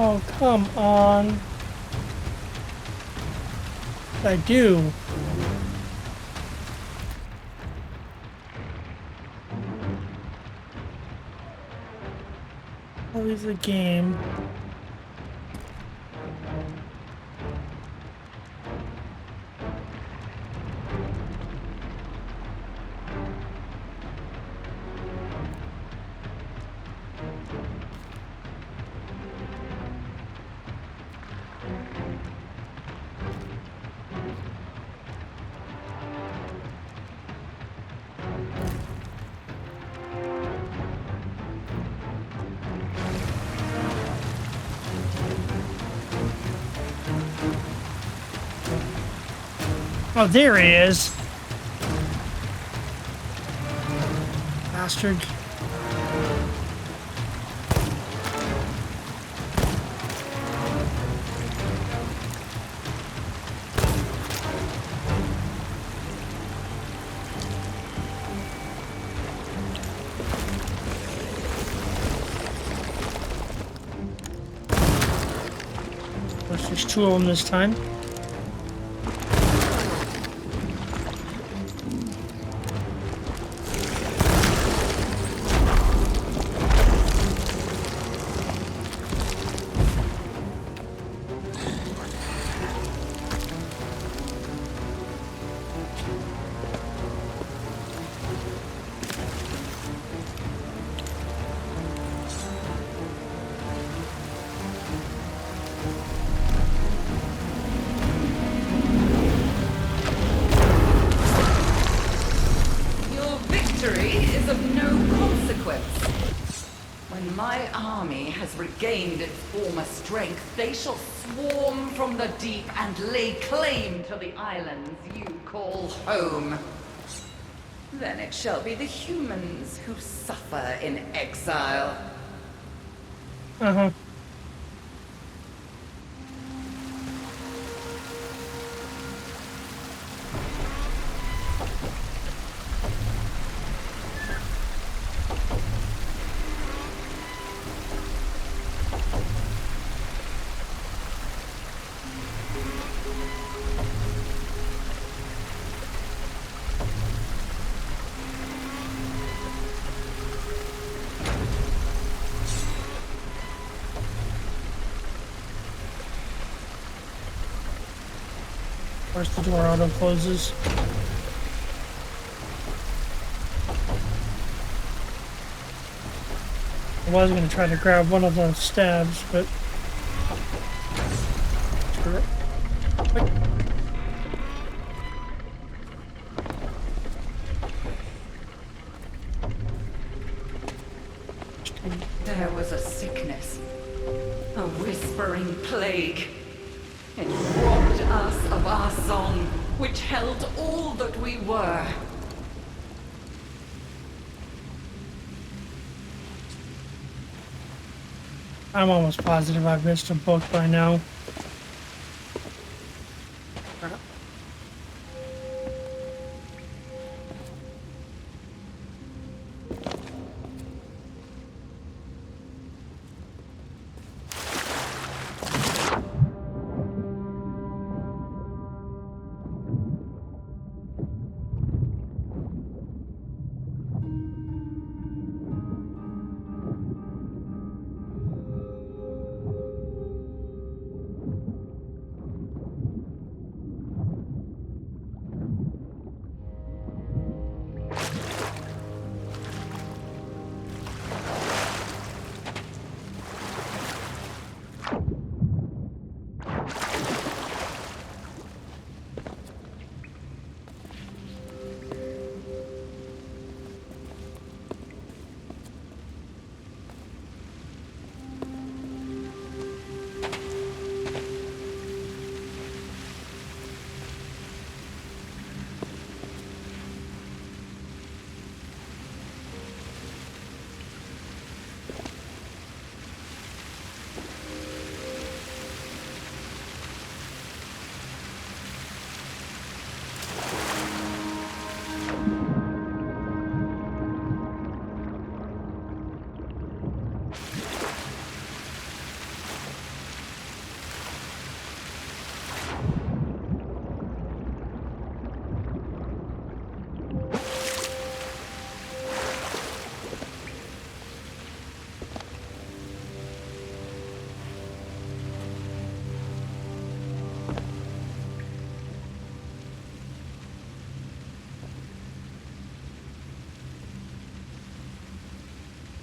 Oh, come on. I do. I'll leave the game. Oh, there he is. Bastard. Of course, there's two of them this time. Your victory is of no consequence. When my army has regained its former strength, they shall swarm from the deep and lay claim to the islands you call home. Then it shall be the humans who suffer in exile. Uh-huh. Of course, the door auto closes. I was going to try to grab one of the stabs, but screw it. Quick. There was a sickness, a whispering plague. It robbed us of our song, which held all that we were. I'm almost positive I've missed a book by now.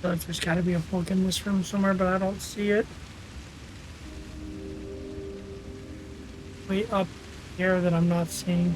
So there's got to be a book in this room somewhere, but I don't see it. Way up here that I'm not seeing.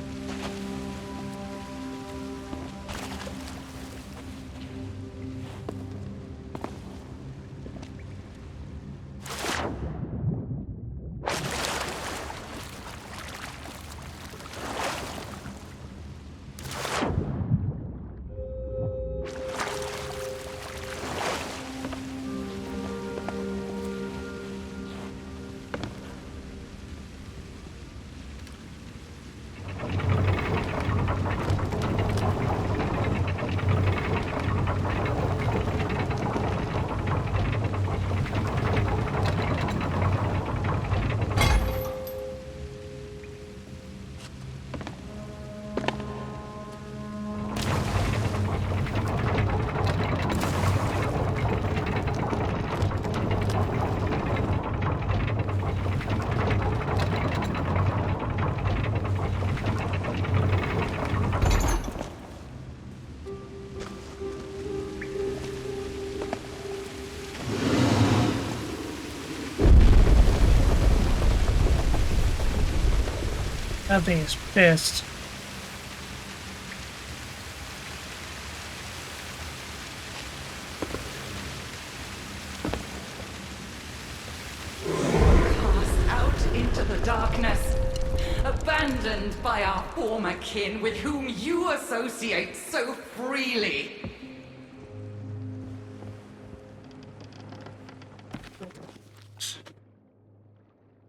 That thing is pissed. Cast out into the darkness, abandoned by our former kin with whom you associate so freely.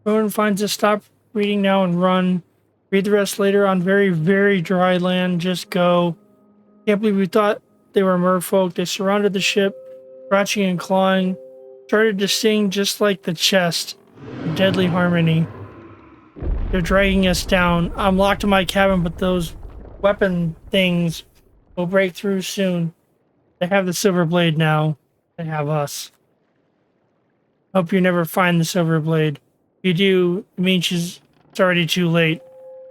Rowan finds us. Stop reading now and run. Read the rest later on very, very dry land. Just go. Can't believe we thought they were merfolk. They surrounded the ship, scratching and clawing. Started to sing just like the chest. A deadly harmony. They're dragging us down. I'm locked in my cabin, but those weapon things will break through soon. They have the silver blade now. They have us. Hope you never find the silver blade. If you do, it means it's already too late.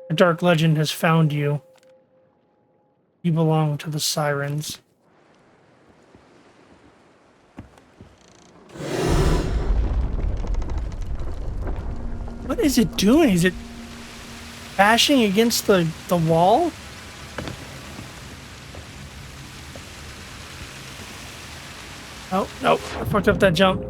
A dark legend has found you. You belong to the sirens. What is it doing? Is it bashing against the wall? Oh, nope. I fucked up that jump.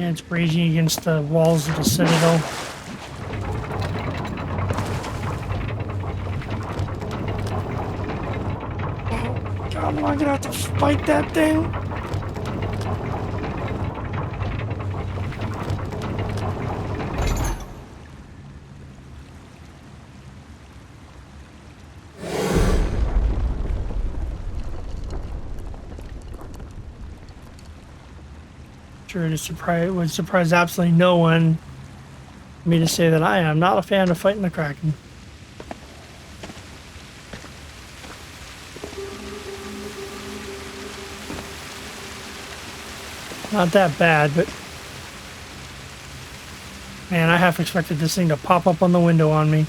And it's raging against the walls of the citadel. Oh, God, am I gonna have to fight that thing? Sure, would surprise absolutely no one for me to say that I am not a fan of fighting the Kraken. Not that bad, but man, I half expected this thing to pop up on the window on me.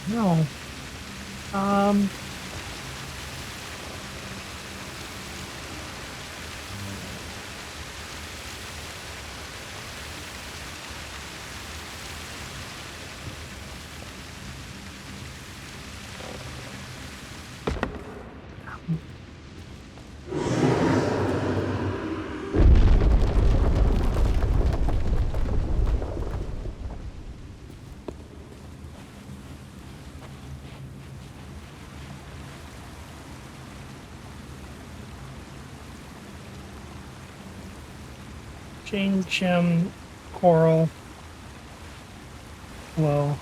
No. Um. Chain gem, coral, glow.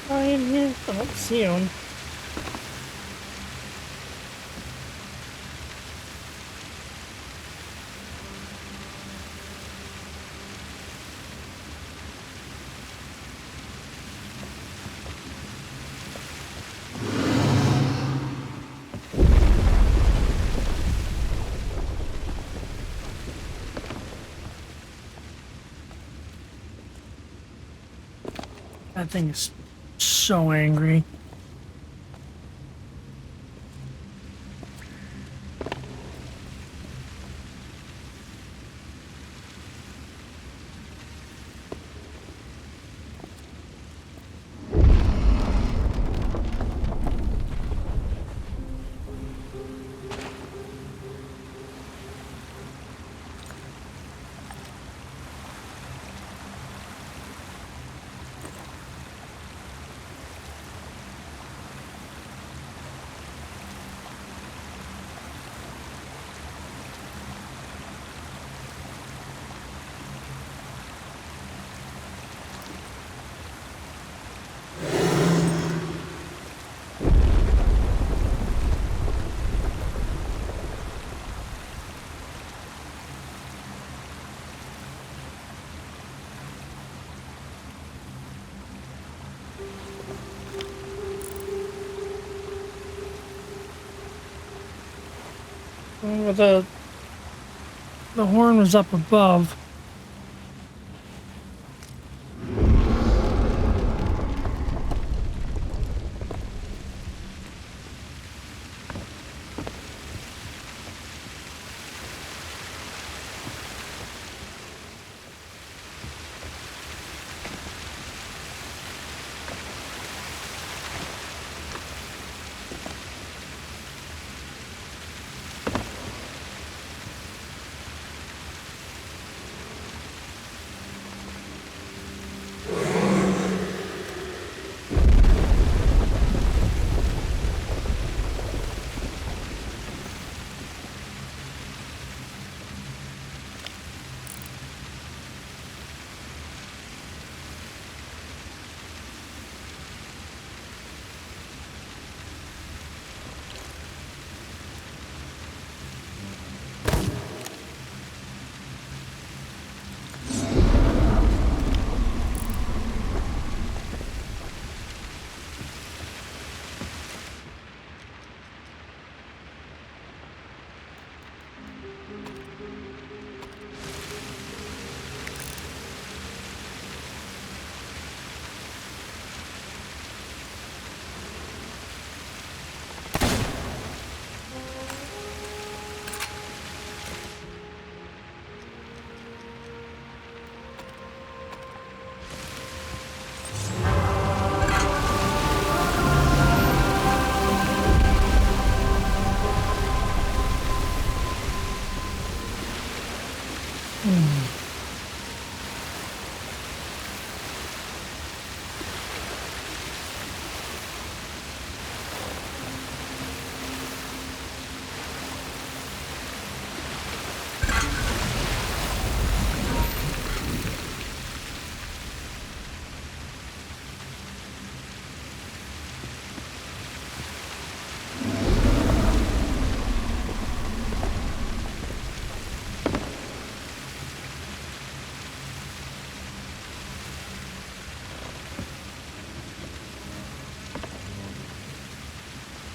I am here. I don't see him. That thing is so angry. Well, the horn was up above.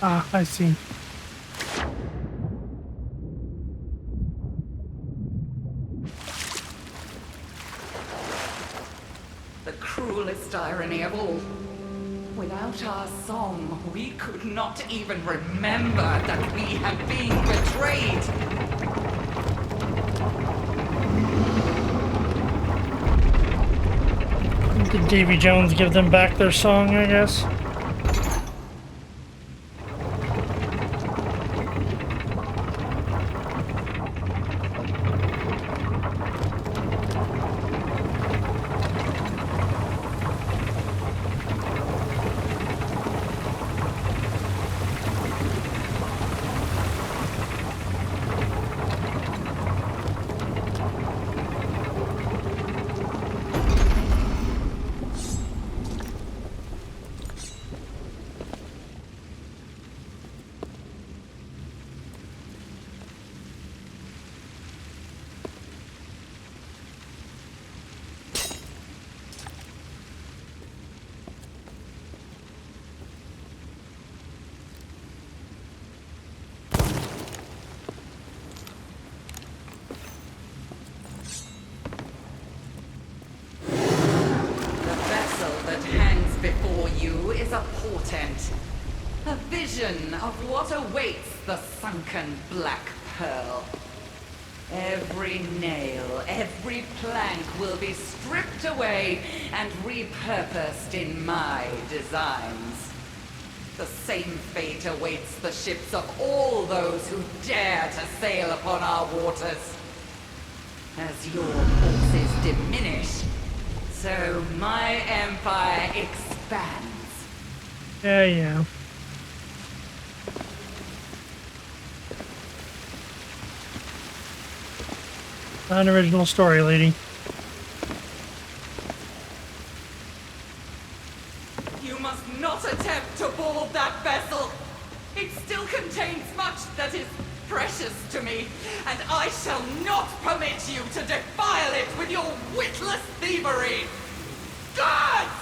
Ah, I see. The cruelest irony of all. Without our song, we could not even remember that we had been betrayed. Did Davy Jones give them back their song, I guess? a portent. A vision of what awaits the sunken Black Pearl. Every nail, every plank will be stripped away and repurposed in my designs. The same fate awaits the ships of all those who dare to sail upon our waters. As your forces diminish, so my empire expands. Yeah. An original story, lady. You must not attempt to board that vessel. It still contains much that is precious to me, and I shall not permit you to defile it with your witless thievery. Gods!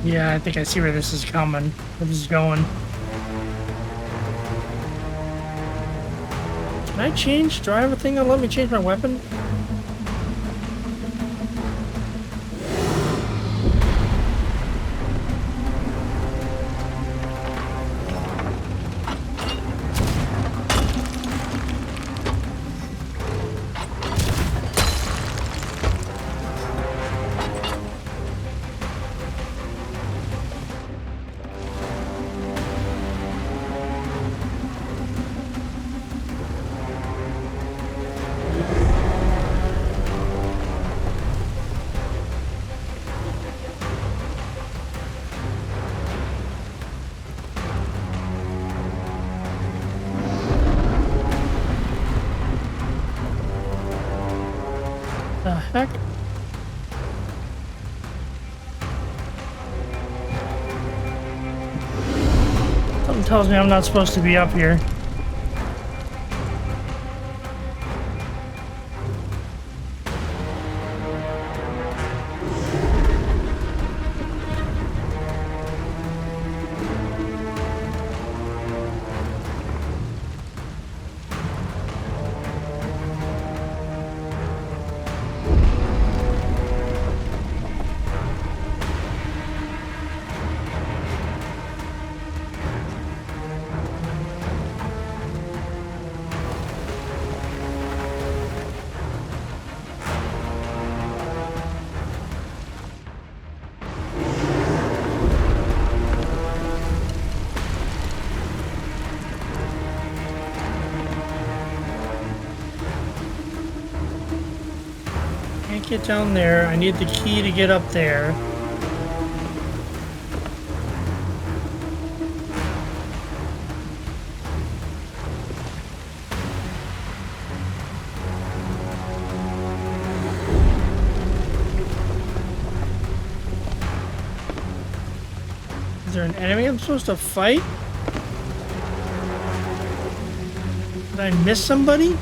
Yeah, I think I see where this is coming. Where this is going. Can I change? Do I have a thing that'll let me change my weapon? The heck? Something tells me I'm not supposed to be up here. Can't get down there. I need the key to get up there. there an enemy I'm supposed to fight? Did I miss somebody?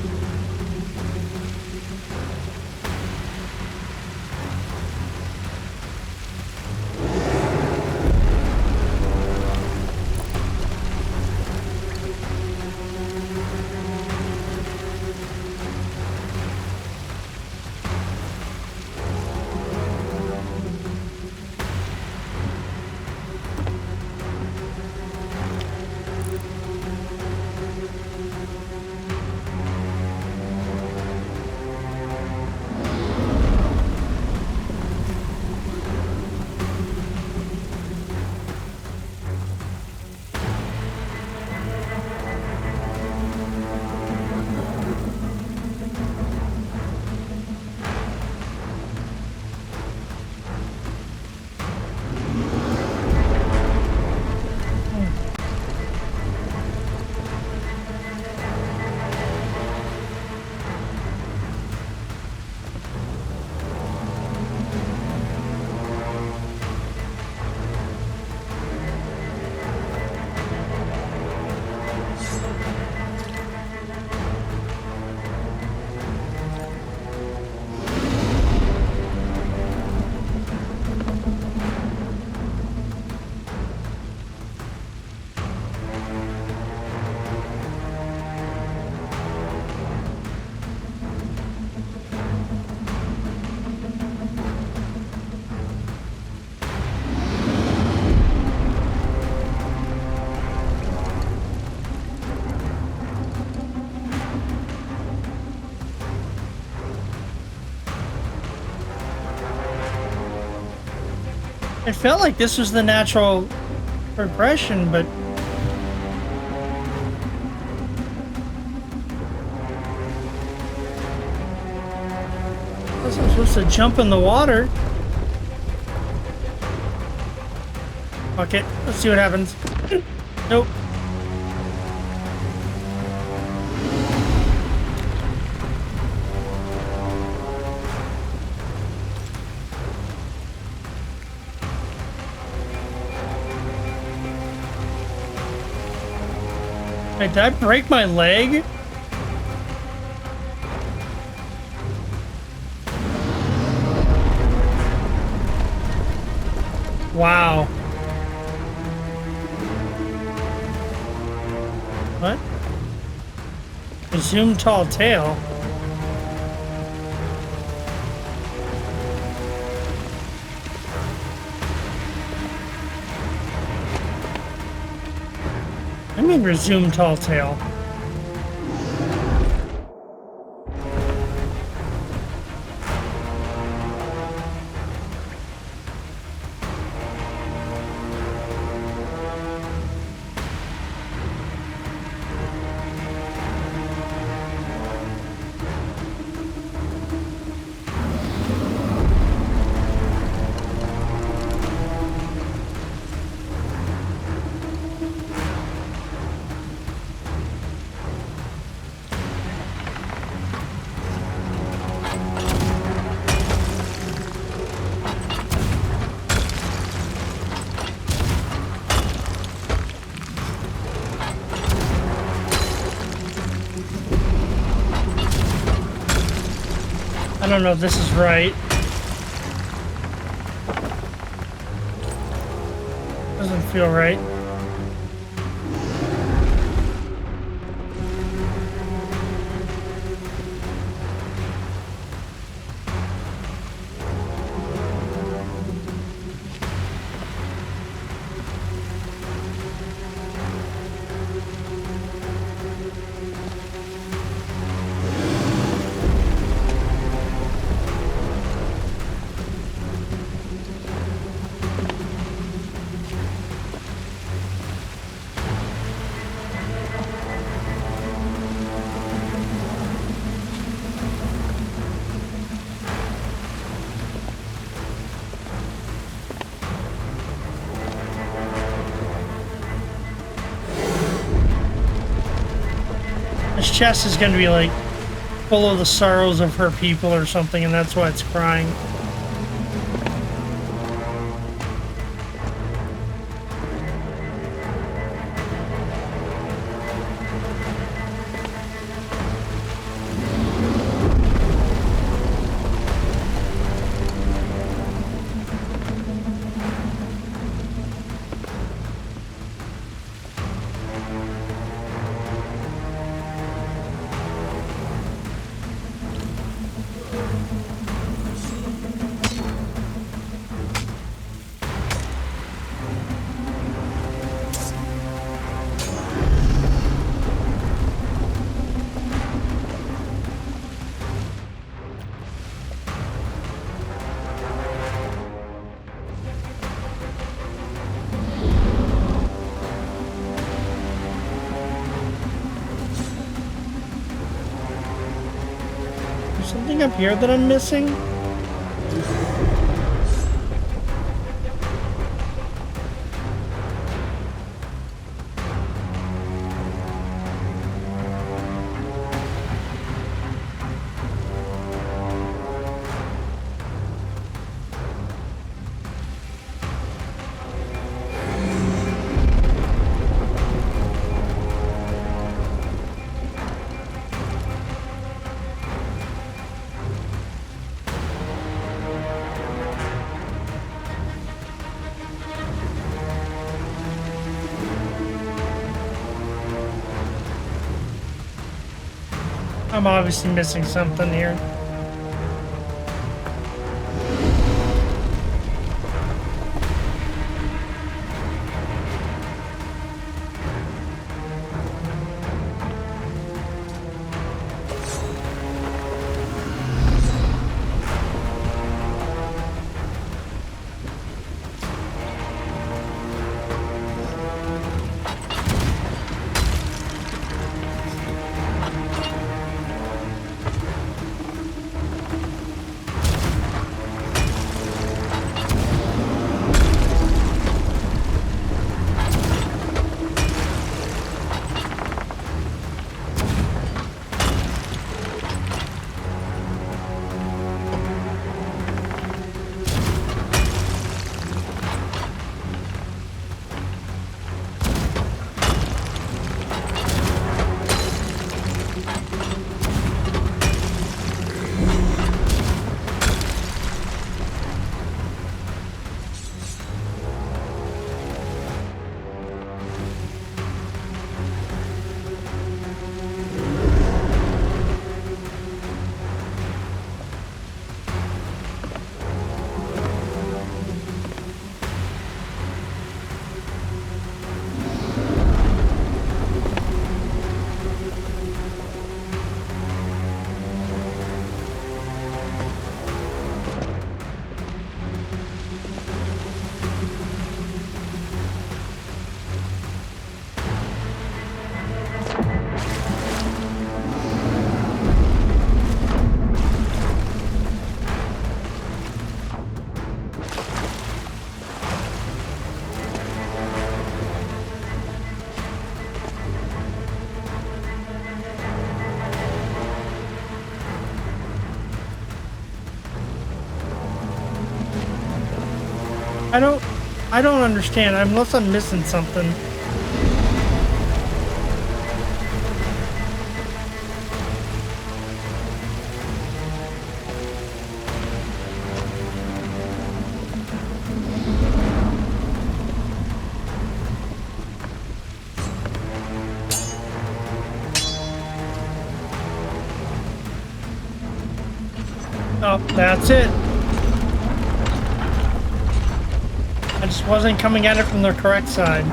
It felt like this was the natural progression, but I wasn't supposed to jump in the water. Fuck it. Let's see what happens. Nope. Wait, did I break my leg? Wow. What? Resume tall tale. I mean resume tall tale. I don't know if this is right. Doesn't feel right. This chest is going to be like full of the sorrows of her people or something, and that's why it's crying. There's something up here that I'm missing. I'm obviously missing something here. I don't understand unless I'm missing something. Oh, that's it. I just wasn't coming at it from the correct side.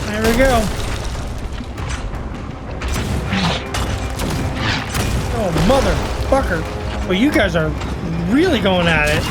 There we go. Oh, motherfucker. Well, you guys are really going at it.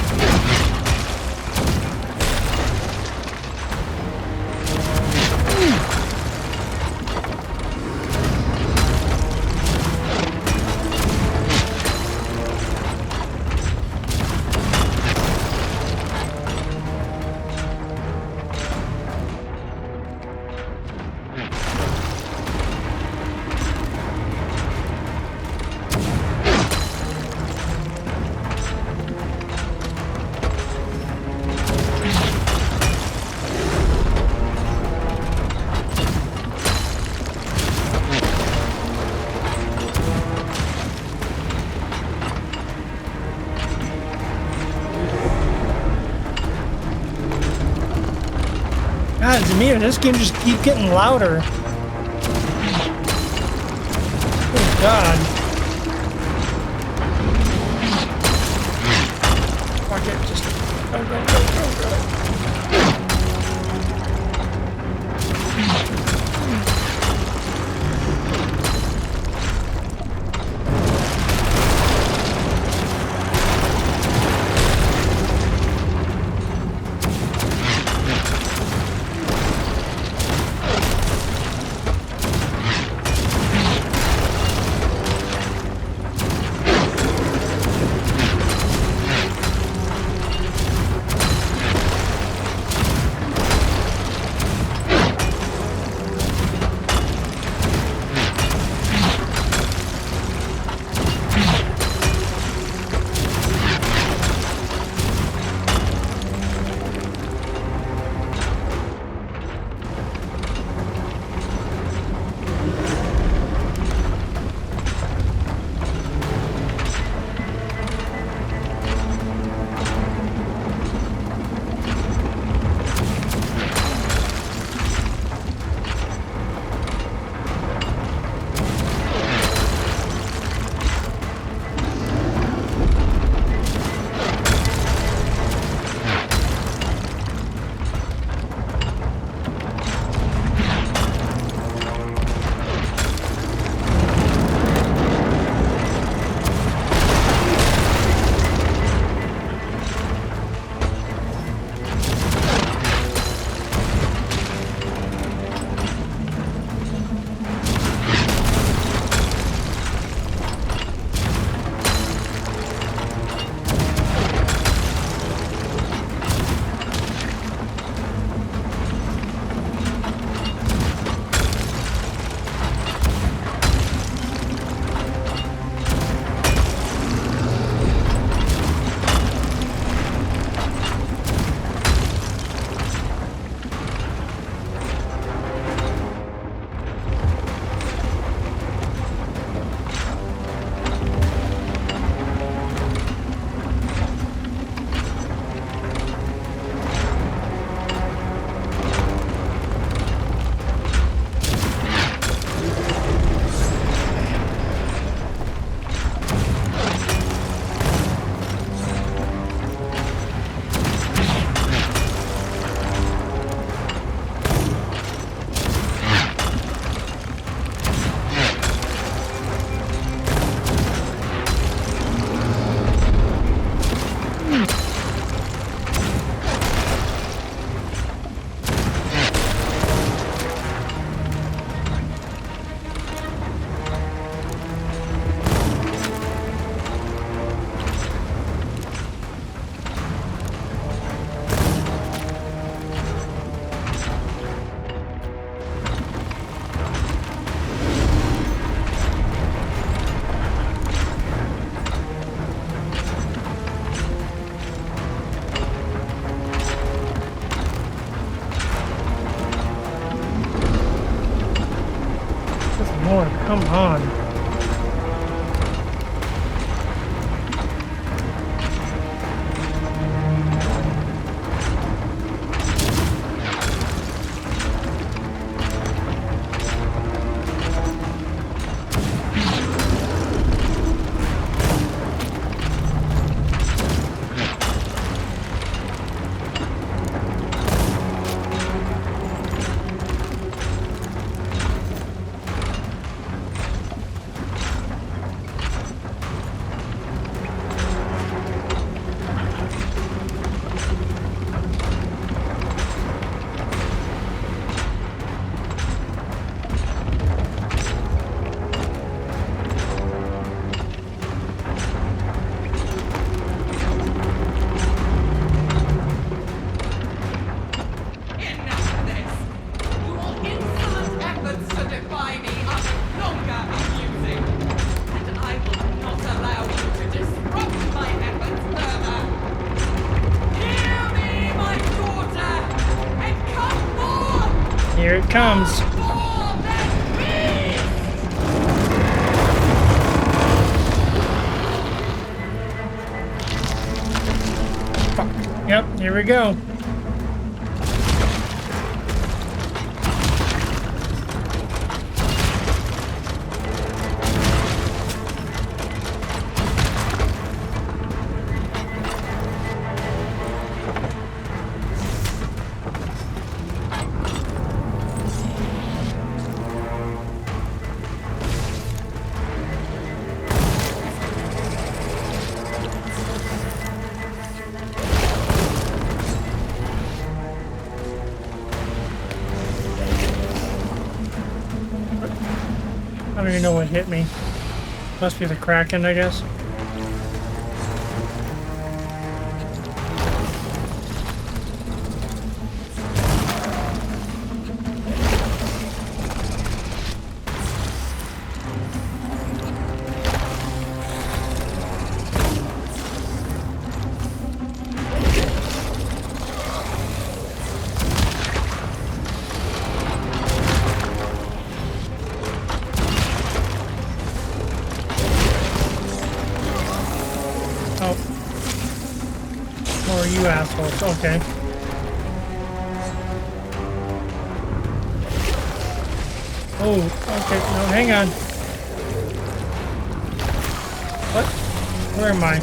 God, Zamir, this game just keeps getting louder. Oh God. Fuck it, just go. More, come on. Here it comes. Fuck. Yep, here we go. don't even know what hit me. Must be the Kraken, I guess. Or you assholes. Okay. Oh, okay. No, hang on. What? Where am I?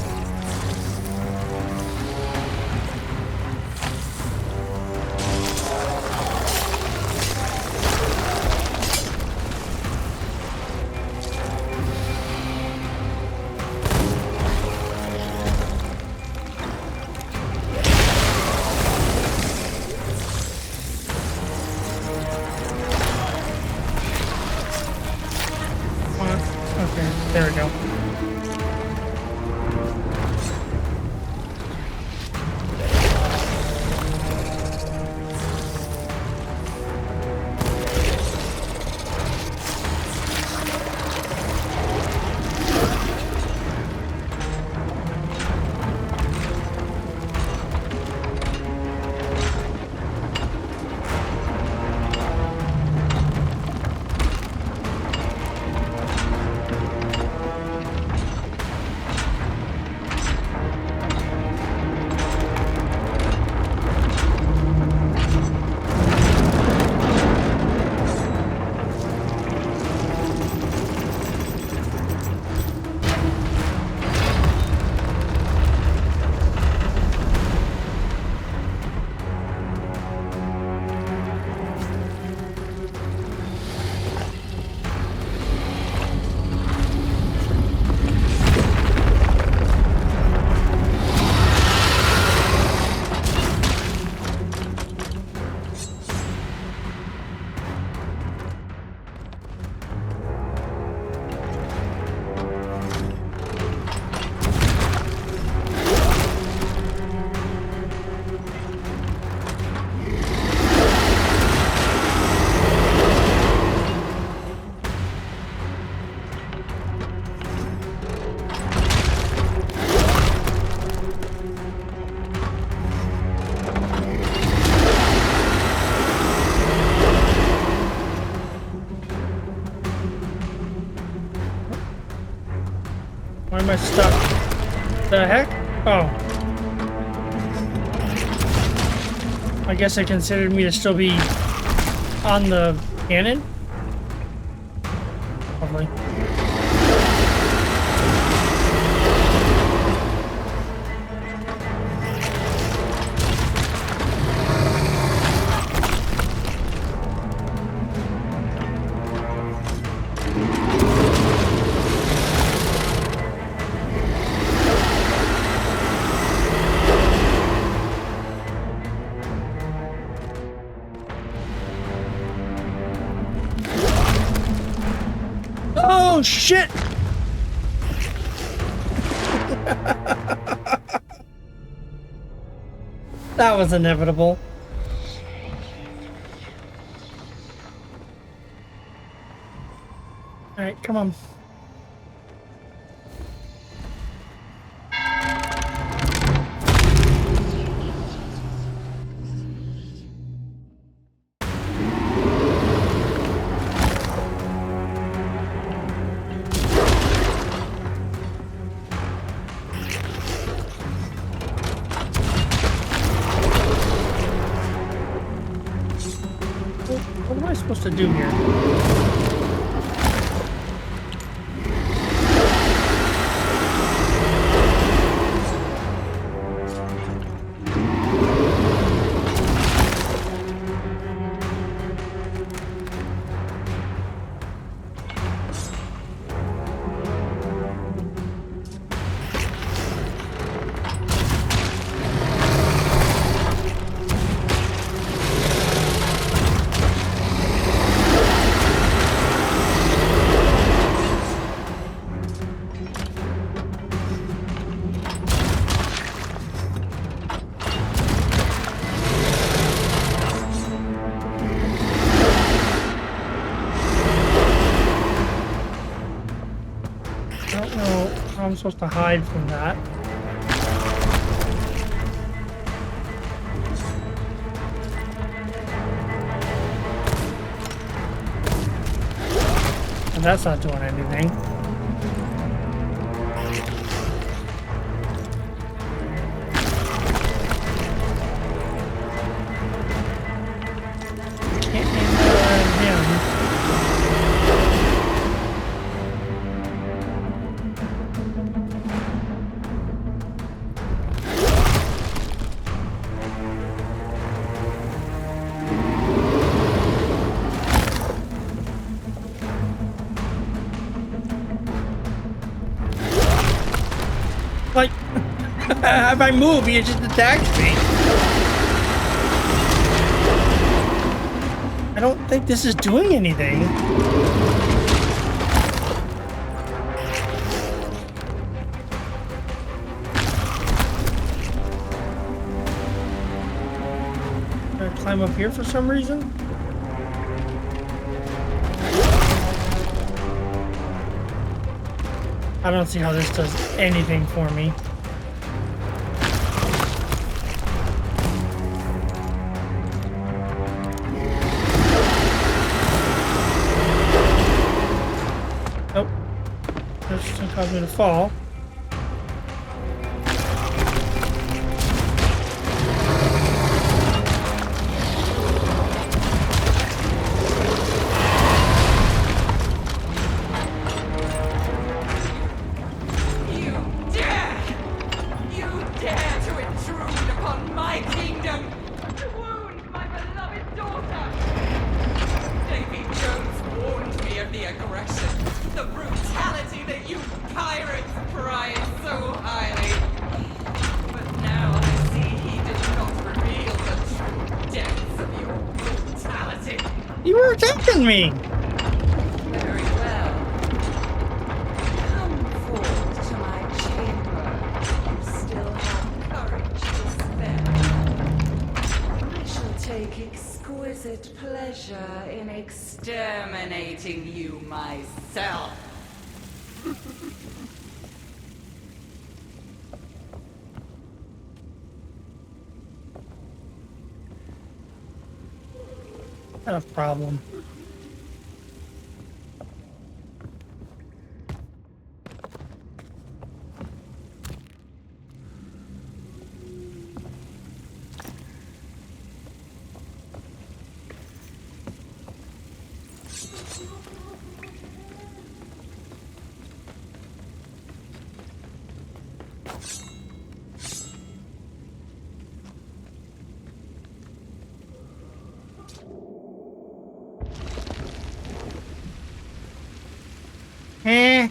Okay, there we go. Why am I stuck? The heck? Oh. I guess they considered me to still be on the cannon? Probably. Oh shit! That was inevitable. Alright, come on. What am I supposed to do here? I'm supposed to hide from that. And that's not doing anything. Can't aim that at him. Like, if I move, he just attacks me. I don't think this is doing anything. Can I climb up here for some reason? I don't see how this does anything for me. Nope. This is gonna cause me to fall. You were attacking me! Very well. Come forth to my chamber. You still have courage to spare. I shall take exquisite pleasure in exterminating you myself. Not a problem. Eh.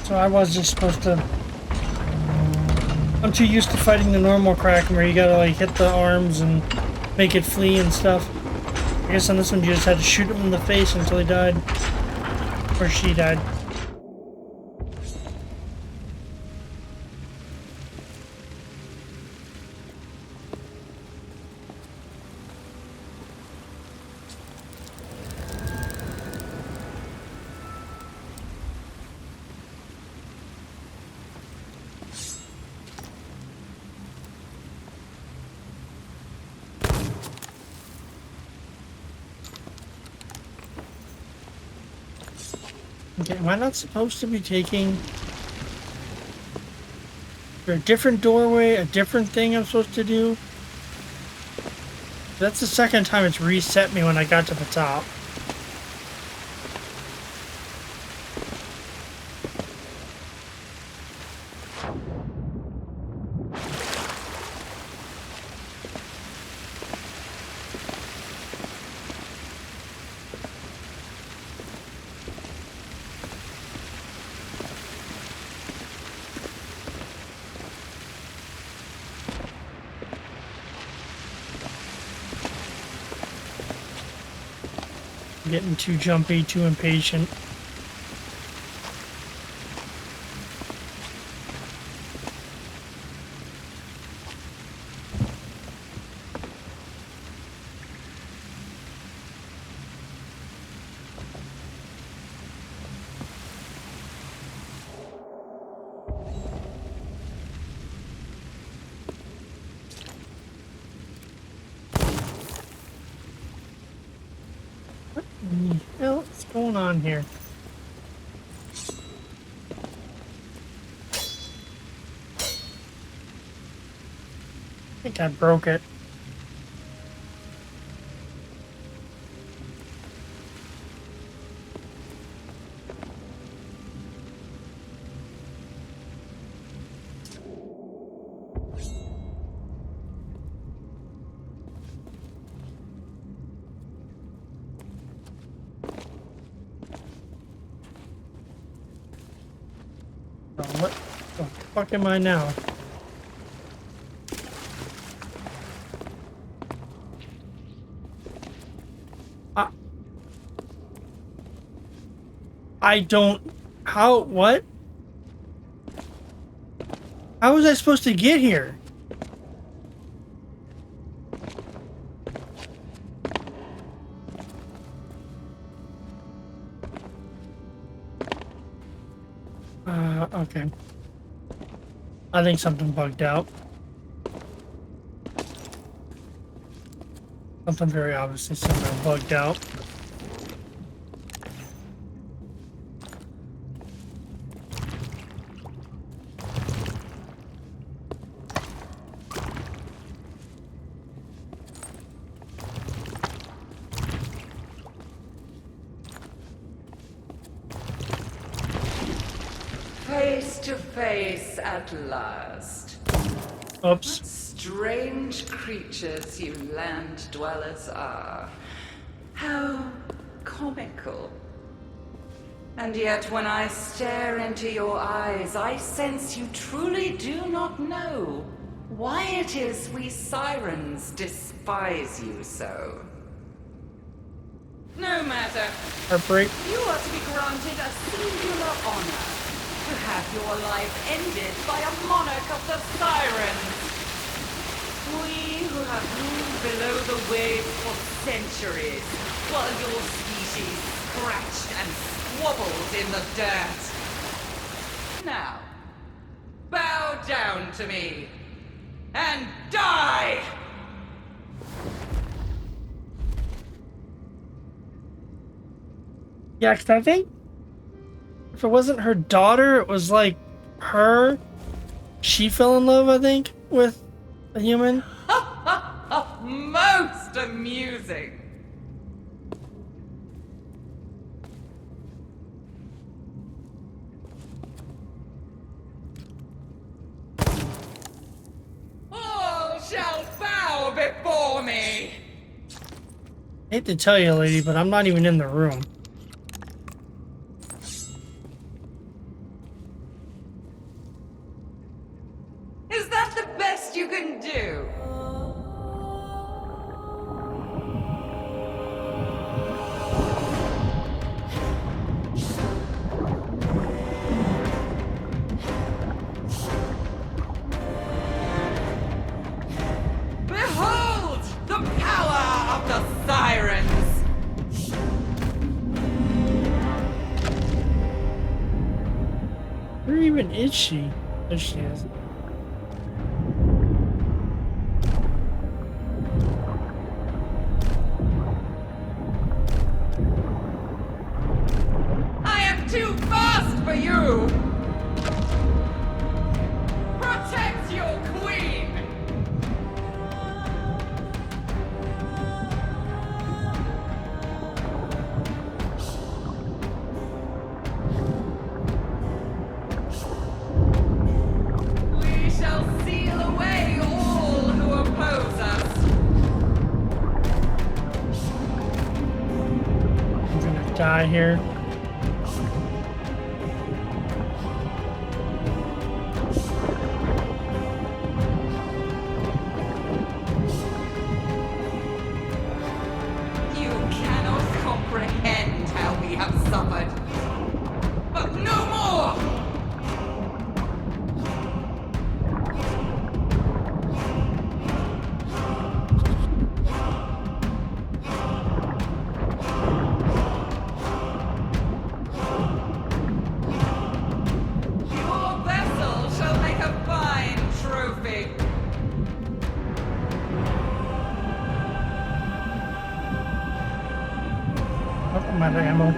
So I was just supposed to... I'm too used to fighting the normal Kraken where you gotta like hit the arms and make it flee and stuff. I guess on this one you just had to shoot him in the face until he died. Or she died. Okay, am I not supposed to be taking... Or a different doorway, a different thing I'm supposed to do? That's the second time it's reset me when I got to the top. I'm getting too jumpy, too impatient. What the hell is going on here? I think I broke it. Oh, what the fuck am I now? I don't... How... What? How was I supposed to get here? Okay. I think something bugged out. Something very obviously somehow bugged out. Face to face at last. Oops. Strange creatures you land dwellers are. How comical. And yet when I stare into your eyes, I sense you truly do not know why it is we sirens despise you so. No matter. Heartbreak. You are to be granted a singular honor. To have your life ended by a monarch of the sirens. We who have moved below the waves for centuries, while your species scratched and squabbled in the dirt. Now, bow down to me, and die! Yeah, 'cause I think if it wasn't her daughter, it was like her. She fell in love, I think, with a human. Most amusing. All shall bow before me. Hate to tell you, lady, but I'm not even in the room. Is that the best you can do? Behold the power of the sirens! Where even is she? There she is. I am too for you! Protect your queen! We shall seal away all who oppose us. I'm gonna die here. You cannot comprehend how we have suffered. But no more! Your vessel shall make a fine trophy. Oh, I'm out of ammo.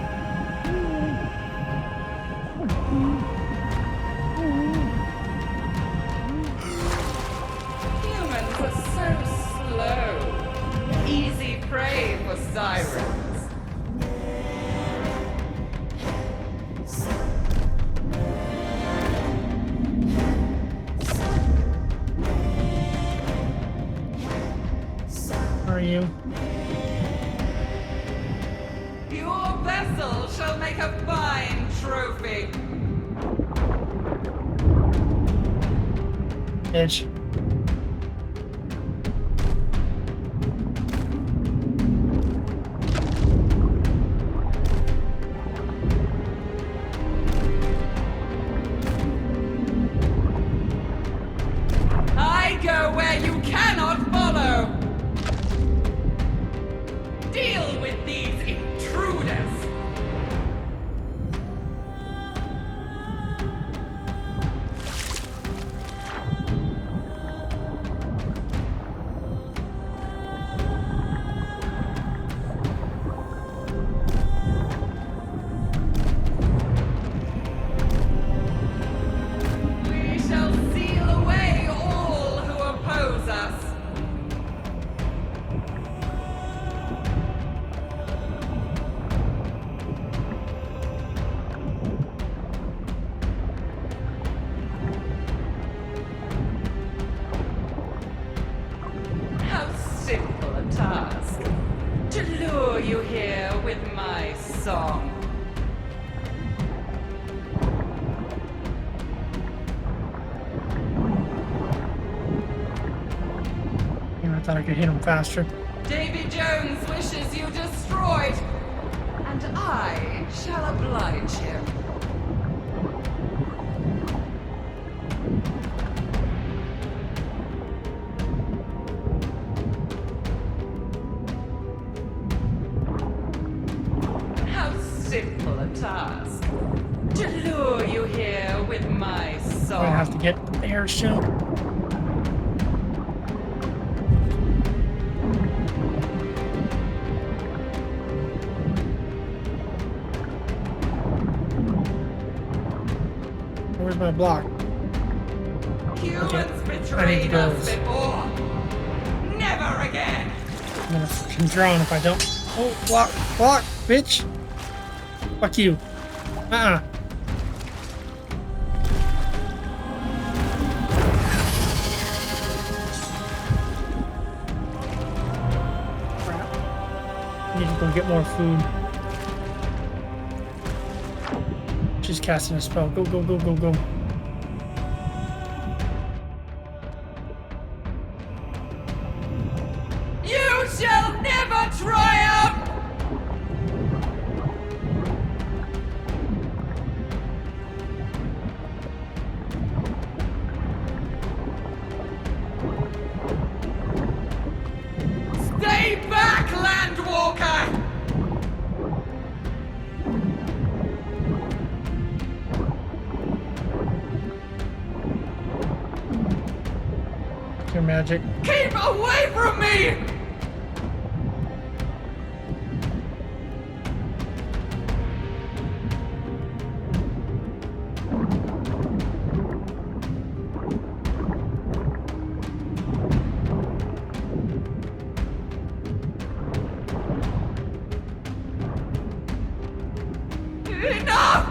Humans are so slow. Easy prey for sirens. Where are you? Your vessel shall make a fine trophy. Bitch. I go where you cannot follow. Deal with these intruders. We shall seal away all who oppose us. How simple a task to lure you here with my song. I thought I could hit him faster. Davy Jones wishes you destroyed, and I shall oblige him. How simple a task to lure you here with my I'm song. gonna have to get there soon. Where's my block? Humans I need betrayed us those. before. Never again. I'm gonna fucking drown if I don't. Oh, block, block, bitch. Fuck you. Uh-uh. Crap. I need to go get more food. She's casting a spell. Go, go, go, go, go. You shall never triumph! Stay back, Landwalker! Your magic. Keep away from me! Enough!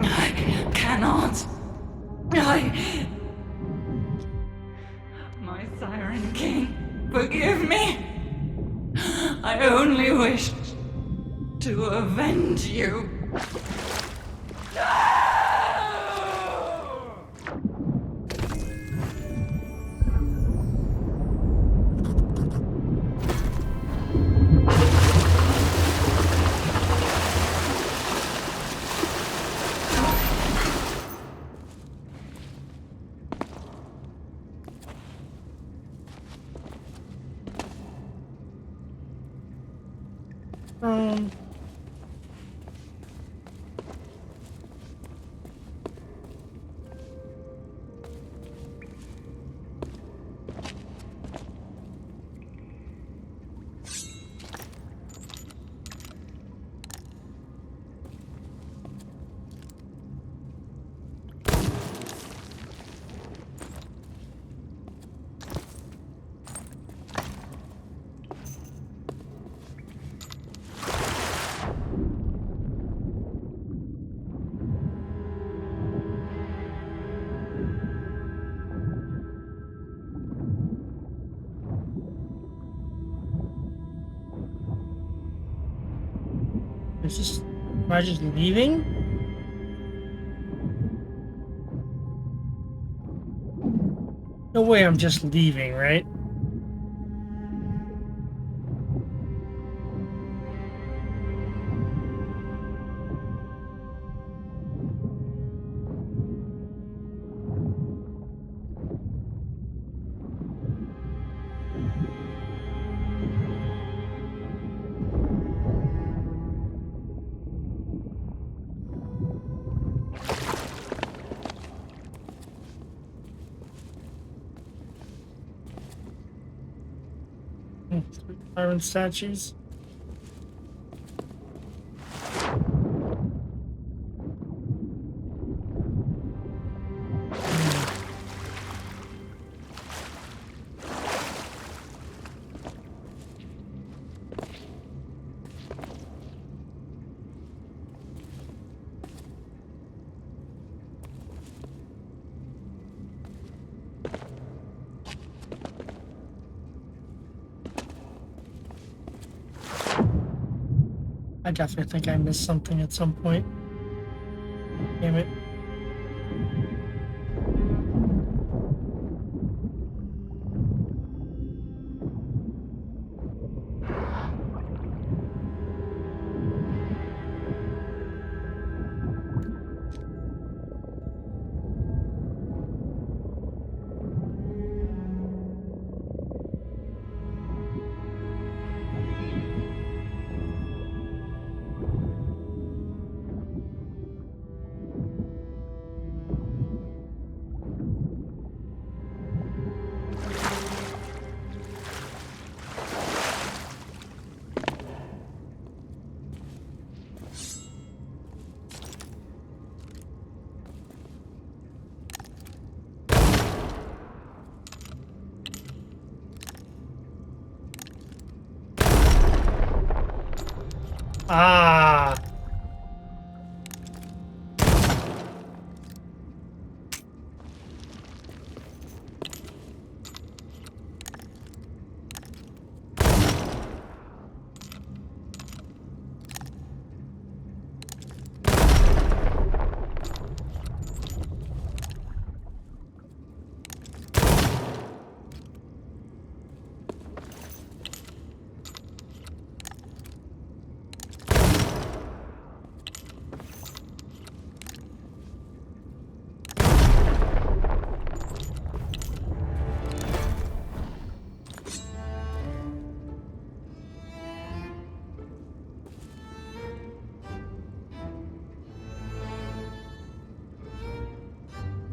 I cannot. My Siren King, forgive me. I only wished to avenge you. Um, am I just leaving? No way I'm just leaving, right? Iron statues. I definitely think I missed something at some point. Damn it. Ah.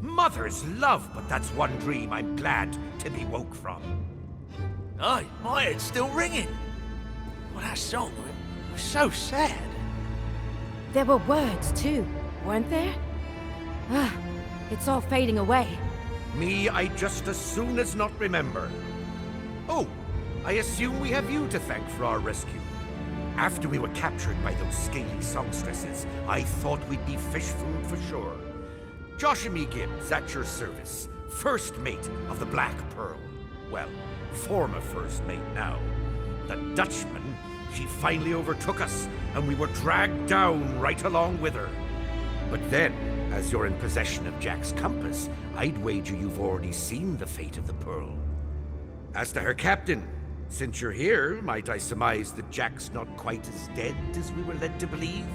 Mother's love, but that's one dream I'm glad to be woke from. Aye, my head's still ringing. Well, that song was so sad. There were words, too, weren't there? Ah, it's all fading away. Me, I just as soon as not remember. Oh, I assume we have you to thank for our rescue. After we were captured by those scaly songstresses, I thought we'd be fish food for sure. Josh and me Gibbs, at your service. First mate of the Black Pearl. Well, former first mate now. The Dutchman, she finally overtook us, and we were dragged down right along with her. But then, as you're in possession of Jack's compass, I'd wager you've already seen the fate of the Pearl. As to her captain, since you're here, might I surmise that Jack's not quite as dead as we were led to believe?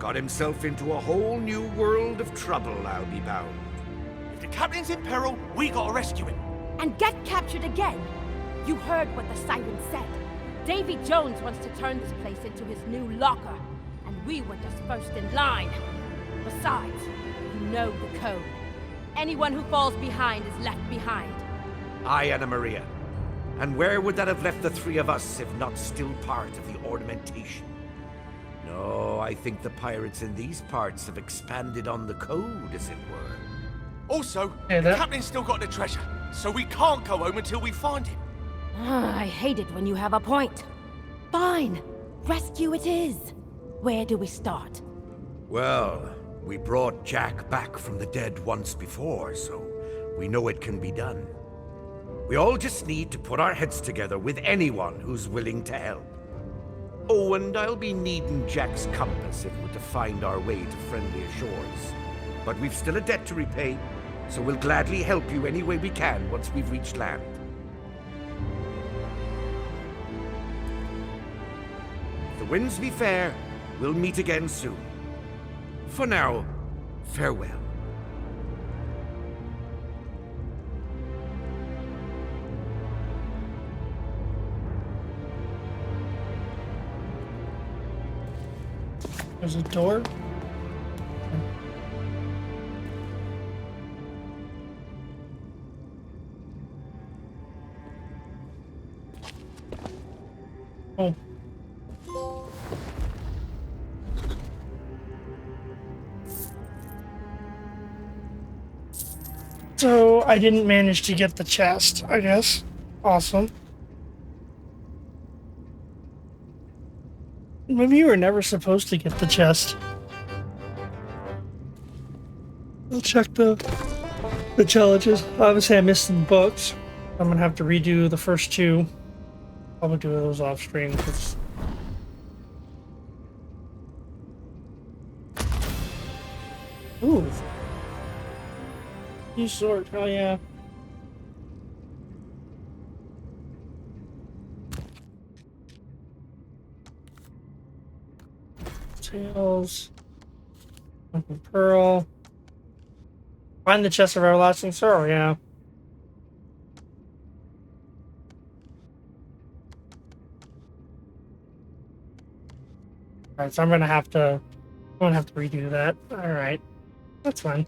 Got himself into a whole new world of trouble, I'll be bound. If the captain's in peril, we gotta rescue him. And get captured again? You heard what the siren said. Davy Jones wants to turn this place into his new locker, and we were just first in line. Besides, you know the code. Anyone who falls behind is left behind. Aye, Anna Maria. And where would that have left the three of us if not still part of the ornamentation? No, I think the pirates in these parts have expanded on the code, as it were. Also, the captain's still got the treasure, so we can't go home until we find him. I hate it when you have a point. Fine. Rescue it is. Where do we start? Well, we brought Jack back from the dead once before, so we know it can be done. We all just need to put our heads together with anyone who's willing to help. Oh, and I'll be needing Jack's compass if we're to find our way to friendlier shores. But we've still a debt to repay, so we'll gladly help you any way we can once we've reached land. If the winds be fair, we'll meet again soon. For now, farewell. There's a door. Oh. So I didn't manage to get the chest, I guess. Awesome. Maybe you were never supposed to get the chest. I'll check the challenges. Obviously I missed some books. I'm gonna have to redo the first two. Probably do those off stream because ooh. New sword, hell yeah. Tails. Open pearl. Find the chest of everlasting sorrow, yeah. Alright, so I'm gonna have to redo that. Alright. That's fine.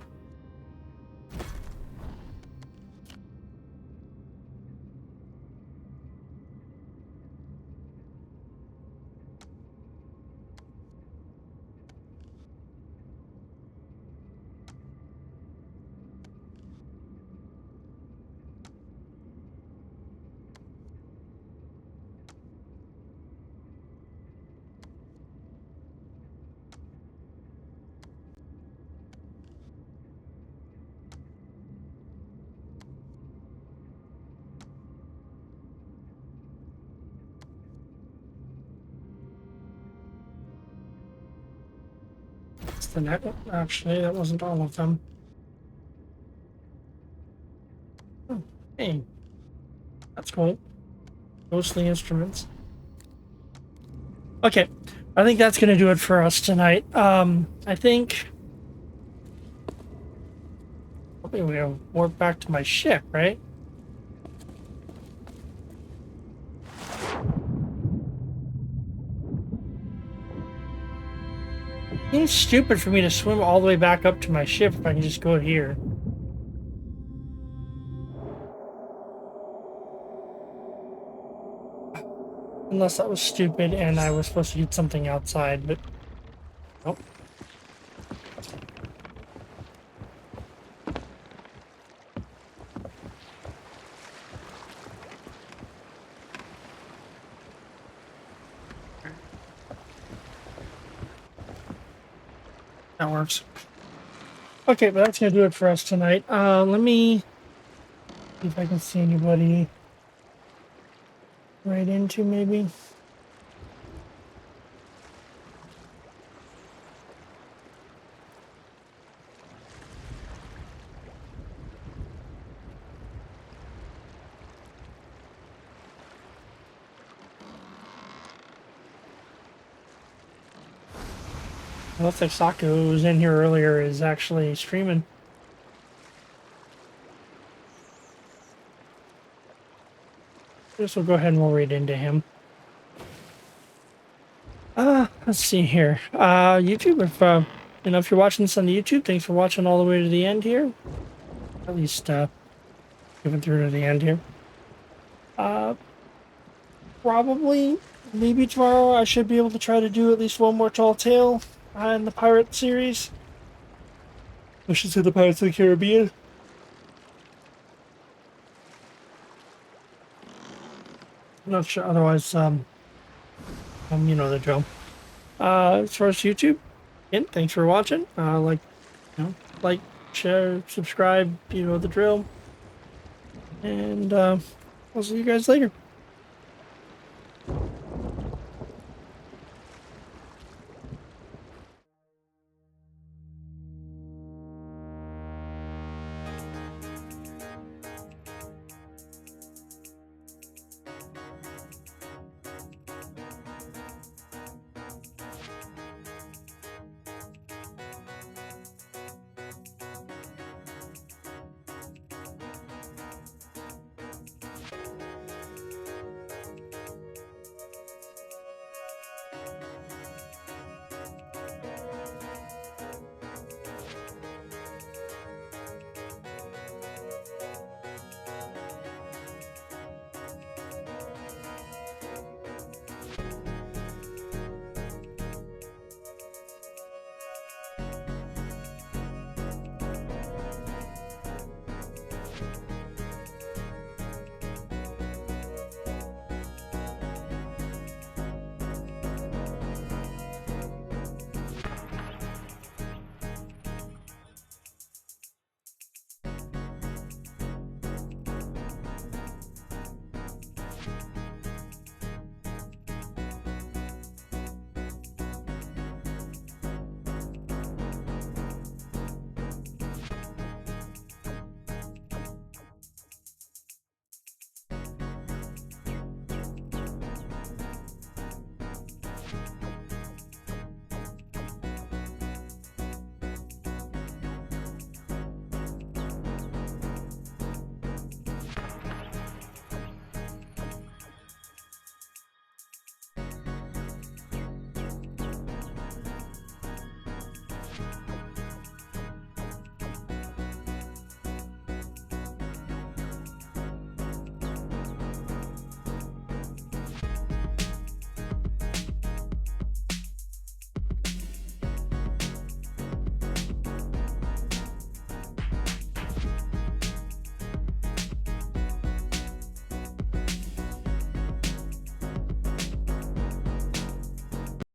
The next one. Actually, that wasn't all of them. Oh, hey. That's cool. Ghostly instruments. Okay. I think that's going to do it for us tonight. I think... Probably we're going to warp back to my ship, right? Seems stupid for me to swim all the way back up to my ship if I can just go here. Unless that was stupid and I was supposed to do something outside, but... Nope. That works. Okay, but that's gonna do it for us tonight. Let me see if I can see anybody right into maybe. It looks like Saku, who was in here earlier, is actually streaming. Guess we'll go ahead and we'll read into him. Let's see here. YouTube, if if you're watching this on the YouTube, thanks for watching all the way to the end here. At least giving through to the end here. Probably, maybe tomorrow I should be able to try to do at least one more Tall Tale in the Pirate series. I should say the Pirates of the Caribbean. I'm not sure. Otherwise, you know the drill. As far as YouTube, again, thanks for watching. Like, share, subscribe. You know the drill. And I'll see you guys later.